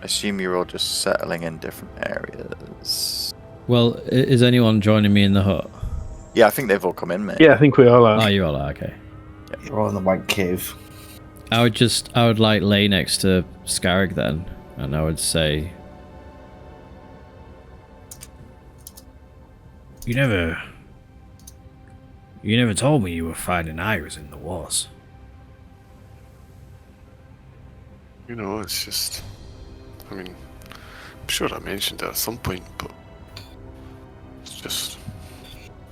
assume you're all just settling in different areas. Well, is anyone joining me in the hut? Yeah, I think they've all come in, mate. Yeah, I think we all are. Oh, you all are, okay. We're all in the wank cave. I would like lay next to Scarrick then, and I would say, You never told me you were fighting Iris in the wars. You know, it's just. I mean, I'm sure I mentioned it at some point, but it's just.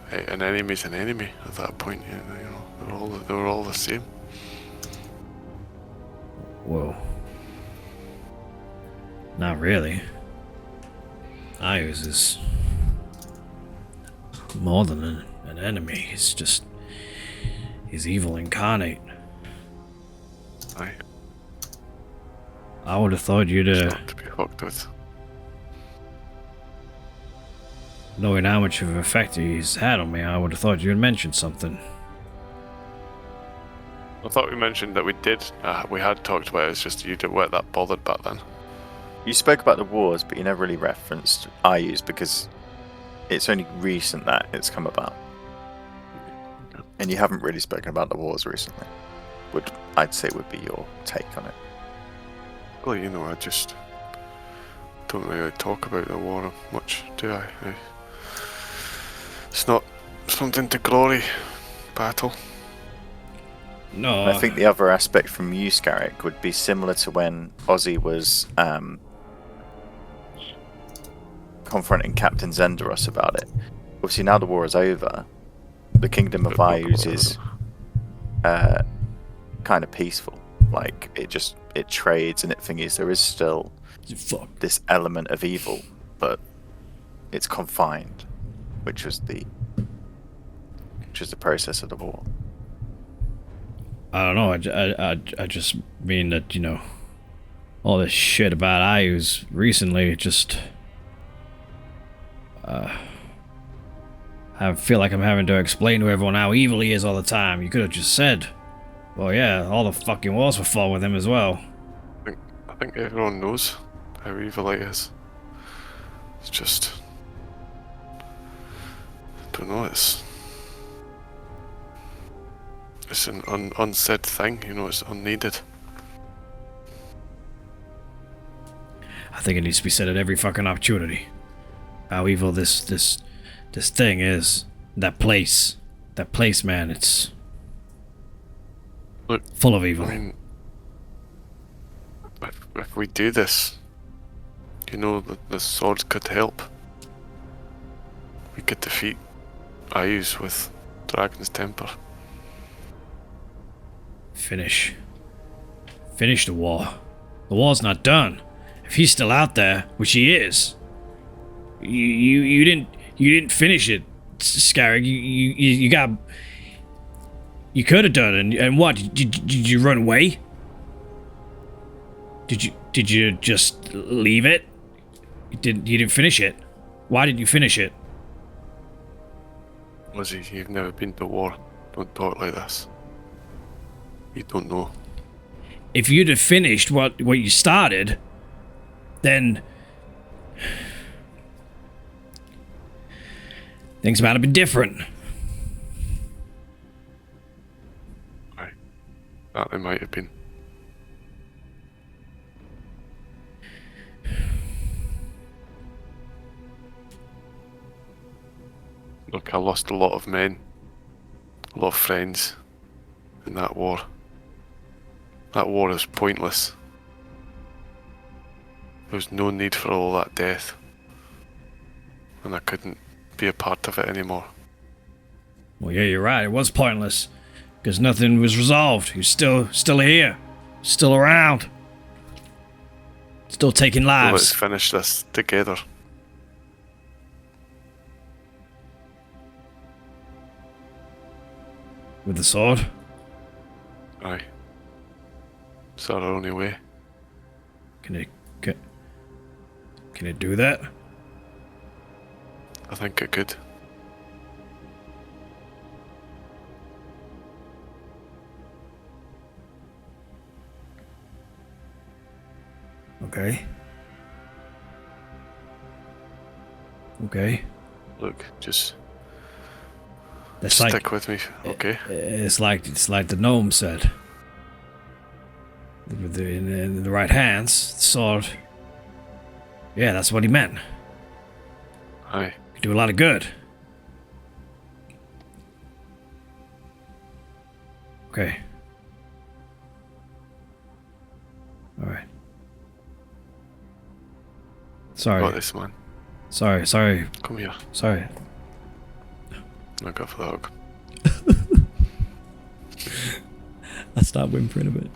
Hey, an enemy's an enemy at that point. You know, they were all the same. Whoa. Not really. Iris is more than an enemy. He's evil incarnate. Aye, I would have thought you'd not to be fucked with. knowing how much of an effect he's had on me, I would have thought you'd mentioned something. I thought we mentioned that we did. We had talked about it. It's just you weren't that bothered back then. You spoke about the wars, but you never really referenced IUs because it's only recent that it's come about. And you haven't really spoken about the wars recently. I'd say would be your take on it. Well, you know, I just don't really talk about the war much, do I? It's not something to glory battle. No, And I think the other aspect from you, Scarrick, would be similar to when Ozzy was confronting Captain Zenderos about it. Obviously, now the war is over. The Kingdom of Ayus is kind of peaceful. Like, it trades and it thingies. There is still this element of evil, but it's confined, which was the process of the war. I don't know. I just mean that, you know, all this shit about Ayus recently, just I feel like I'm having to explain to everyone how evil he is all the time. You could have just said, well, yeah, all the fucking walls will fall with him as well. I think everyone knows how evil he is. It's just, I don't know. It's an unsaid thing. You know, it's unneeded. I think it needs to be said at every fucking opportunity. How evil this thing is. That place, man. It's Look, full of evil. I mean, if we do this, you know, the sword could help. We could defeat Ayus with Dragon's Temper. Finish the war. The war's not done. If he's still out there, which he is, you didn't finish it, Scarrig. You got. You could have done it, and what? Did you run away? Did you just leave it? You didn't finish it. Why didn't you finish it? Lizzie, you've never been to war. Don't talk like this. You don't know. If you'd have finished what you started, then things might have been different. Aye. That they might have been. Look, I lost a lot of men, a lot of friends in that war. That war is pointless. There was no need for all that death. And I couldn't be a part of it anymore. Well, yeah, you're right. It was pointless. Because nothing was resolved. He was still here. Still around. Still taking So lives. let's finish this together. With the sword? Aye. It's our only way. Can it do that? I think it could. Okay. Okay. Look, just That's stick like with me, okay? it's like the gnome said. In the right hands, the sword. Yeah, that's what he meant. Aye. Could do a lot of good. Okay. All right. Sorry. Got this, man. Sorry. Come here. Sorry. I'll go for the hug. I start whimpering a bit.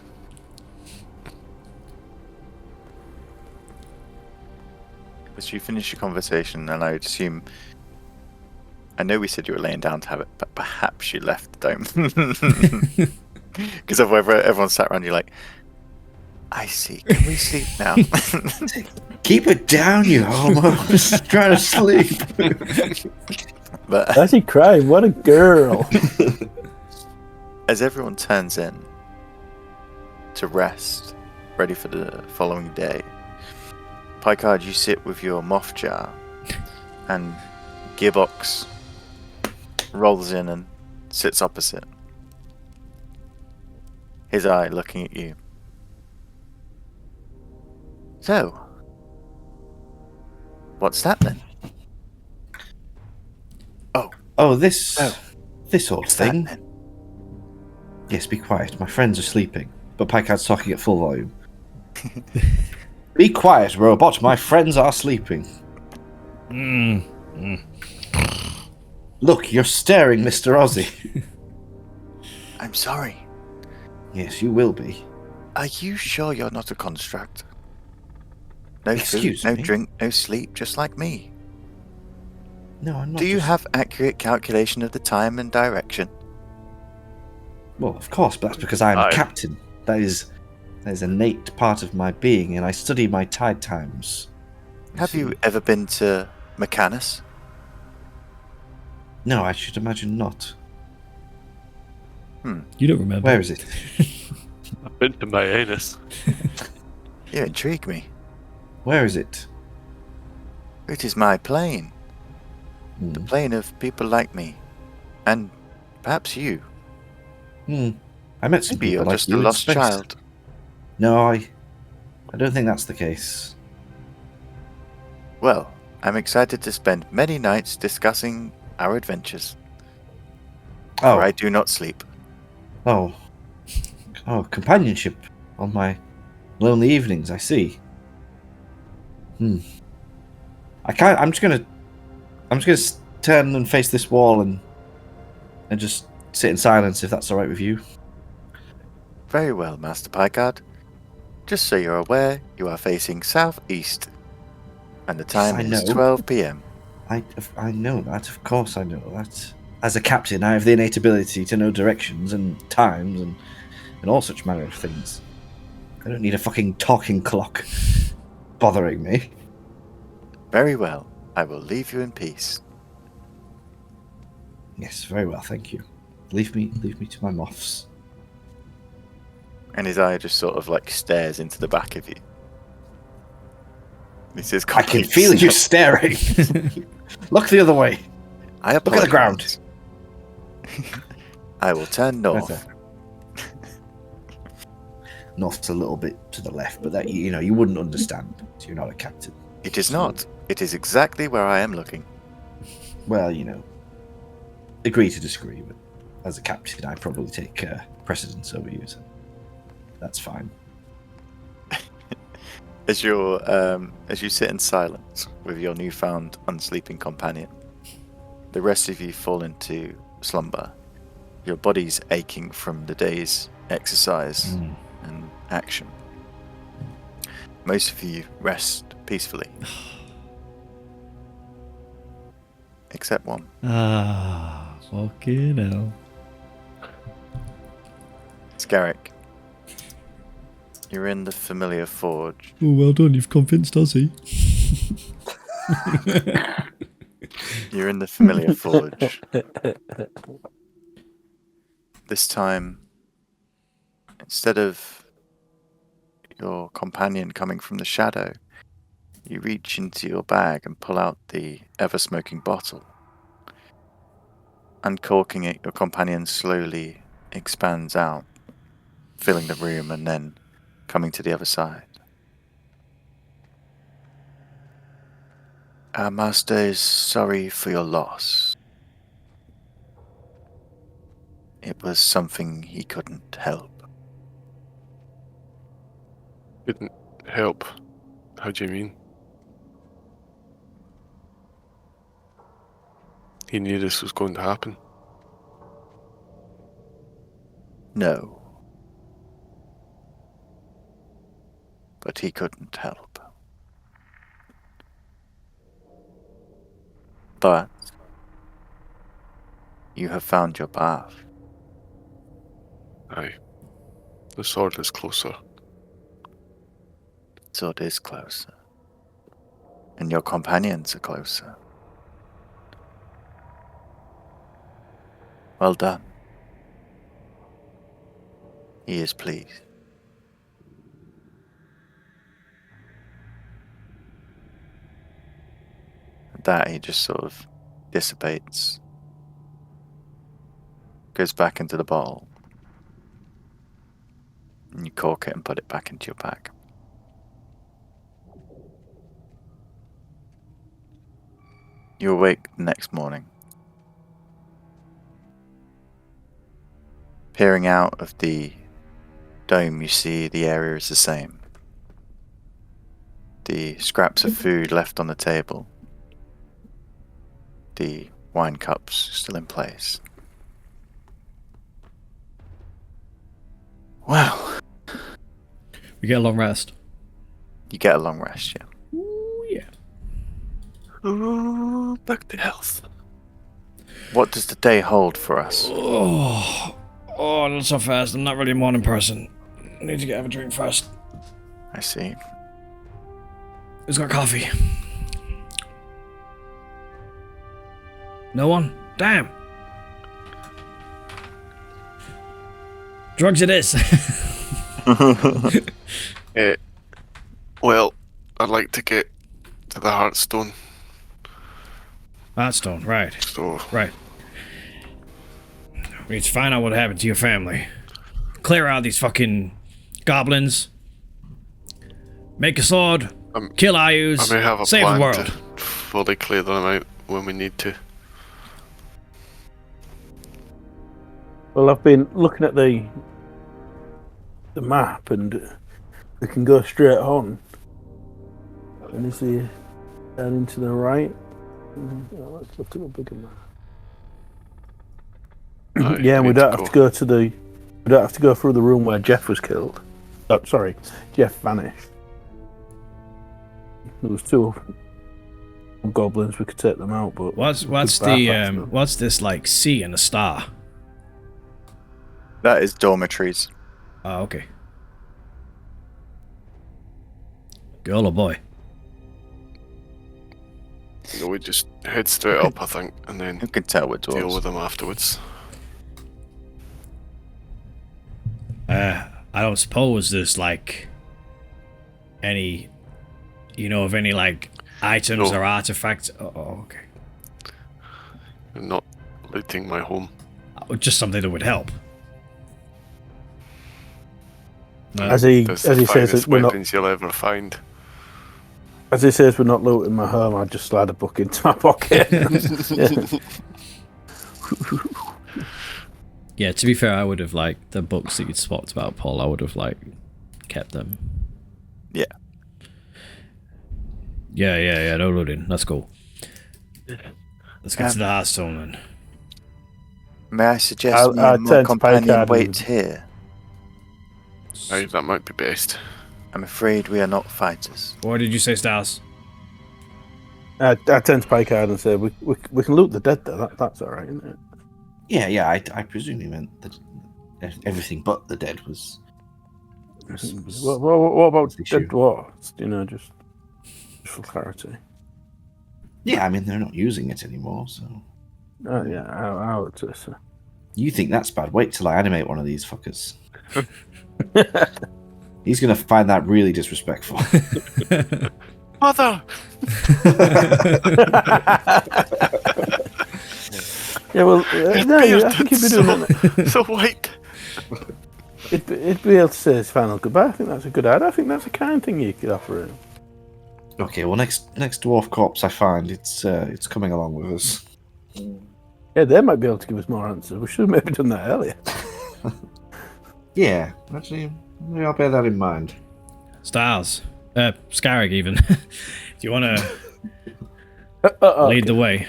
As you finish your conversation, and I would assume. I know we said you were laying down to have it, but perhaps you left the dome. Because everyone sat around you like, I see. Can we sleep now? Keep it down, you homo. Just trying to sleep. But Why's he crying? What a girl. as everyone turns in to rest, ready for the following day, Picard, you sit with your moth jar, and Gearbox rolls in and sits opposite. His eye looking at you. So, what's that then? Oh, this sort of What's that thing. then? Yes, be quiet. My friends are sleeping. But Picard's talking at full volume. Be quiet, robot. My friends are sleeping. Look, you're staring, Mr. Ozzy. I'm sorry. Yes, you will be. Are you sure you're not a construct? No Excuse food, no me? drink, no sleep, just like me. No, I'm not. Do you just- have accurate calculation of the time and direction? Well, of course, but that's because I am a Aye. captain. That is There's an innate part of my being, and I study my tide times. Have see. you ever been to Mechanus? No, I should imagine not. You don't remember. Where is it? I've been to my anus. You intrigue me. Where is it? It is my plane. The plane of people like me. And perhaps you. I met some Maybe people you're like just you a in lost space. child. No, I don't think that's the case. Well, I'm excited to spend many nights discussing our adventures. Oh, For I do not sleep. oh, companionship on my lonely evenings. I see. I can't. I'm just gonna turn and face this wall and just sit in silence if that's all right with you. Very well, Master Picard. Just so you're aware, you are facing southeast. And the time I is know. 12 p.m. I know that. Of course, I know that. As a captain, I have the innate ability to know directions and times and all such manner of things. I don't need a fucking talking clock bothering me. Very well. I will leave you in peace. Yes, very well, thank you. Leave me to my moths. And his eye just sort of like stares into the back of you. This is I can complete feel you snap. staring. Look the other way. I Look at the ground. apologize. I will turn north. Better. North's a little bit to the left, but that you wouldn't understand. You're not a captain. It is not. It is exactly where I am looking. Well, agree to disagree, but as a captain, I probably take precedence over you, so that's fine. As you sit in silence with your newfound unsleeping companion, the rest of you fall into slumber. Your body's aching from the day's exercise and action. Most of you rest peacefully. Except one. Ah, fucking hell. Scarrick. You're in the familiar forge. Oh, well done, you've convinced Ozzy. You're in the familiar forge. This time, instead of your companion coming from the shadow, you reach into your bag and pull out the ever-smoking bottle. Uncorking it, your companion slowly expands out, filling the room and then coming to the other side. Our master is sorry for your loss. It was something he couldn't help. Couldn't help. How do you mean? He knew this was going to happen. No. But he couldn't help. But you have found your path. Aye. The sword is closer. So it is closer. And your companions are closer. Well done. He is pleased. At that, he just sort of dissipates, goes back into the bottle, and you cork it and put it back into your bag. You awake the next morning. Peering out of the dome, you see the area is the same. The scraps of food left on the table. The wine cups still in place. Well, We get a long rest. you get a long rest, yeah. Ooh, yeah. Oh, back to health. What does the day hold for us? Oh, not so fast. I'm not really a morning person. I need to have a drink first. I see. Who's got coffee? No one? Damn. Drugs it is. Well, I'd like to get to the Heartstone. Heartstone, right. So, Right. We need to find out what happened to your family. Clear out these fucking goblins. Make a sword. Kill Ayus. I may have a Save the plan world. to fully clear them out when we need to. Well, I've been looking at the map, and we can go straight on. And is he turning to the right? Let's look at a bigger map. Aye, Yeah, and we need don't have to go to the. We don't have to go through the room where Jeff was killed. Oh, sorry, Jeff vanished. There was two goblins. We could take them out, but What's this like C and a star? That is dormitories. Oh, okay. Girl or boy? No, we just head straight up, I think, and then Who can tell with deal dwarves? with them afterwards. I don't suppose there's like any, of any like items No. or artifacts. Oh, okay. I'm not looting my home. Just something that would help. No. as he That's as the he says, finest that we're not. weapons you'll ever find. As he says, we're not looting my home. I just slide a book into my pocket. Yeah, to be fair, I would have like the books that you'd swapped about Paul. I would have like kept them. Yeah. Yeah. No looting. That's cool. Let's get to the Hearthstone then. May I suggest I'll me and turn my to companion Picard wait and- here? Aye, that might be best. I'm afraid we are not fighters. What did you say, Stars? I turned to Picard and said, "We can loot the dead though. That's all right, isn't it?" Yeah. I presume he meant that everything but the dead was. What about the issue. dead dwarves? Just for clarity. Yeah, I mean they're not using it anymore, so. Yeah, I would say so. You think that's bad? Wait till I animate one of these fuckers. He's gonna find that really disrespectful. Mother! Yeah, well, no, I think he'd be doing that. So white. He'd be able to say his final goodbye. I think that's a good idea. I think that's a kind thing you could offer him. Okay, well next dwarf corpse I find it's coming along with us. Yeah, they might be able to give us more answers. We should have maybe done that earlier. Yeah, actually, maybe I'll bear that in mind. Stars. Scarrig even. Do you want to lead the way?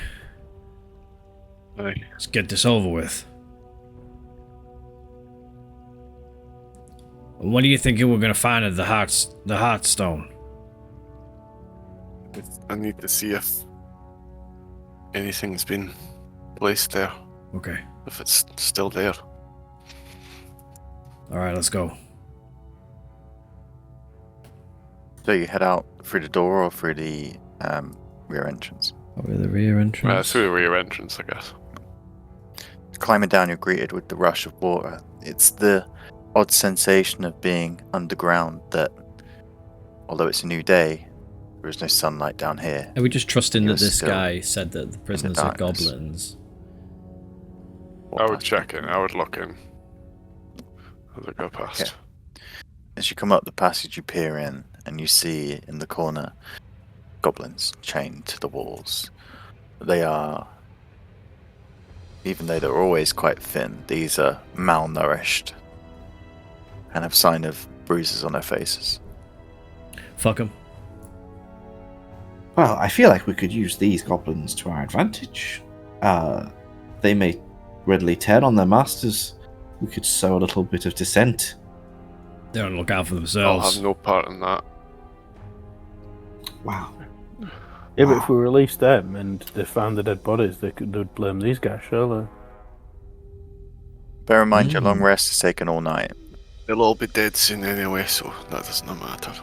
Aye. Let's get this over with. What do you think we're going to find at the Heartstone? I need to see if anything's been placed there. Okay. If it's still there. Alright, let's go. So you head out through the door or through the rear entrance? Probably the rear entrance. Through the rear entrance, I guess. Climbing down, you're greeted with the rush of water. It's the odd sensation of being underground that, although it's a new day, there is no sunlight down here. Are we just trusting You're that this still guy said that the prisoners are darkness. goblins? I would check in. I would look in as I go past. Okay. As you come up the passage, you peer in, and you see in the corner goblins chained to the walls. They are, even though they're always quite thin, these are malnourished and have sign of bruises on their faces. Fuck him. Well, I feel like we could use these goblins to our advantage. They may readily turn on their masters. We could sow a little bit of dissent. They're on the lookout for I'll themselves. have no part in that. Wow. Yeah, but if we release them and they found the dead bodies, they'd blame these guys, surely. Bear in mind, your long rest is taken all night. They'll all be dead soon anyway, so that doesn't matter.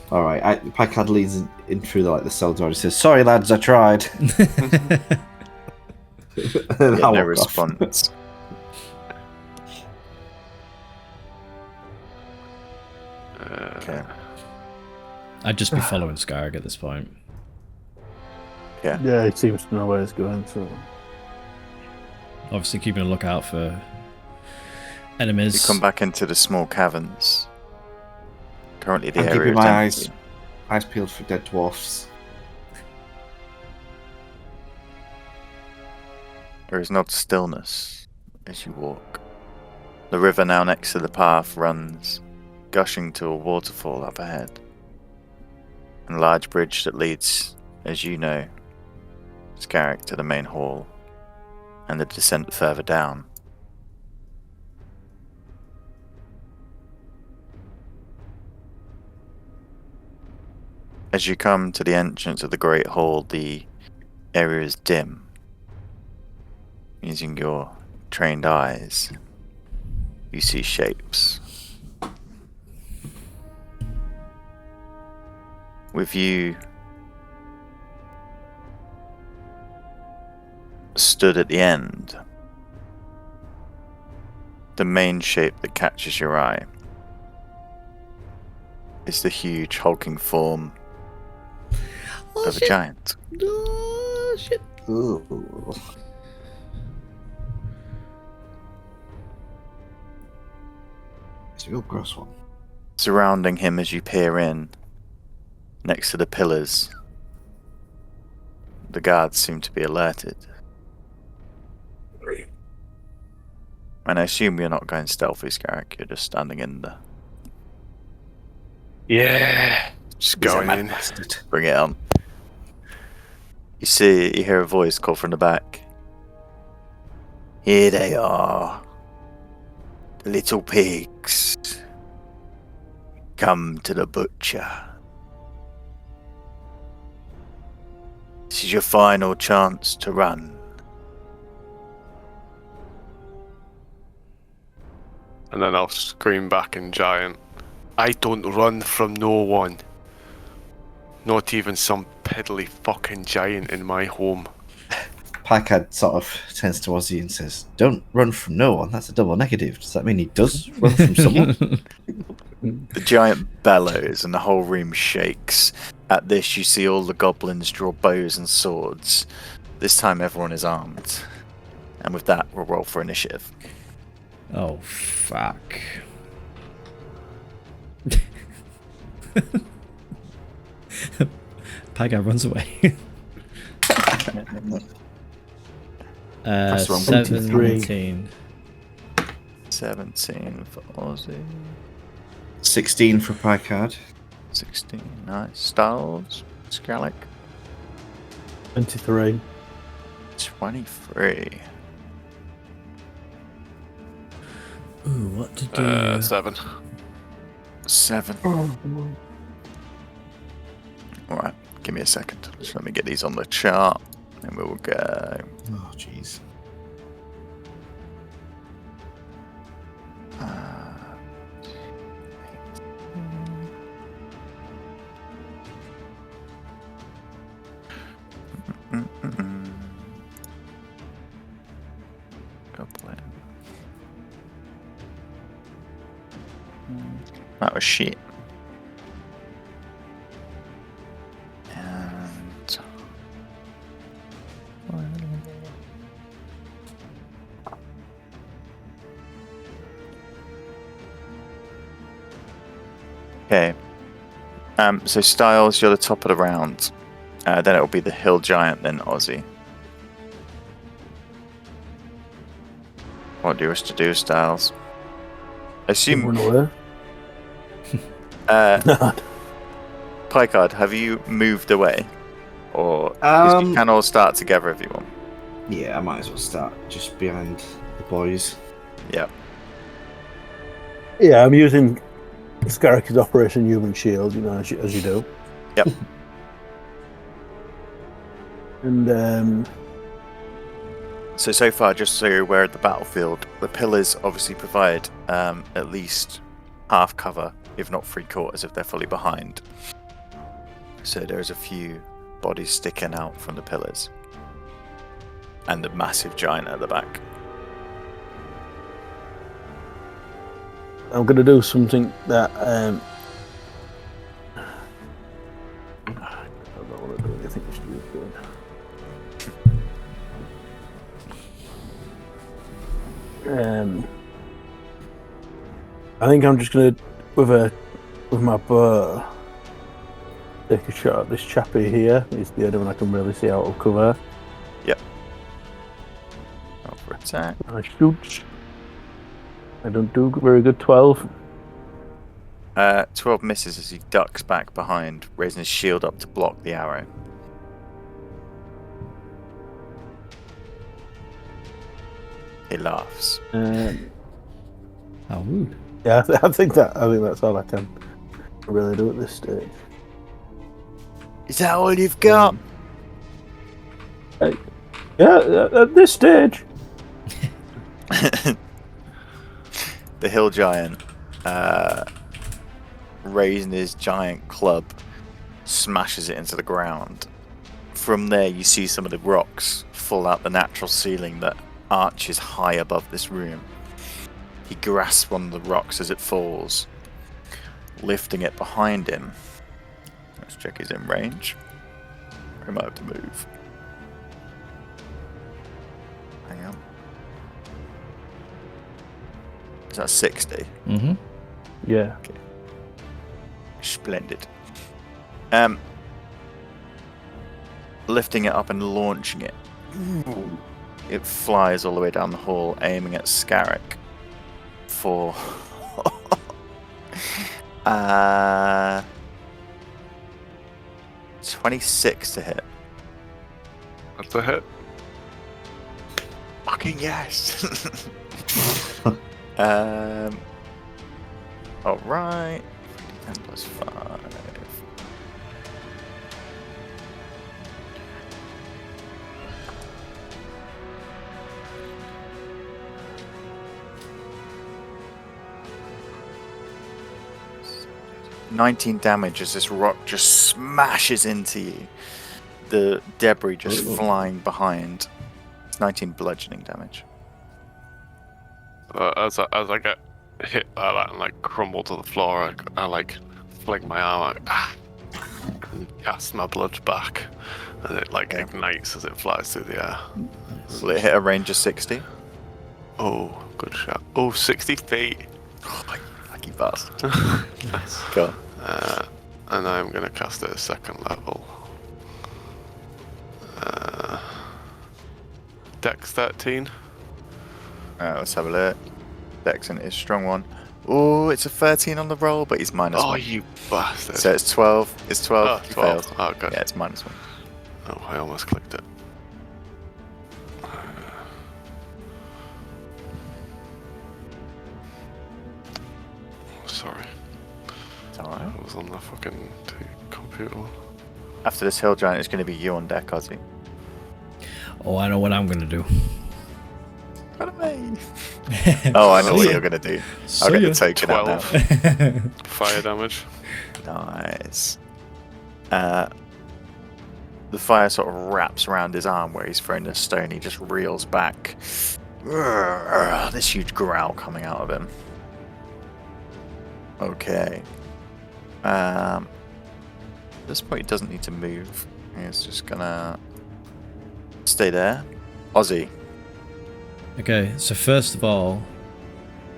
All right, Packard leads in through the cell door and says, "Sorry, lads, I tried." Get no response. Okay. I'd just be following Scarag at this point. Yeah, he seems to know where he's going, so... Obviously keeping a lookout for enemies. You come back into the small caverns. Currently the I'm area keeping is my empty. eyes peeled for dead dwarfs. There is not stillness as you walk. The river now next to the path runs, gushing to a waterfall up ahead. And a large bridge that leads, as you know, Scarrick to the main hall, and the descent further down. As you come to the entrance of the Great Hall, the area is dim. Using your trained eyes, you see shapes. With you stood at the end, the main shape that catches your eye is the huge hulking form of a giant. Oh, shit. Ooh. It's a real gross one. Surrounding him as you peer in, next to the pillars, the guards seem to be alerted. And I assume you're not going stealthy, Scarrick, you're just standing in the... Yeah, just going in. Bring it on. You hear a voice call from the back. Here they are. The little pigs. Come to the butcher. This is your final chance to run. And then I'll scream back in giant. I don't run from no one. Not even some piddly fucking giant in my home. Packard sort of turns to Ozzy and says, "Don't run from no one. That's a double negative. Does that mean he does run from someone?" The giant bellows and the whole room shakes. At this, you see all the goblins draw bows and swords. This time, everyone is armed. And with that, we'll roll for initiative. Oh, fuck. Paga runs away. That's the wrong 17. 17 for Aussie. 16 for Packard. 16, nice. Styles, Scarlick. 23. 23. Ooh, what to do? 7. 7. Alright, give me a second. Just let me get these on the chart. And we'll go. Oh, jeez. Goblin. That was shit. And okay. So Styles, you're the top of the round. Then it'll be the Hill Giant, then Aussie. What do you wish to do, Styles? I assume. Run away. Picard, have you moved away? Or 'cause you can all start together if you want. Yeah, I might as well start just behind the boys. Yeah. Yeah, I'm using Scarrick's Operation Human Shield, as you do. Yep. And So far, just so you're aware of the battlefield, the pillars obviously provide at least half cover, if not 3/4 if they're fully behind. So there's a few bodies sticking out from the pillars. And the massive giant at the back. I'm going to do something that I don't want to do anything stupid. I think I'm just going to, with my bow, take a shot at this chappie here. He's the only one I can really see out of cover. Yep. Roll for attack. I shoot. I don't do very good. 12. 12 misses as he ducks back behind, raising his shield up to block the arrow. He laughs. How rude. Yeah, I think that's all I can really do at this stage. Is that all you've got? Yeah, at this stage. The hill giant, raising his giant club, smashes it into the ground. From there, you see some of the rocks fall out the natural ceiling that arches high above this room. He grasps one of the rocks as it falls, lifting it behind him. Let's check he's in range. He might have to move. Hang on. Is that 60? Mm-hmm. Yeah. Okay. Splendid. Lifting it up and launching it. It flies all the way down the hall, aiming at Scarrick for 26 to hit. That's a hit. Fucking yes. Alright. 10 plus 5. $19 damage as this rock just smashes into you. The debris just flying behind. It's 19 bludgeoning damage. As I get hit by that and like crumble to the floor, I like fling my arm out, and cast my blood back, and it like ignites as it flies through the air. Will it hit a range of 60? Oh, good shot. Oh, 60 feet. Oh, my lucky bastard. Nice. Go. And I'm gonna cast it at 2nd level. Dex 13. Let's have a look. Dexon is strong one. Oh, it's a 13 on the roll, but he's minus Oh, 1. you bastard. So it's 12. It's 12. Oh, He 12. failed. Oh, good. Yeah, it's minus 1. Oh, I almost clicked it. Sorry. It's alright. I was on the fucking computer one. After this hill giant, it's going to be you on deck, Ozzy. Oh, I know what I'm gonna do. Run away. Oh, I know what you're going to do. I'll get the token out now. 12. Fire damage. Nice. The fire sort of wraps around his arm where he's thrown the stone. He just reels back. This huge growl coming out of him. Okay. At this point, he doesn't need to move. He's just gonna stay there. Ozzy. Okay, so first of all,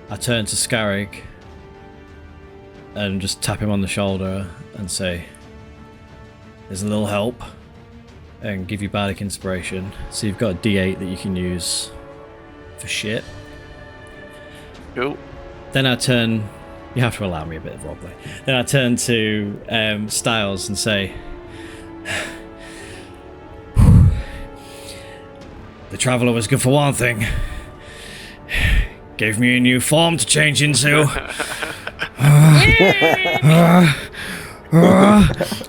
I turn to Scarrick and just tap him on the shoulder and say, "There's a little help," and give you bardic inspiration. So you've got a D8 that you can use for shit. Cool. Then I turn. You have to allow me a bit of roleplay. Then I turn to Styles and say, "The Traveller was good for one thing. Gave me a new form to change into." And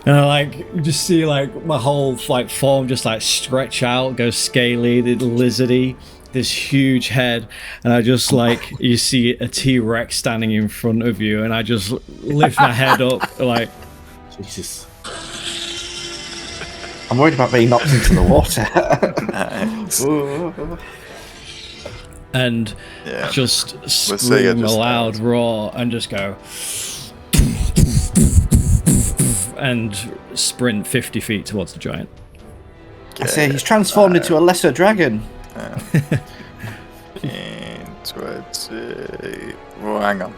I like just see like my whole like form just like stretch out, go scaly, lizardy, this huge head, and I just like you see a T-Rex standing in front of you, and I just lift my head up like, Jesus. I'm worried about being knocked into the water. Nice. and Yeah. just say scream you're a just loud out. roar and just go and sprint 50 feet towards the giant. I say he's transformed into a lesser dragon. 20. Well, hang on.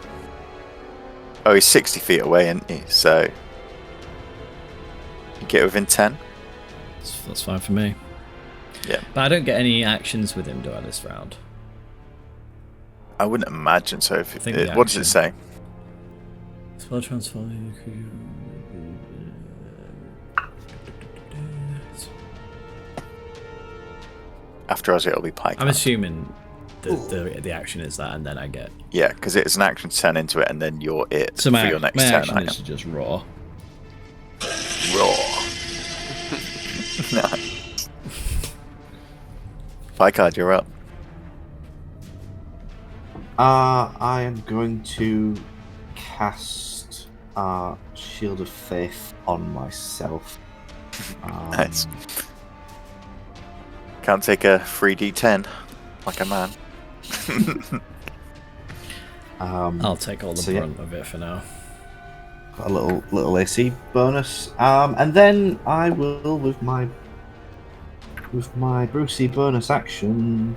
Oh, he's 60 feet away, isn't he? So you get within 10. That's fine for me. Yeah. But I don't get any actions with him, do I, this round? I wouldn't imagine so. If think the what does it action- say? Spell transform. After us, it'll be pike. I'm assuming the action is that, and then I get. Yeah, because it's an action turn into it, and then you're it So for my, your next my turn. action is to just roar. Roar. Nice. Picard, you're up. I am going to cast Shield of Faith on myself. Nice. Can't take a 3d10 like a man. I'll take all the So, yeah. brunt of it for now. Got a little AC bonus, and then I will with my Brucey bonus action.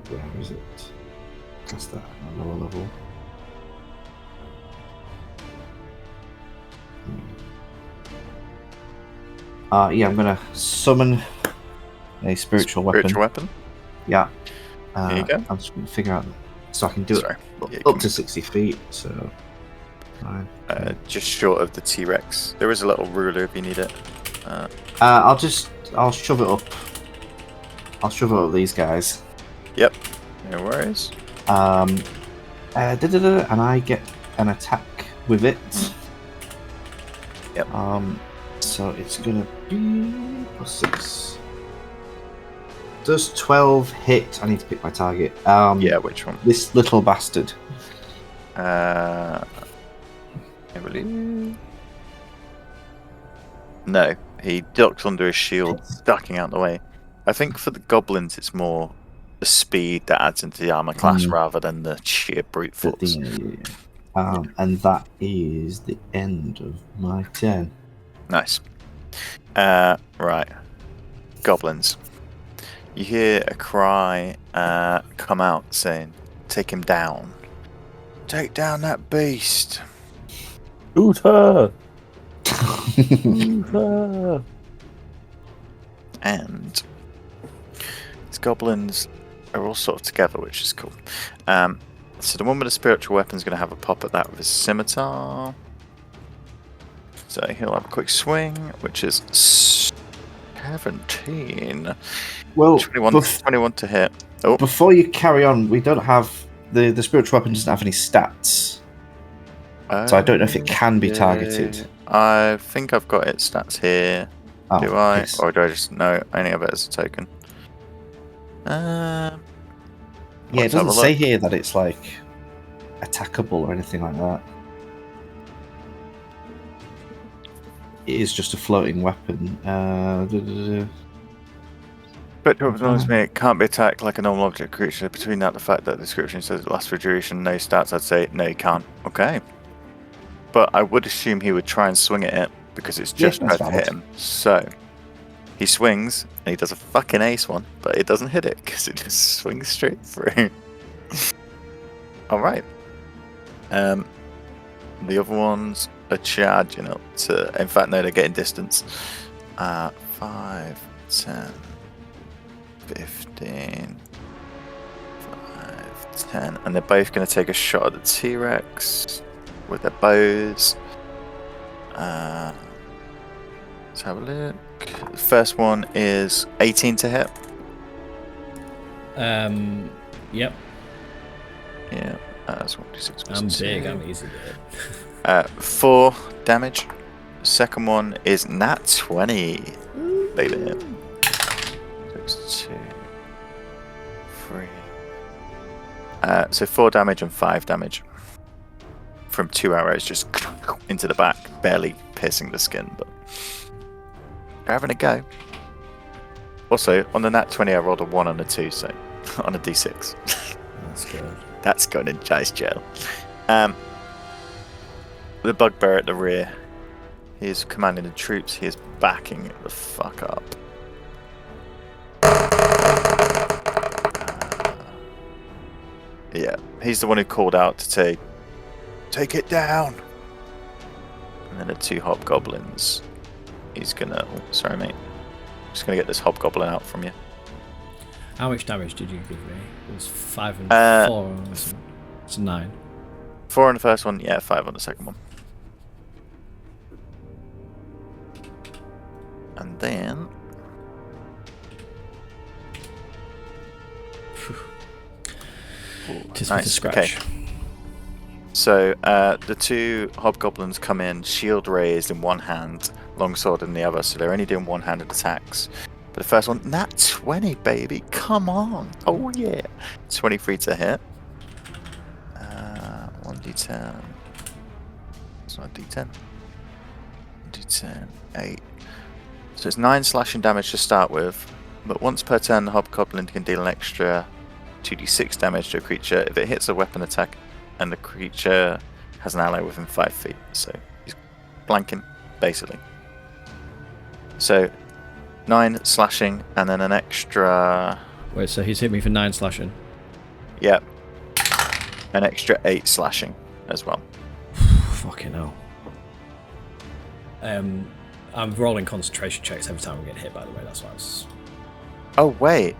Where is it? Cast that on a lower level. Yeah, I'm gonna summon a spiritual weapon. Spiritual weapon? Yeah. Here you go. I'm just gonna figure out so I can do Sorry. it Yeah, up to 60 feet. So. Fine. Just short of the T-Rex. There is a little ruler if you need it. I'll shove it up. I'll shove it up these guys. Yep. No worries. And I get an attack with it. Yep. So it's gonna be +6. Does 12 hit? I need to pick my target. Yeah, which one? This little bastard. I believe. No, he ducked under his shield, ducking out the way. I think for the goblins, it's more the speed that adds into the armor class rather than the sheer brute force. And that is the end of my turn. Nice. Right. Goblins. You hear a cry come out saying, "Take him down. Take down that beast." Shoot her! Shoot her! And these goblins are all sort of together, which is cool. So the one with the spiritual weapon is going to have a pop at that with his scimitar. So he'll have a quick swing, which is 17. Well, 21 to hit. Oh, before you carry on, we don't have the spiritual weapon doesn't have any stats, so I don't know if it can be targeted. I think I've got its stats here. Oh, Do I? yes. Or do I just know? I only have it as a token. Yeah, it let's have doesn't a say look. here that it's like attackable or anything like that. It is just a floating weapon. But to acknowledge me, it can't be attacked like a normal object creature. Between that, the fact that the description says it lasts for duration, no stats, I'd say no, you can't. Okay. But I would assume he would try and swing at it because it's just Yeah, that's tried to hit valid. him. So he swings and he does a fucking ace one, but it doesn't hit it because it just swings straight through. All right. The other ones are charging up to. In fact, no, they're getting distance. 5, 10, 15, 5, 10, and they're both going to take a shot at the T-Rex with their bows. Let's have a look. The first one is 18 to hit. Yep. Yeah, that's 1d6. I'm big. I'm easy to hit. 4 damage. Second one is nat 20. Baby. It's 2, 3. So 4 damage and 5 damage from 2 arrows just into the back, barely piercing the skin, but you're having a go. Also, on the nat 20, I rolled a 1 and a 2, so on a d6. That's good. That's going in Jai's jail. The bugbear at the rear. He is commanding the troops. He is backing it the fuck up. Yeah, he's the one who called out to take it down. And then the 2 hobgoblins. He's gonna. Oh, sorry, mate. Just gonna get this hobgoblin out from you. How much damage did you give me? It was 5 and 4. It's 9. 4 on the first one, yeah, 5 on the second one. And then Tis nice. with a scratch. Okay. So the 2 hobgoblins come in, shield raised in one hand, longsword in the other, so they're only doing one-handed attacks. But the first one, nat 20, baby, come on! Oh yeah, 23 to hit. 1d10. It's not a d10. 1d10, 8. So it's 9 slashing damage to start with, but once per turn, the hobgoblin can deal an extra 2d6 damage to a creature if it hits a weapon attack and the creature has an ally within 5 feet. So he's blanking, basically. So 9 slashing and then an extra. Wait, so he's hit me for 9 slashing? Yep. An extra 8 slashing as well. Fucking hell. I'm rolling concentration checks every time we get hit, by the way, that's why I was... Oh, wait.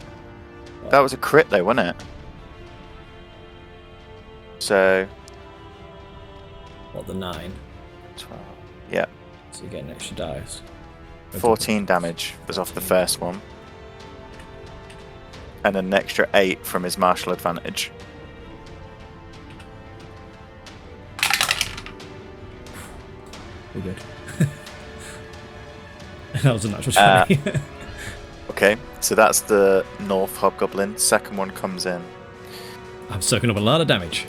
That was a crit, though, wasn't it? So. What, the 9? 12. Yeah. So you get an extra dice. 14 damage was off the first one. And an extra 8 from his martial advantage. We're good. That was a natural 20. Okay, so that's the North Hobgoblin. Second one comes in. I'm soaking up a lot of damage.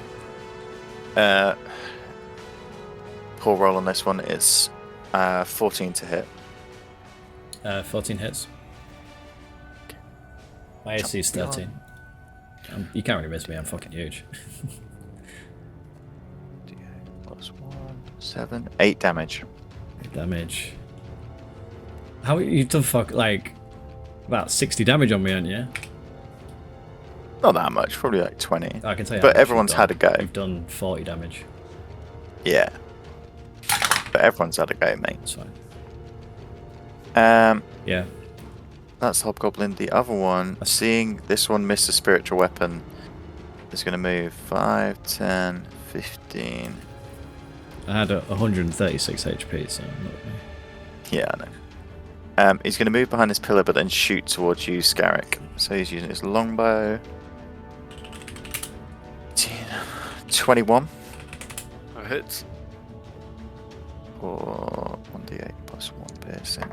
Poor roll on this one. It's 14 to hit. 14 hits. My AC is 13. You can't really miss me, I'm fucking huge. D8 plus 1, 7, 8 damage. 8 damage. How you've done about 60 damage on me, haven't you? Not that much, probably like 20. I can tell you. But everyone's had a go. You've done 40 damage. Yeah. But everyone's had a go, mate. That's fine. Yeah. That's Hobgoblin. The other one, seeing this one miss a spiritual weapon, is going to move 5, 10, 15. I had 136 HP, so not me. Yeah, I know. He's going to move behind this pillar, but then shoot towards you, Scarrick. So he's using his longbow. 21. That hits. Or 1d8 plus 1 piercing.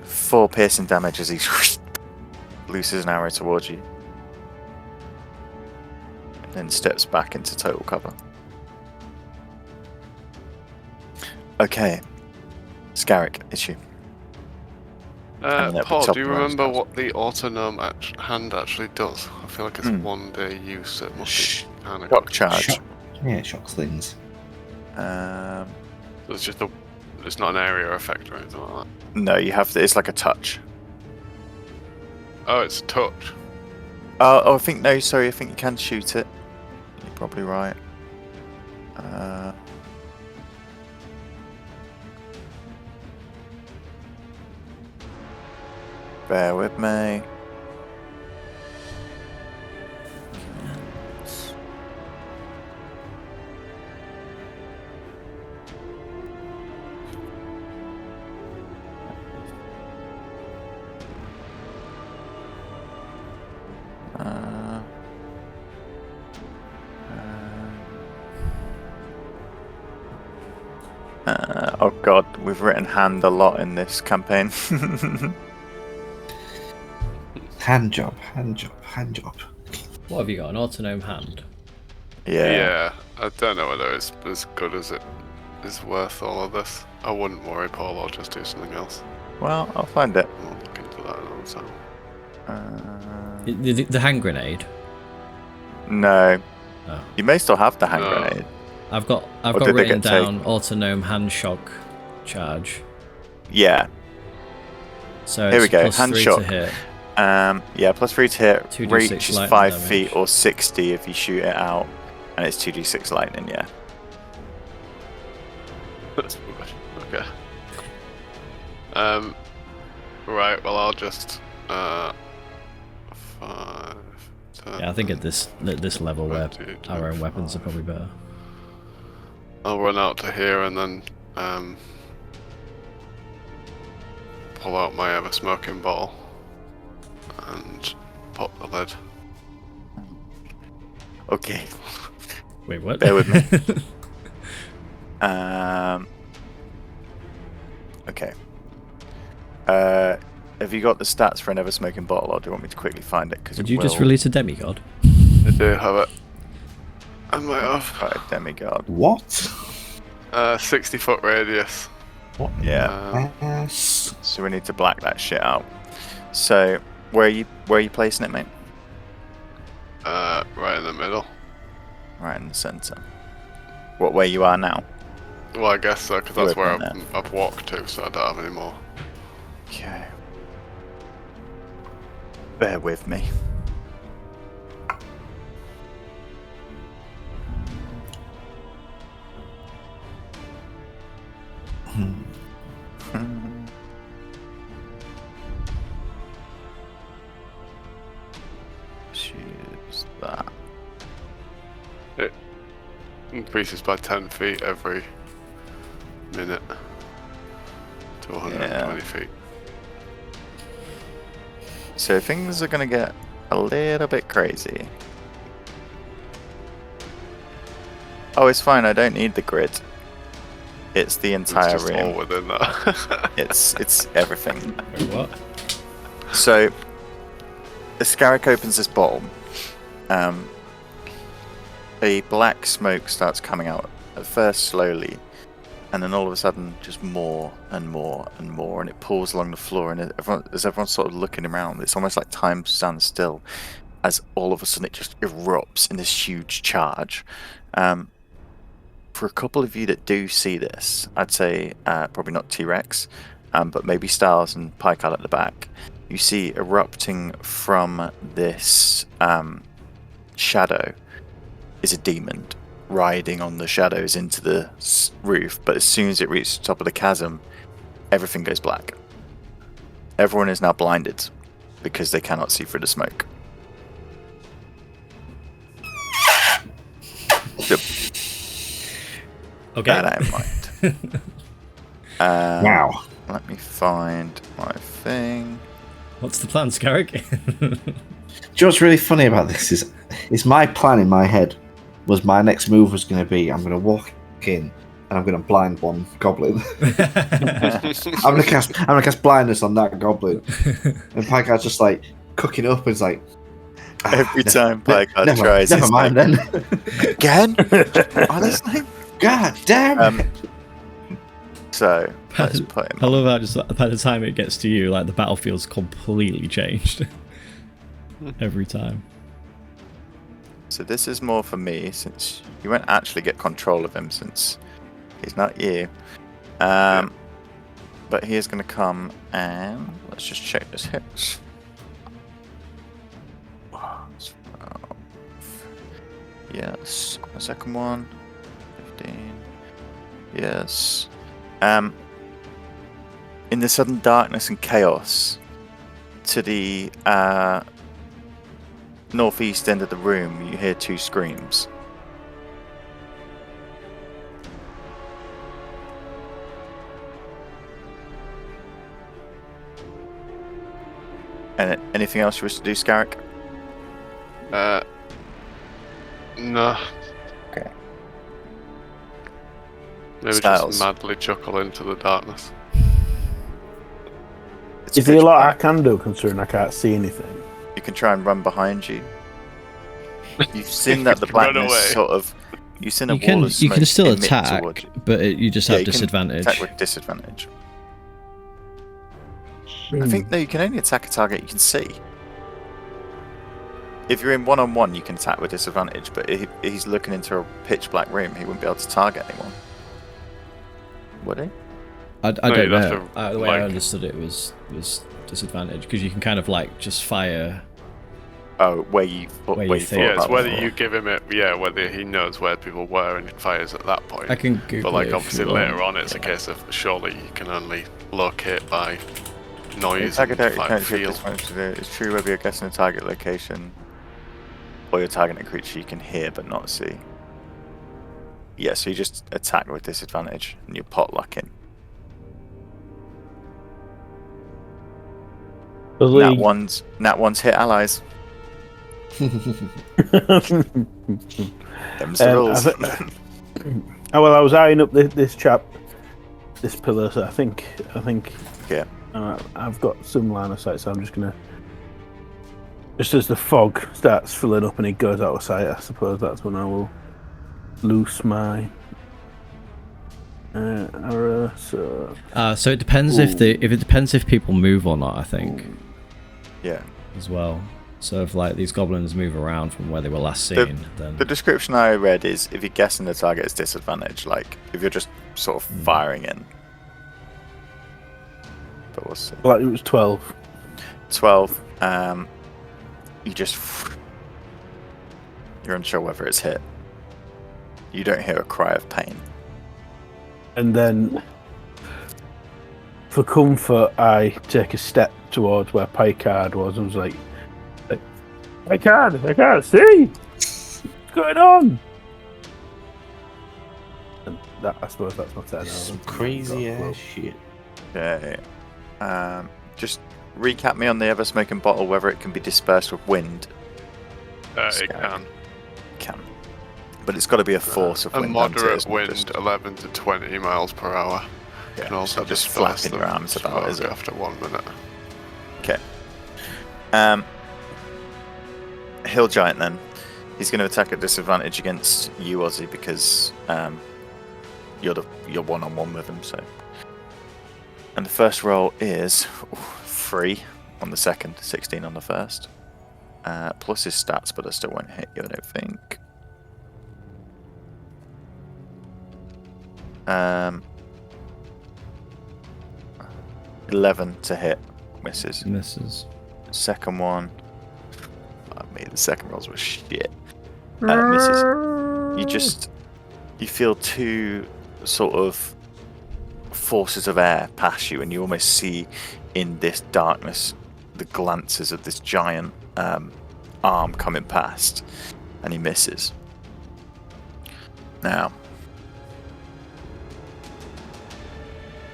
4 piercing damage as he looses an arrow towards you. And then steps back into total cover. Okay. Scarrick, it's you. Paul, do you remember what the autonome hand actually does? I feel like it's 1 day use. It must be kind of Shock charge. Yeah, it shocks things. It's just it's not an area effect or anything like that. No, you have to. It's like a touch. Oh, it's a touch. Oh, I think no. Sorry, I think you can shoot it. You're probably right. Bear with me. Oh god, we've written hand a lot in this campaign. Hand job. What have you got? An autonome hand? Yeah. I don't know whether it's as good as it is worth all of this. I wouldn't worry, Paul. I'll just do something else. Well, I'll find it. We'll look into that another time. The hand grenade. No. Oh. You may still have the hand No. grenade. I've got did they written get down autonome hand shock charge. Yeah. So Here it's we go, plus hand 3 shock. to hit. Yeah, plus 3 to hit. 2d6 Reach is lightning 5 damage. feet or 60 if you shoot it out. And it's 2d6 lightning, yeah. That's good. Okay. Right. Well, I'll just 5. 10, Yeah, I think at this level where 20, our own weapons are 25. probably better. I'll run out to here and then pull out my ever smoking bottle and pop the lid. Okay. Wait, what? Bear with me. Okay. Have you got the stats for an ever smoking bottle, or do you want me to quickly find it? Did you just release a demigod? I do have it. I might have. Right, demigod. What? 60-foot radius. Yeah. Yes. So we need to black that shit out. So where are you placing it, mate? Right in the middle. Right in the center. What, where you are now? Well, I guess so, because You that's where open I've walked to, so I don't have any more. Okay. Bear with me. Choose that. It increases by 10 feet every minute to 120 feet. So things are gonna get a little bit crazy. Oh, it's fine. I don't need the grid. It's the entire It's just all room. within that. It's everything. Wait, what? So, the Scarrick opens this bottle. A black smoke starts coming out, at first slowly, and then all of a sudden just more and more and more, and it pours along the floor, and as everyone's sort of looking around, it's almost like time stands still, as all of a sudden it just erupts in this huge charge. For a couple of you that do see this, I'd say probably not T-Rex, but maybe Styles and Pycal at the back, you see erupting from this shadow is a demon riding on the shadows into the roof, but as soon as it reaches the top of the chasm, everything goes black. Everyone is now blinded because they cannot see through the smoke. Okay. Bear that in mind. Wow. Let me find my thing. What's the plan, Scarrick? Do you know what's really funny about this is my plan in my head was my next move was going to be I'm going to walk in and I'm going to blind one goblin. I'm going to cast blindness on that goblin. And Pyke's just like cooking up and it's like Every time Pyke never, tries, never it's mind like, then. again? Honestly? God damn it. So let's put him I on. love how just by the time it gets to you, like the battlefield's completely changed. Every time. So this is more for me, since you won't actually get control of him, since he's not you. But he is going to come and let's just check this hits. 12. Yes. The second one. 15. Yes. In the sudden darkness and chaos to the northeast end of the room, you hear two screams. And anything else you wish to do, Scarrick? No. Okay. Maybe Styles. just madly chuckle into the darkness. It's Is there a pitch lot I black. can do considering I can't see anything? You can try and run behind you. You've seen that the Run blackness away. sort of. You've seen a You wall can of smoke still emit attack, towards you. but you just Yeah, have you can disadvantage. Attack with disadvantage. I think no, you can only attack a target you can see. If you're in one-on-one, you can attack with disadvantage, but if he's looking into a pitch black room, he wouldn't be able to target anyone. Would he? I No, don't you'd have know. to, The way I like- understood it was disadvantage because you can kind of like just fire. Oh, where you Where where you you think. thought Yeah, it's about whether before. you give him it. Yeah, whether he knows where people were and he fires at that point. I can Google But like it if obviously you later want. on, it's a case of surely you can only locate by The noise target and can't like shoot feel. disadvantage to do. It's true whether you're guessing a target location or you're targeting a creature you can hear but not see. Yeah, so you just attack with disadvantage and you're potlucking. Nat ones hit allies. Them's the rules. Well, I was eyeing up this chap, this pillar. So I think Yeah. I've got some line of sight. So I'm just gonna, just as the fog starts filling up and it goes out of sight, I suppose that's when I will loose my arrow. So So it depends if it depends if people move or not. I think Yeah. as well. So if like these goblins move around from where they were last seen, then The description I read is if you're guessing the target is disadvantage, like if you're just sort of firing in. But we'll see. well, it was 12. 12. You just. You're unsure whether it's hit. You don't hear a cry of pain. And then, for comfort, I take a step towards where Picard was. I was like, I can't see! What's going on? And that, I suppose that's my turn. Some crazy ass shit. Okay. Just recap me on the ever smoking bottle, whether it can be dispersed with wind. It Scary. can. Can. But it's got to be a force of A wind. hasn't it? moderate It's not wind, just- 11 to 20 miles per hour. yeah, Can also it's not just disperse flapping your them arms about, is it? after 1 minute. Okay. Hill Giant then. He's going to attack at disadvantage against you, Ozzy, because you're one-on-one with him. So, and the first roll is 3 on the second, 16 on the first. Plus his stats, but I still won't hit you, I don't think. 11 to hit, misses. misses. Second one. Fuck me, the second rolls were shit. Misses. You feel two sort of forces of air pass you, and you almost see in this darkness the glances of this giant arm coming past, and he misses. Now,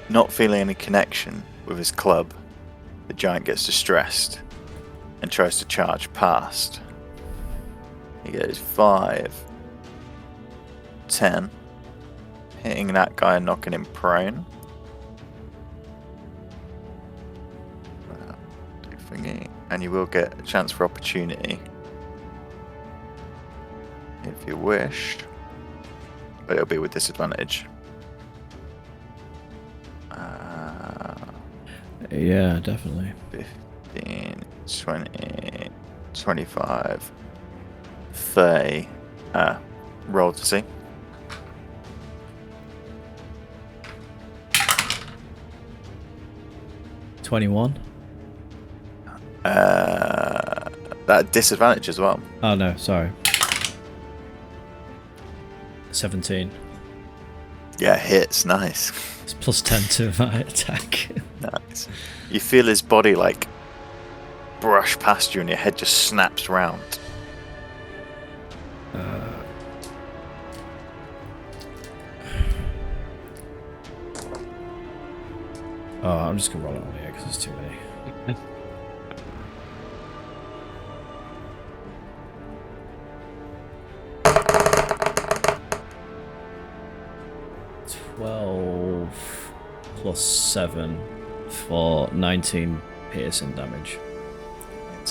not feeling any connection with his club, the giant gets distressed and tries to charge past. He goes 5, 10, hitting that guy and knocking him prone. Thingy. And you will get a chance for opportunity if you wish, but it'll be with disadvantage. Yeah, definitely. 15, 20, 25, 30. Roll to see. $21. That disadvantage as well. Oh no, sorry. 17. Yeah, hits. Nice. It's plus 10 to my attack. Nice. You feel his body like brush past you, and your head just snaps round. Oh, I'm just gonna roll it on here because there's too many. $12 plus 7 for 19 piercing damage.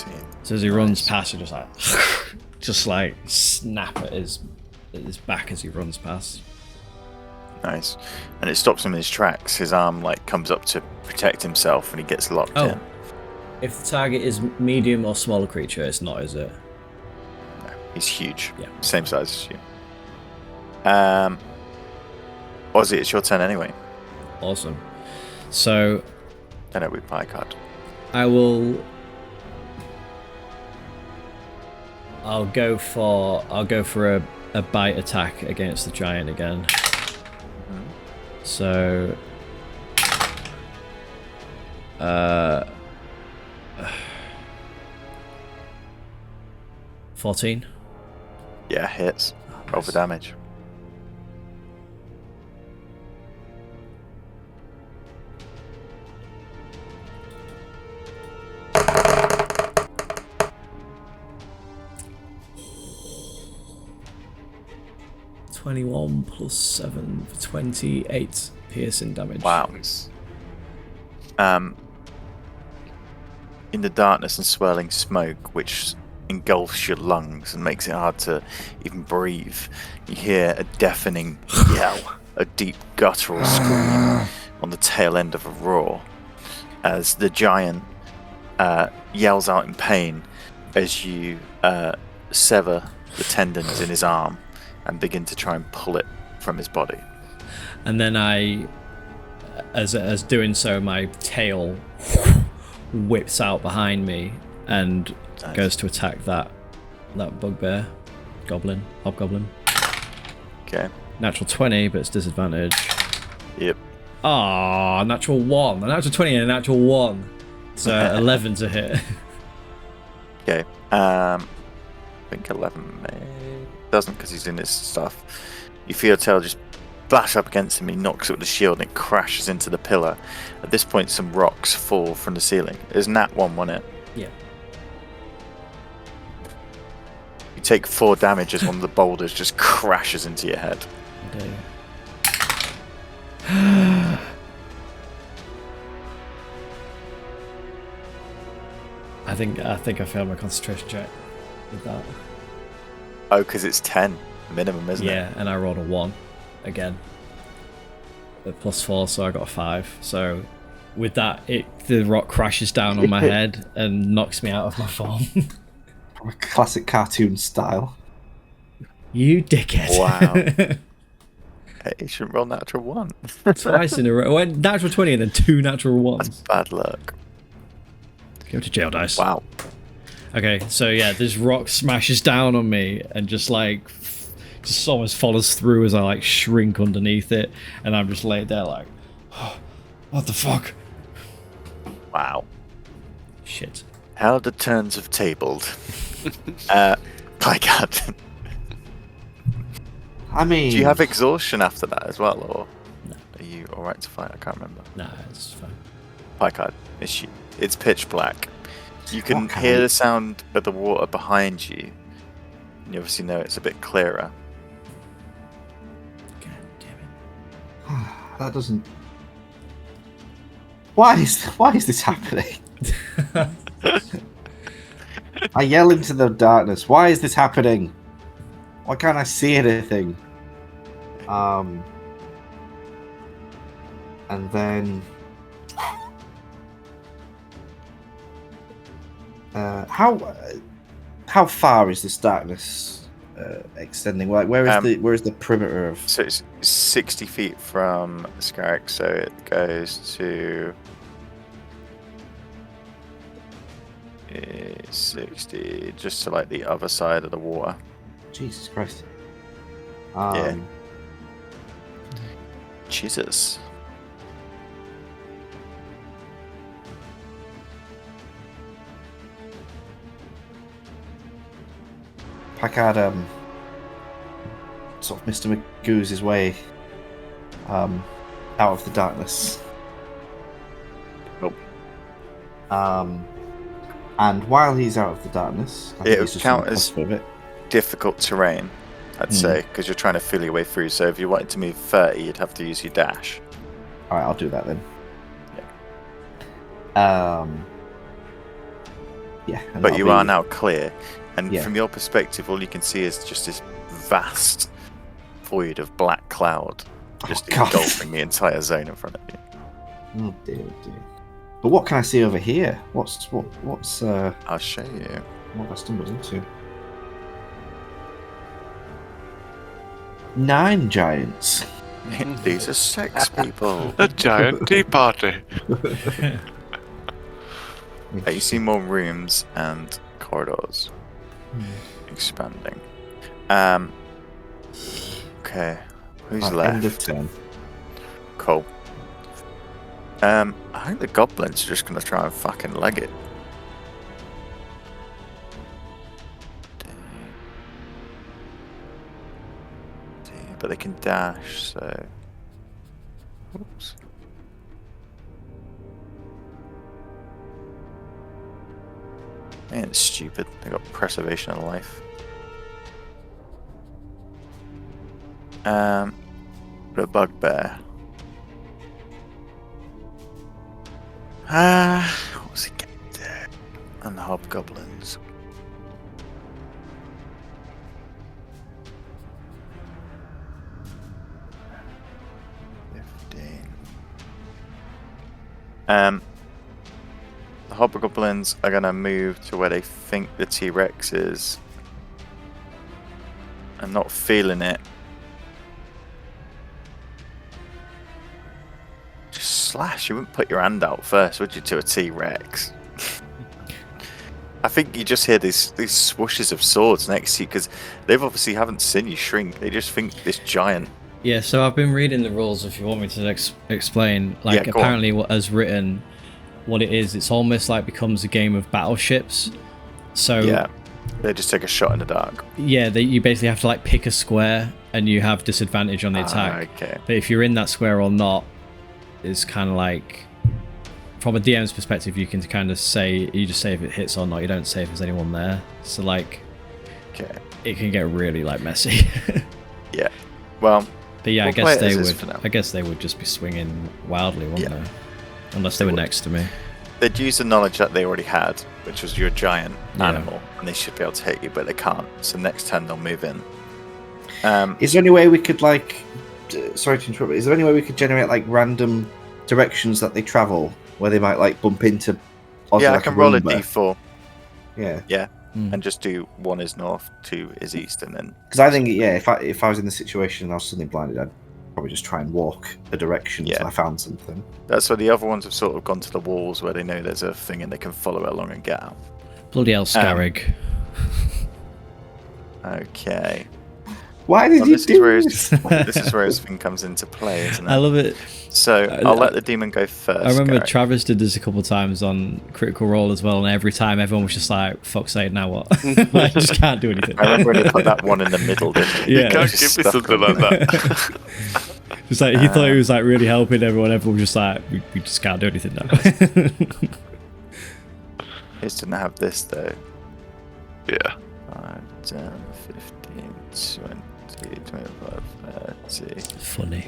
14. So as he runs past, you just like snap at his back as he runs past. Nice. And it stops him in his tracks. His arm like comes up to protect himself and he gets locked in. If the target is medium or smaller creature, it's not, is it? No, he's huge. Yeah. Same size as you. Ozzy, it's your turn anyway. Awesome. So Then it would pie card. I'll go for a bite attack against the giant again. So 14. Yeah, hits. Roll for damage. +21 +7 for 28 piercing damage. Wow. In the darkness and swirling smoke, which engulfs your lungs and makes it hard to even breathe, you hear a deafening yell, a deep guttural scream on the tail end of a roar, as the giant yells out in pain as you sever the tendons in his arm and begin to try and pull it from his body. And then as doing so, my tail whips out behind me and goes to attack that bugbear, hobgoblin. Okay. Natural 20, but it's disadvantage. Yep. Ah, natural 1. A natural 20 and a natural 1. So 11 to hit. Okay. I think 11 doesn't, because he's in his stuff. You feel your tail just bash up against him. He knocks it with the shield and it crashes into the pillar. At this point, some rocks fall from the ceiling. It was nat 1, wasn't it? Yeah. You take 4 damage as one of the boulders just crashes into your head. Okay. I think I failed my concentration check with that. Oh, because it's 10 minimum, isn't it? Yeah, and I rolled a 1 again. A +4, so I got a 5. So with that, the rock crashes down on my head and knocks me out of my form. Classic cartoon style. You dickhead. Wow. Hey, you shouldn't roll natural 1. Twice in a row. Went natural 20 and then 2 natural 1s. That's bad luck. Go to jail, dice. Wow. Okay, so yeah, this rock smashes down on me and just almost follows through as I like shrink underneath it, and I'm just laid there like, oh, what the fuck? Wow. Shit. How the turns have tabled. My God. I mean, Do you have exhaustion after that as well, or are you alright to fight? I can't remember. Nah, it's fine. Picard, it's pitch black. You can Okay. hear the sound of the water behind you. And you obviously know it's a bit clearer. God damn it. that doesn't. Why is this happening? I yell into the darkness. Why is this happening? Why can't I see anything? And then how far is this darkness extending? Like, where is the perimeter of? So it's 60 feet from Scarrick, so it goes to 60, just to like the other side of the water. Jesus Christ. Yeah. Jesus. Packard sort of Mr. Magoo's his way out of the darkness. Nope. And while he's out of the darkness, I think It he's would just count on the as cusp of it. difficult terrain, I'd say, because you're trying to feel your way through. So if you wanted to move 30, you'd have to use your dash. All right, I'll do that then. Yeah, and But that'll you are be- now clear, and Yeah. from your perspective, all you can see is just this vast void of black cloud, just God. engulfing the entire zone in front of you. Oh dear, dear. But what can I see over here? What's I'll show you. what have I stumbled into? 9 giants. These are sex people. A giant tea party. You see more rooms and corridors expanding. Okay, who's Right, left? End of turn. Cool. I think the goblins are just gonna try and fucking leg it. But they can dash, so. Oops. Man, it's stupid. They got preservation of life. The bugbear. What was he getting there? And the hobgoblins. The hobgoblins are gonna move to where they think the T-Rex is. I'm not feeling it. Just slash. You wouldn't put your hand out first, would you, to a T-Rex? I think you just hear these swooshes of swords next to you because they've obviously haven't seen you shrink. They just think this giant. Yeah, so I've been reading the rules. If you want me to explain, like Yeah, go on. apparently, what as written, what it is, it's almost like becomes a game of battleships. So Yeah, they just take a shot in the dark. yeah, you basically have to like pick a square, and you have disadvantage on the attack. Okay. But if you're in that square or not, is kind of like, from a DM's perspective, you can kind of say, you just say if it hits or not. You don't say if there's anyone there. So like, Okay. it can get really like messy. Yeah. Well. But yeah, We'll play it as is for now. I guess they would just be swinging wildly, wouldn't Yeah. they? Unless they were next to me. They'd use the knowledge that they already had, which was you're a giant Yeah. animal, and they should be able to hit you, but they can't. So next turn they'll move in. Is there any way we could sorry to interrupt, but is there any way we could generate like random directions that they travel where they might like bump into Yeah, I like can roll a rumba? d4. Yeah. Yeah, Mm. and just do 1 is north, 2 is east, and then Because I think, yeah, if I was in the situation and I was suddenly blinded, I'd probably just try and walk a direction Yeah. until I found something. that's where the other ones have sort of gone to the walls where they know there's a thing and they can follow it along and get out. Bloody hell, Scarrig. Okay. Why did Well, you this is do where this? this is where everything comes into play, isn't it? I love it. So I'll let the demon go first. I remember Garrett. Travis did this a couple of times on Critical Role as well, and every time everyone was just like, fuck's sake, now what? I just can't do anything. I remember when he put that one in the middle, didn't he? Yeah. You can't Just give me stuck something on like it. that. It's like he thought he was like really helping everyone. Everyone was just like, we just can't do anything now. He just didn't have this though. Yeah. 5, 10, 15, 20, 25, 30, Funny.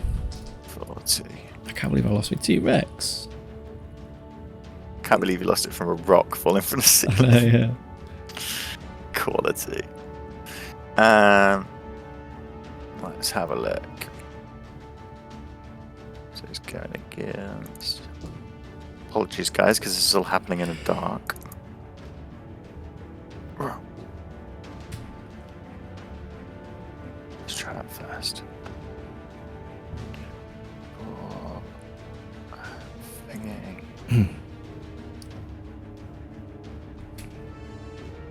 40. I can't believe I lost my T-Rex. Can't believe you lost it from a rock falling from the ceiling. Yeah. Quality. Let's have a look. So it's going against. Apologies, guys, because this is all happening in the dark. Let's try that first. Oh, thingy.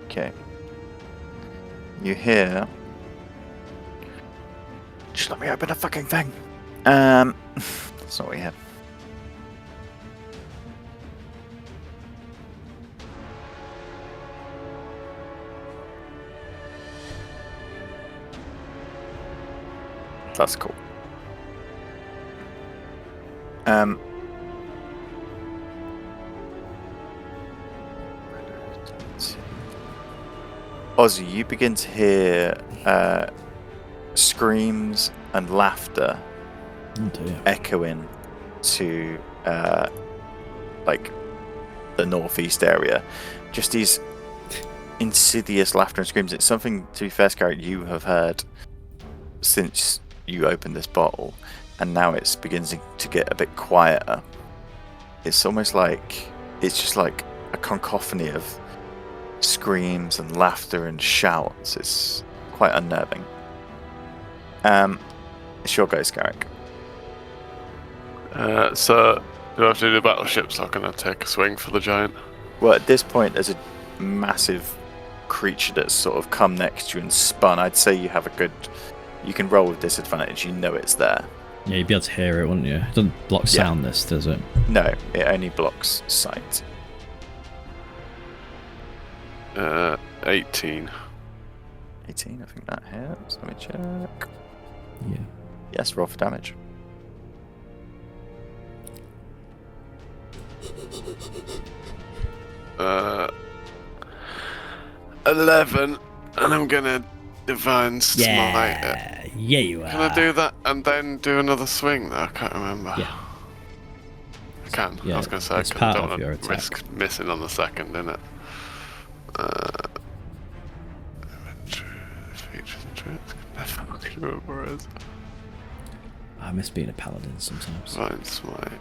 Okay. You hear. Just let me open the fucking thing. That's not what you had. That's cool. Ozzy, you begin to hear screams and laughter Oh dear. echoing to like the northeast area. Just these insidious laughter and screams. It's something, to be fair, Scarrett, you have heard since you opened this bottle, and now it's beginning to get a bit quieter. It's almost like it's just like a cacophony of screams and laughter and shouts. It's quite unnerving. It's your go, Scarrick. So, do I have to do the battleships, or can I take a swing for the giant? Well, at this point, there's a massive creature that's sort of come next to you and spun. I'd say you have a good... You can roll with disadvantage. You know it's there. Yeah, you'd be able to hear it, wouldn't you? It doesn't block sound, this, does it? No, it only blocks sight. 18. 18, I think that hits. Let me check. Yeah. Yes, roll for damage. Uh, 11, and I'm gonna divine smite it. Yeah, you are. Can I do that and then do another swing? Though I can't remember. Yeah. I can. Yeah, I was gonna say it's because part I of don't your want to attack. risk missing on the second, innit? Features and traits. I fucking remember where it is. I miss being a paladin sometimes. Divine smite.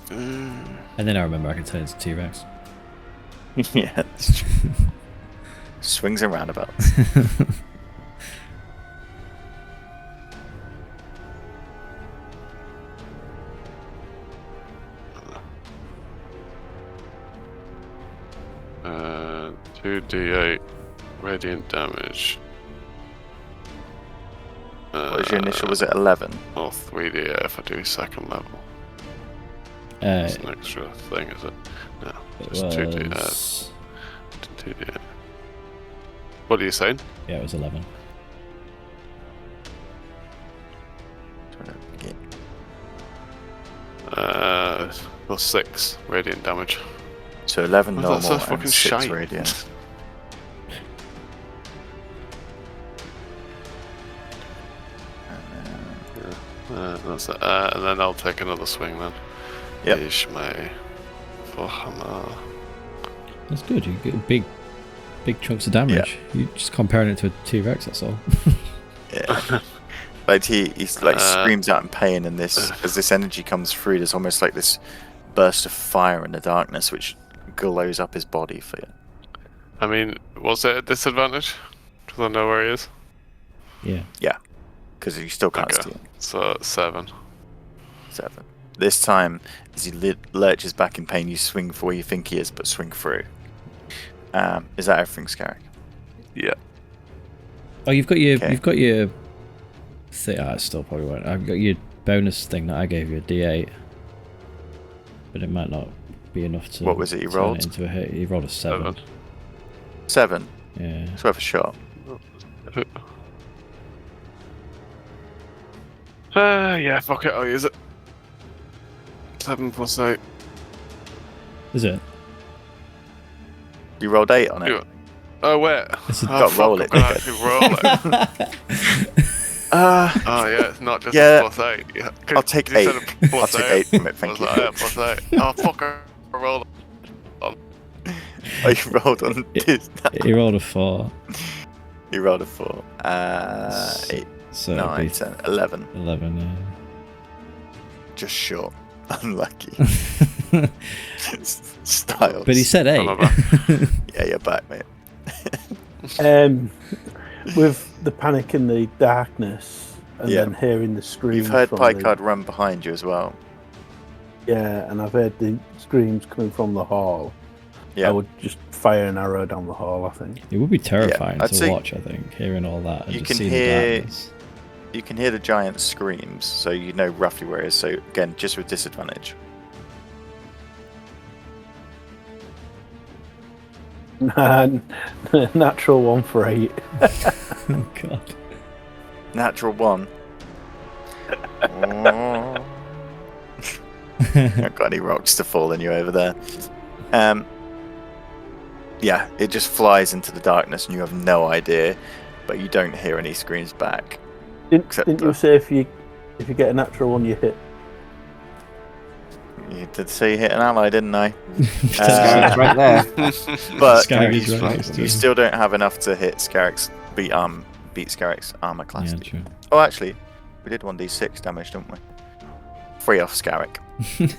And then I remember I can turn into T-Rex. Yeah, that's true. Swings and roundabouts. Uh, 2d8 radiant damage. What was your initial? Was it 11? Or 3d8 if I do second level. It's an extra thing, is it? No, just 2d8. 2d8. What are you saying? Yeah, it was 11. Plus 6 radiant damage. So 11 Why is normal that so and fucking 6 shite? radiant. That's it. And then I'll take another swing then. Yep. Ishmael. For hammer. That's good. You get big chunks of damage. You're just comparing it to a T-Rex, that's all. Yeah. Like he's like screams out in pain, and this as this energy comes through, there's almost like this burst of fire in the darkness, which glows up his body for you. I mean, was it a disadvantage? Because I know where he is. Yeah. Yeah, because you still can't see him. So 7. 7. This time, as he lurches back in pain, you swing for where you think he is, but swing through. Is that everything, Scarrick? Yeah. Oh, you've got your Okay. you've got your I still probably won't. I've got your bonus thing that I gave you, a D8, but it might not be enough to. What was it you turn rolled? It into a hit. You rolled a 7. 7. Yeah. It's worth a shot. Yeah, fuck it, I'll use it. 7 plus 8. Is it? You rolled 8 on it. Yeah. Oh, wait. It's a- Got roll it, I'm gonna actually roll it. Oh, yeah, it's not just Yeah. a plus 8. Yeah. 'Cause I'll take you 8. said a I'll plus take 8. 8 from it, I thank was you. like, yeah, plus 8. Oh, fuck, I rolled it. Oh, you rolled on this. He rolled a 4. You rolled a 4. 8, So 9, it'd 10, 11. be 11. Yeah. Just short. Unlucky. Styles. But he said 8. Yeah, you're back, mate. With the panic in the darkness and Yeah. then hearing the screams. You've heard from Picard run behind you as well. Yeah, and I've heard the screams coming from the hall. Yeah. I would just fire an arrow down the hall, I think. It would be terrifying I'd to say watch, I think, hearing all that and you just can seeing hear- the darkness. You can hear the giant screams, so you know roughly where it is. So again, just with disadvantage. Natural 1 for 8. Oh, God. Natural 1. Oh. I've got any rocks to fall on you over there. Yeah, it just flies into the darkness and you have no idea, but you don't hear any screams back. Except Didn't you say if you get a natural 1 you hit? You did say you hit an ally, didn't I? Scarrick's right there. But Scarrick is you, right. you still don't have enough to hit Scarrick's beat Scarrick's armor class. Yeah, true. Oh, actually, we did 1d6 damage, didn't we? 3 off Scarrick.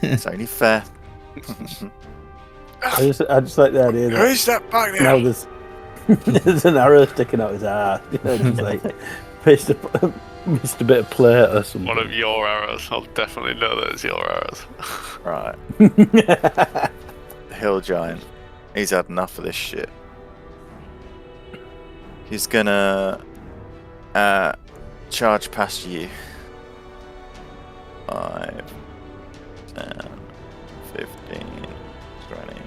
It's only fair. I just like the idea that Who's that back there? now there's an arrow sticking out his ass. You know, just like missed a bit of plate or something. One of your arrows. I'll definitely know that it's your arrows. Right. The hill giant. He's had enough of this shit. He's gonna charge past you. 5, 10, 15, 20,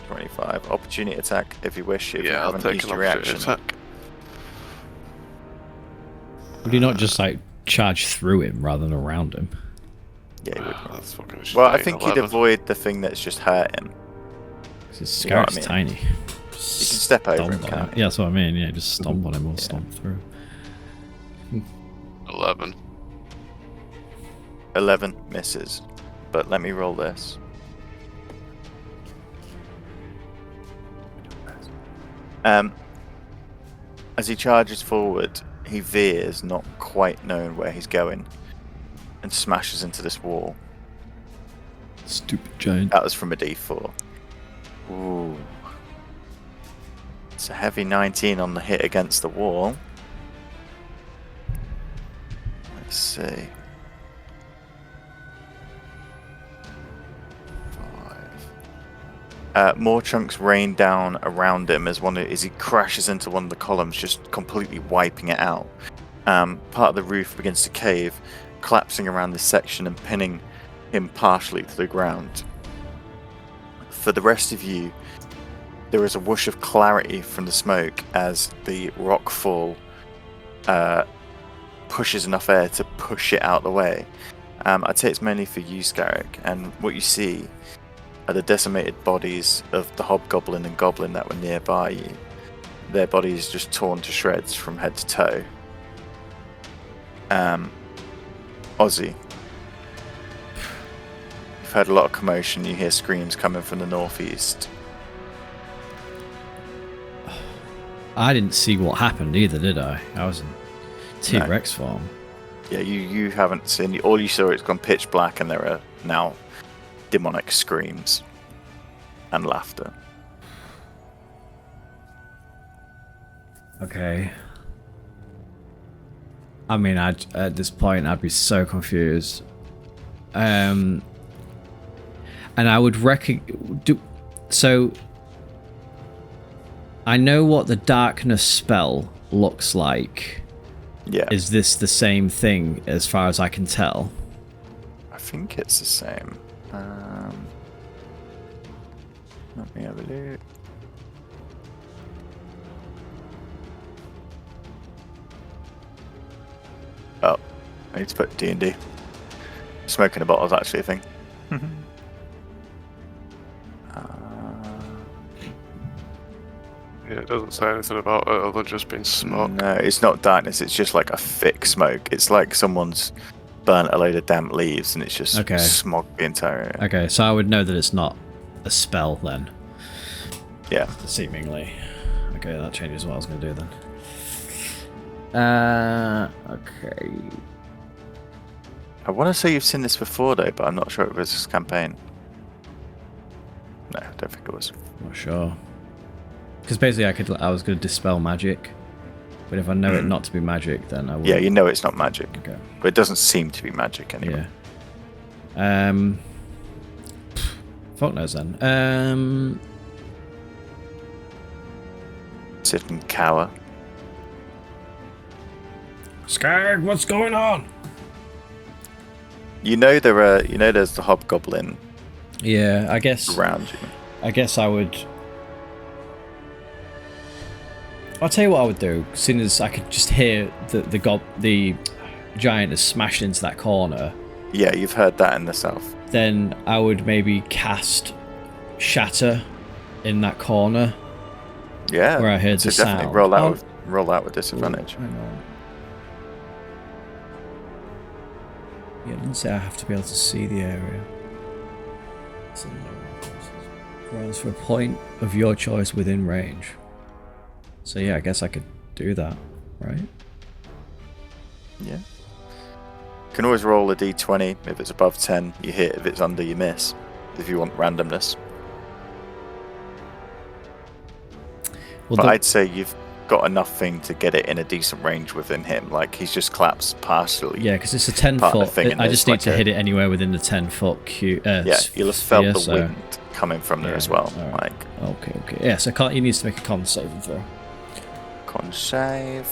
25. Opportunity attack if you wish. If you Yeah, I'll haven't take used an your opportunity reaction. attack. Would you not just like charge through him rather than around him? Yeah, you would. That's fucking Well, I shitty, think you'd 11. avoid the thing that's just hurt him. Because You know what I Scarrick's mean? tiny. You can step over him, Stomp on can't him. you? Yeah, that's what I mean. Yeah, just stomp on him or Yeah. stomp through. 11. 11 misses. But let me roll this. As he charges forward, he veers, not quite knowing where he's going, and smashes into this wall. Stupid giant. That was from a D4. Ooh. It's a heavy 19 on the hit against the wall. Let's see. 5. More chunks rain down around him as he crashes into one of the columns, just completely wiping it out. Part of the roof begins to cave, collapsing around this section and pinning him partially to the ground. For the rest of you, there is a whoosh of clarity from the smoke as the rock fall pushes enough air to push it out the way. I'd say it's mainly for you, Scarrick, and what you see are the decimated bodies of the hobgoblin and goblin that were nearby you. Their bodies just torn to shreds from head to toe. Ozzy, you've heard a lot of commotion. You hear screams coming from the northeast. I didn't see what happened either, did I? I was in T-Rex form. Yeah, you haven't seen. All you saw is gone pitch black, and there are now demonic screams and laughter. Okay. I mean, at this point, I'd be so confused. And I would so I know what the darkness spell looks like. Yeah, Is this the same thing as far as I can tell? I think it's the same. Let me have a look. Oh, I need to put D&D. Smoking a bottle is actually a thing. Yeah, it doesn't say anything about it other than just being smoke. No, it's not darkness. It's just like a thick smoke. It's like someone's burnt a load of damp leaves, and it's just Okay. smog the entire area. Okay, so I would know that it's not a spell then, Yeah. seemingly. Okay, that changes what I was going to do then. Okay. I want to say you've seen this before, though, but I'm not sure it was this campaign. No, I don't think it was. Not sure. Because basically I was going to dispel magic, but if I know it not to be magic, then I will. Yeah, you know it's not magic, Okay. but it doesn't seem to be magic anyway. Yeah. Fuck knows then. Sit and cower. Skag, what's going on? You know there's the hobgoblin Yeah, I guess. around you. I guess I would. I'll tell you what I would do. As soon as I could just hear the giant has smashed into that corner, Yeah, you've heard that in the south. then I would maybe cast Shatter in that corner Yeah. where I heard so the definitely sound. roll out with disadvantage. Hang on. Yeah, it didn't say I have to be able to see the area. So, runs for a point of your choice within range. So yeah, I guess I could do that, right? Yeah. You can always roll a d20. If it's above 10, you hit. If it's under, you miss. If you want randomness. Well, But I'd say you've got enough thing to get it in a decent range within him. Like, he's just collapsed partially. yeah, because it's a 10 part of the foot. thing, and I just there's need to hit it anywhere within the 10-foot Yeah, you'll have felt sphere, the so... wind coming from there as well. all right. Like, Okay. Yeah, so he needs to make a con saving throw. con save.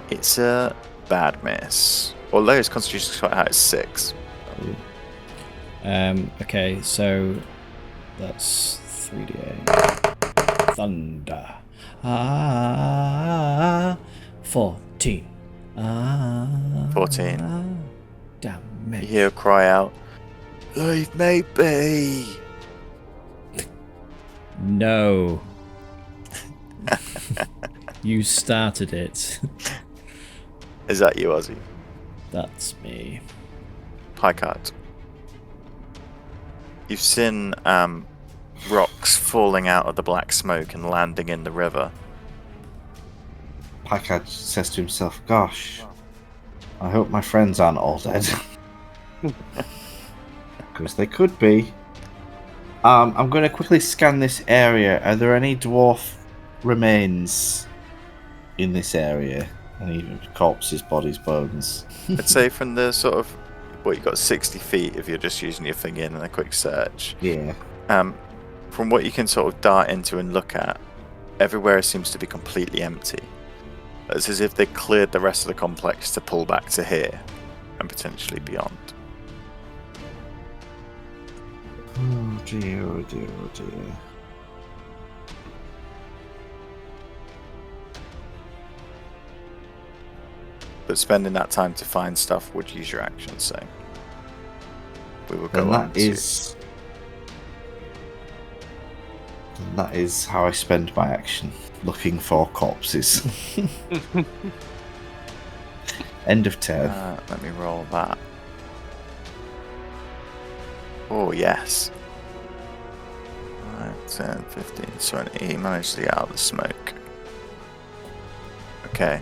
It's a bad miss. Although his constitution is quite high, it's 6. Okay, so that's 3d8. Thunder. 14. 14. Damn You it. hear a cry out, "Leave me be!" No. You started it. Is that you, Ozzy? That's me. Picard. You've seen rocks falling out of the black smoke and landing in the river. Packard says to himself, "Gosh, I hope my friends aren't all dead." Because they could be. I'm going to quickly scan this area. Are there any dwarf remains in this area? Any corpses, bodies, bones? I'd say from the sort of, you've got 60 feet if you're just using your thing in a quick search. Yeah. From what you can sort of dart into and look at, everywhere seems to be completely empty. It's as if they cleared the rest of the complex to pull back to here and potentially beyond. Oh dear, oh dear, oh dear. But spending that time to find stuff would use your action, so we will go And on that is how I spend my action, looking for corpses. End of turn. let me roll that. Oh, yes. 5, 10, 15, 20. He managed to get out of the smoke. Okay.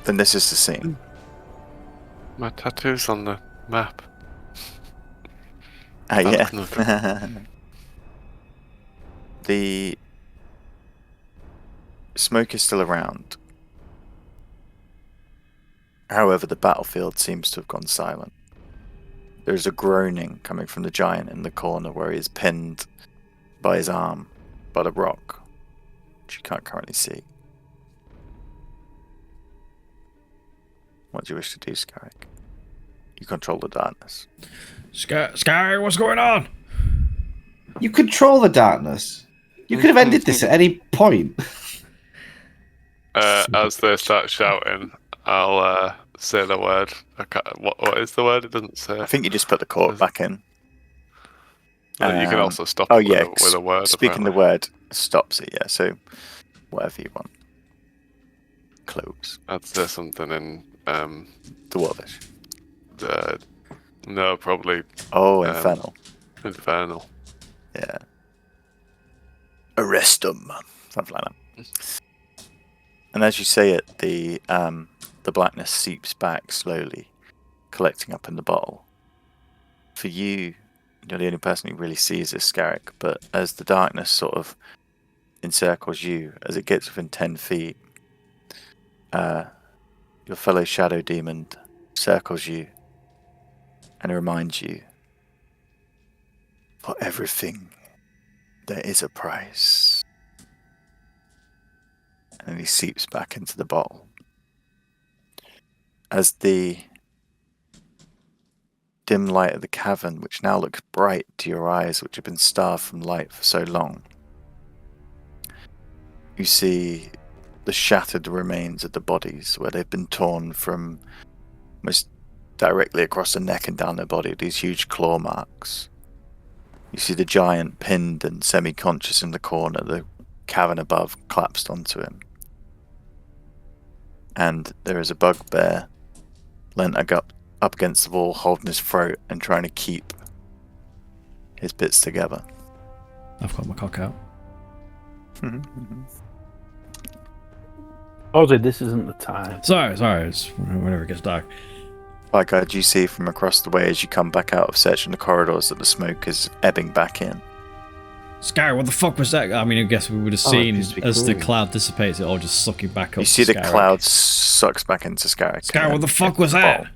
Then this is the scene. My tattoo's on the map. Yeah. Nothing. The smoke is still around. However, the battlefield seems to have gone silent. There is a groaning coming from the giant in the corner where he is pinned by his arm by the rock, which you can't currently see. What do you wish to do, Scarrick? You control the darkness. Sky, what's going on? You control the darkness. You could have ended this at any point. As they start shouting, I'll say the word. What is the word? It doesn't say. I think you just put the cork back in. You can also stop Oh it yeah, with a word. speaking apparently. the word stops it. Yeah, so whatever you want. Close. I'd say something in Dwarvish. no, probably Oh, infernal. infernal. Yeah. Arrest them. Something like that. And as you say it, the blackness seeps back slowly, collecting up in the bottle. For you, you're the only person who really sees this, Scarrick, but as the darkness sort of encircles you, as it gets within 10 feet, your fellow shadow demon circles you and reminds you, for everything there is a price. And then he seeps back into the bottle. As the dim light of the cavern, which now looks bright to your eyes, which have been starved from light for so long, you see the shattered remains of the bodies where they've been torn from most directly across the neck and down their body, these huge claw marks. You see the giant pinned and semi-conscious in the corner, the cavern above collapsed onto him. And there is a bugbear lent up against the wall, holding his throat and trying to keep his bits together. I've got my cock out. Ozzy, this isn't the time. Sorry. It's whenever it gets dark. Like you see from across the way as you come back out of searching the corridors that the smoke is ebbing back in. Scary, what the fuck was that? I mean, I guess we would have Oh, it seen used to be as the cool. cloud dissipates, it all just sucking back up. You see to the Skyrick. cloud sucks back into Skyrick. Scary, what the fuck was that?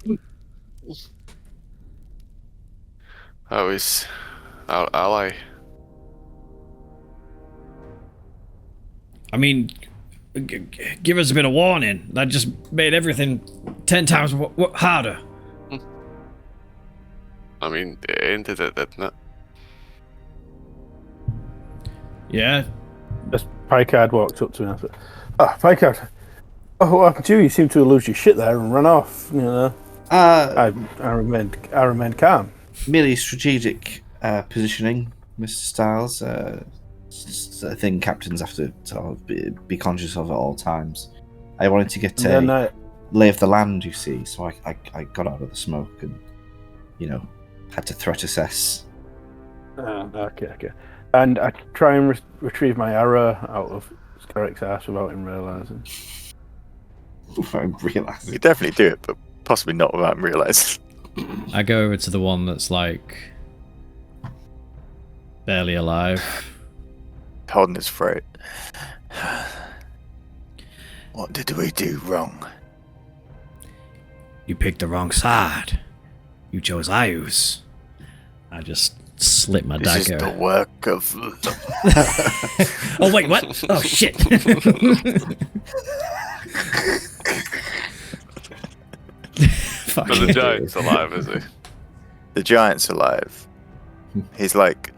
That was our ally. I mean, give us a bit of warning. That just made everything 10 times harder. I mean, it ended it, didn't it? Yeah. As Picard walked up to me, I said, "Oh, Picard, what happened to you? You seem to lose your shit there and run off." You know, I remained calm. Merely strategic positioning, Mr. Styles. It's a thing captains have to sort of be conscious of at all times. I wanted to get And a then lay of the land, you see, so I got out of the smoke and, had to threat assess. okay. And I try and retrieve my arrow out of Scarrick's ass without him realising. I realised. You definitely do it, but possibly not without him realising. I go over to the one that's like barely alive. Holding his throat. What did we do wrong? You picked the wrong side. You chose Ayus. I just slit my This dagger. is the work of... Oh wait, what? Oh shit! Fuck. But the giant's alive, is he? The giant's alive. He's like...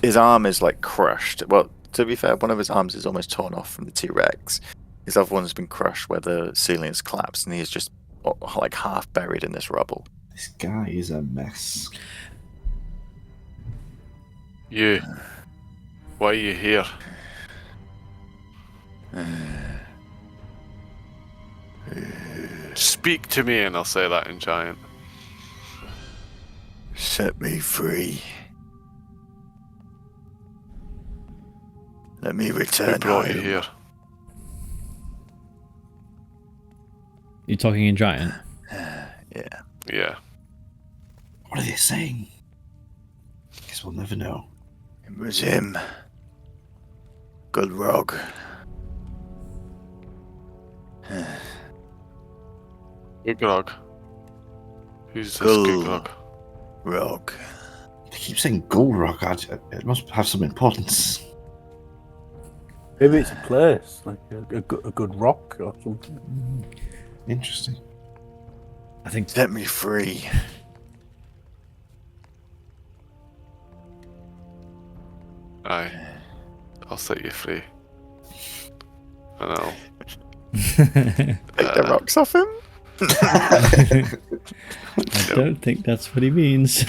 His arm is like crushed. Well, to be fair, one of his arms is almost torn off from the T-Rex. His other one's been crushed where the ceiling has collapsed, and he's just like half buried in this rubble. This guy is a mess. You. Why are you here? Speak to me, and I'll say that in giant. Set me free. Let me Who return brought you home. here? You talking in giant? Yeah. Yeah. What are they saying? Guess we'll never know. It was him. Gulrog. Ugrog. Who's this Gul. Ugrog? Rog. They keep saying Gulrog. It must have some importance. Maybe it's a place, like a good rock or something. Interesting. I think Set me free. Aye. I'll set you free. And I'll... Take the rocks off him. I don't think that's what he means.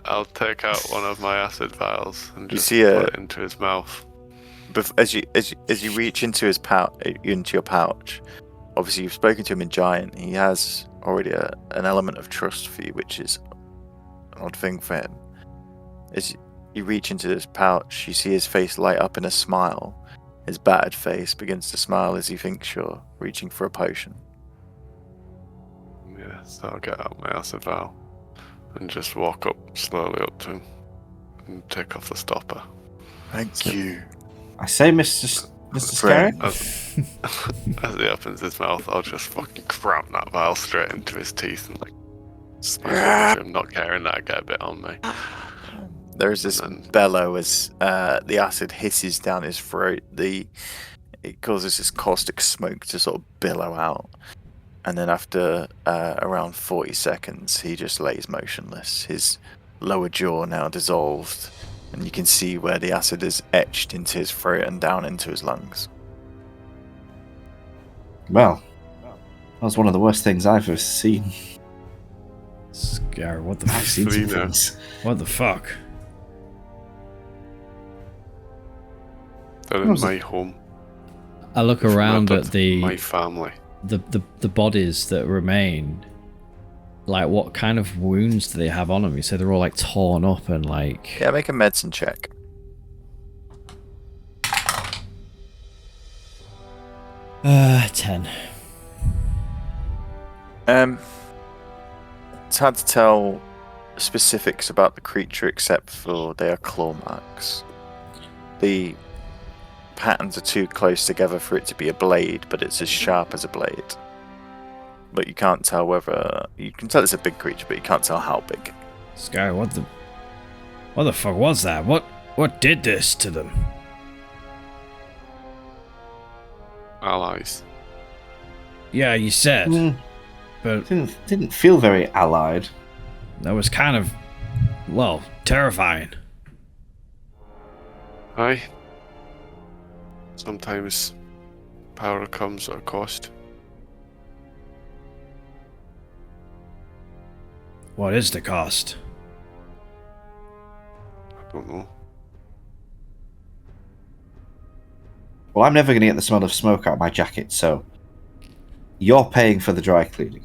I'll take out one of my acid vials and You just see put it into his mouth. As you reach into his into your pouch, obviously you've spoken to him in giant. He has already an element of trust for you, which is an odd thing for him. As you reach into his pouch, you see his face light up in a smile. His battered face begins to smile as he thinks you're reaching for a potion. Yeah, so I'll get out my acid vial and just walk up slowly up to him and take off the stopper. Thank you. I say, Mr. Friend. Scarrick. As he opens his mouth, I'll just fucking cram that vial straight into his teeth and like smash it into him, not caring that I get a bit on me. There is this And then- bellow as the acid hisses down his throat. It causes this caustic smoke to sort of billow out. And then after around 40 seconds, he just lays motionless. His lower jaw now dissolved. And you can see where the acid is etched into his throat and down into his lungs. Well, that was one of the worst things I've ever seen. Scary, what the I've seen some Free now. things. what the fuck? They're What in was my home. I look around Murdered at the my family. the bodies that remain, like, what kind of wounds do they have on them? You said they're all like torn up and like. Yeah, make a medicine check. $10. It's hard to tell specifics about the creature except for they are claw marks. The patterns are too close together for it to be a blade, but it's as sharp as a blade. But you can't tell whether... You can tell it's a big creature, but you can't tell how big. Sky, what the fuck was that? What did this to them? Allies. Yeah, you said. But Didn't feel very allied. that was kind of, well, terrifying. Aye. Sometimes power comes at a cost. What is the cost? I don't know. Well, I'm never going to get the smell of smoke out of my jacket, so you're paying for the dry cleaning.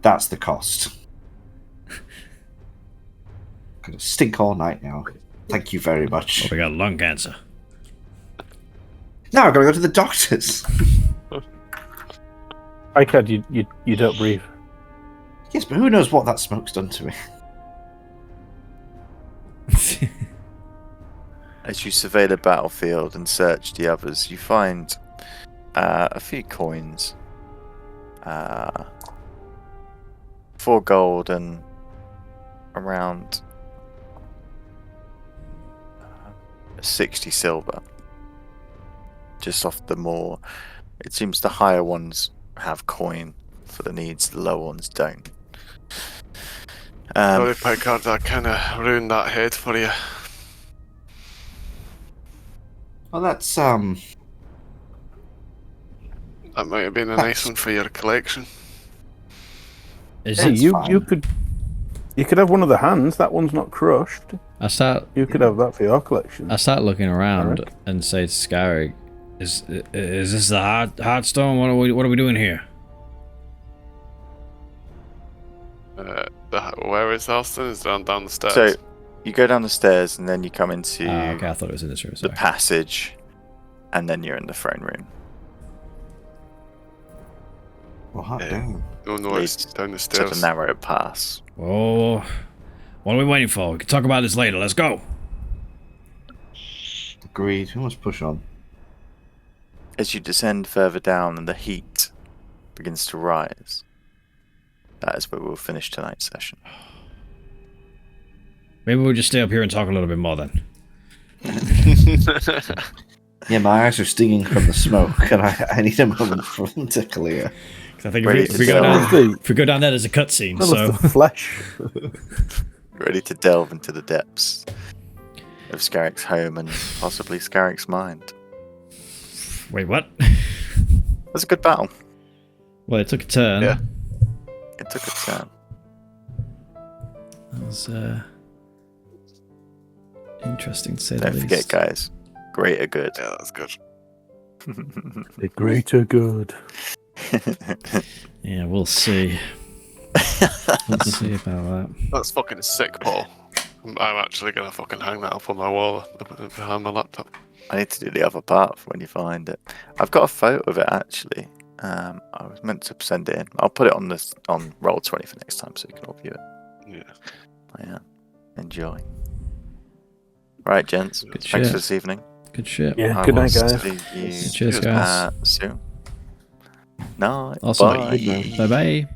That's the cost. Gonna stink all night now. Thank you very much. Oh, we got lung cancer. Now I'm going to go to the doctors. Icad, you don't breathe. Yes, but who knows what that smoke's done to me? As you survey the battlefield and search the others, you find a few coins. 4 gold and around 60 silver. Just off the more... It seems the higher ones have coin for the needs, the lower ones don't. Sorry, Picard, I kind of ruined that head for you. Well, that's, That might have been a nice one for your collection. Is Yeah, it? it's You fine. you could have one of the hands. That one's not crushed. I start You could have that for your collection. looking around Alright. and say to Skyrig, is this the hard stone? What are we doing here? Where is Alston? Is down the stairs? So, you go down the stairs and then you come into Okay, I thought it was in this room. the Sorry. passage, and then you're in the throne room. well, hot Yeah. damn. no, it's Leads down the to stairs. the narrow pass. Oh, what are we waiting for? We can talk about this later. Let's go. Agreed. Who must push on? As you descend further down and the heat begins to rise, that is where we'll finish tonight's session. Maybe we'll just stay up here and talk a little bit more then. Yeah, my eyes are stinging from the smoke, and I need a moment for them to clear. 'Cause I think Ready if to we go go. down, if we go down there, there's a cutscene. Smell So of the flesh. Ready to delve into the depths of Scarrick's home and possibly Scarrick's mind. wait, what? It was a good battle. Well, it took a turn. Yeah. It took a turn. That was interesting to say the Don't least. forget, guys. Greater good. Yeah, that's good. The greater good. Yeah, we'll see. We'll see about that. That's fucking sick, Paul. I'm actually gonna fucking hang that up on my wall behind my laptop. I need to do the other part for when you find it. I've got a photo of it actually. I was meant to send it in. I'll put it on this on Roll20 for next time so you can all view it. Yeah. Yeah. Enjoy. Right, gents. Good Thanks shit. for this evening. Good shit. Yeah, I good will night, guys. see you Cheers, guys. soon. Night. Also, Bye. bye bye.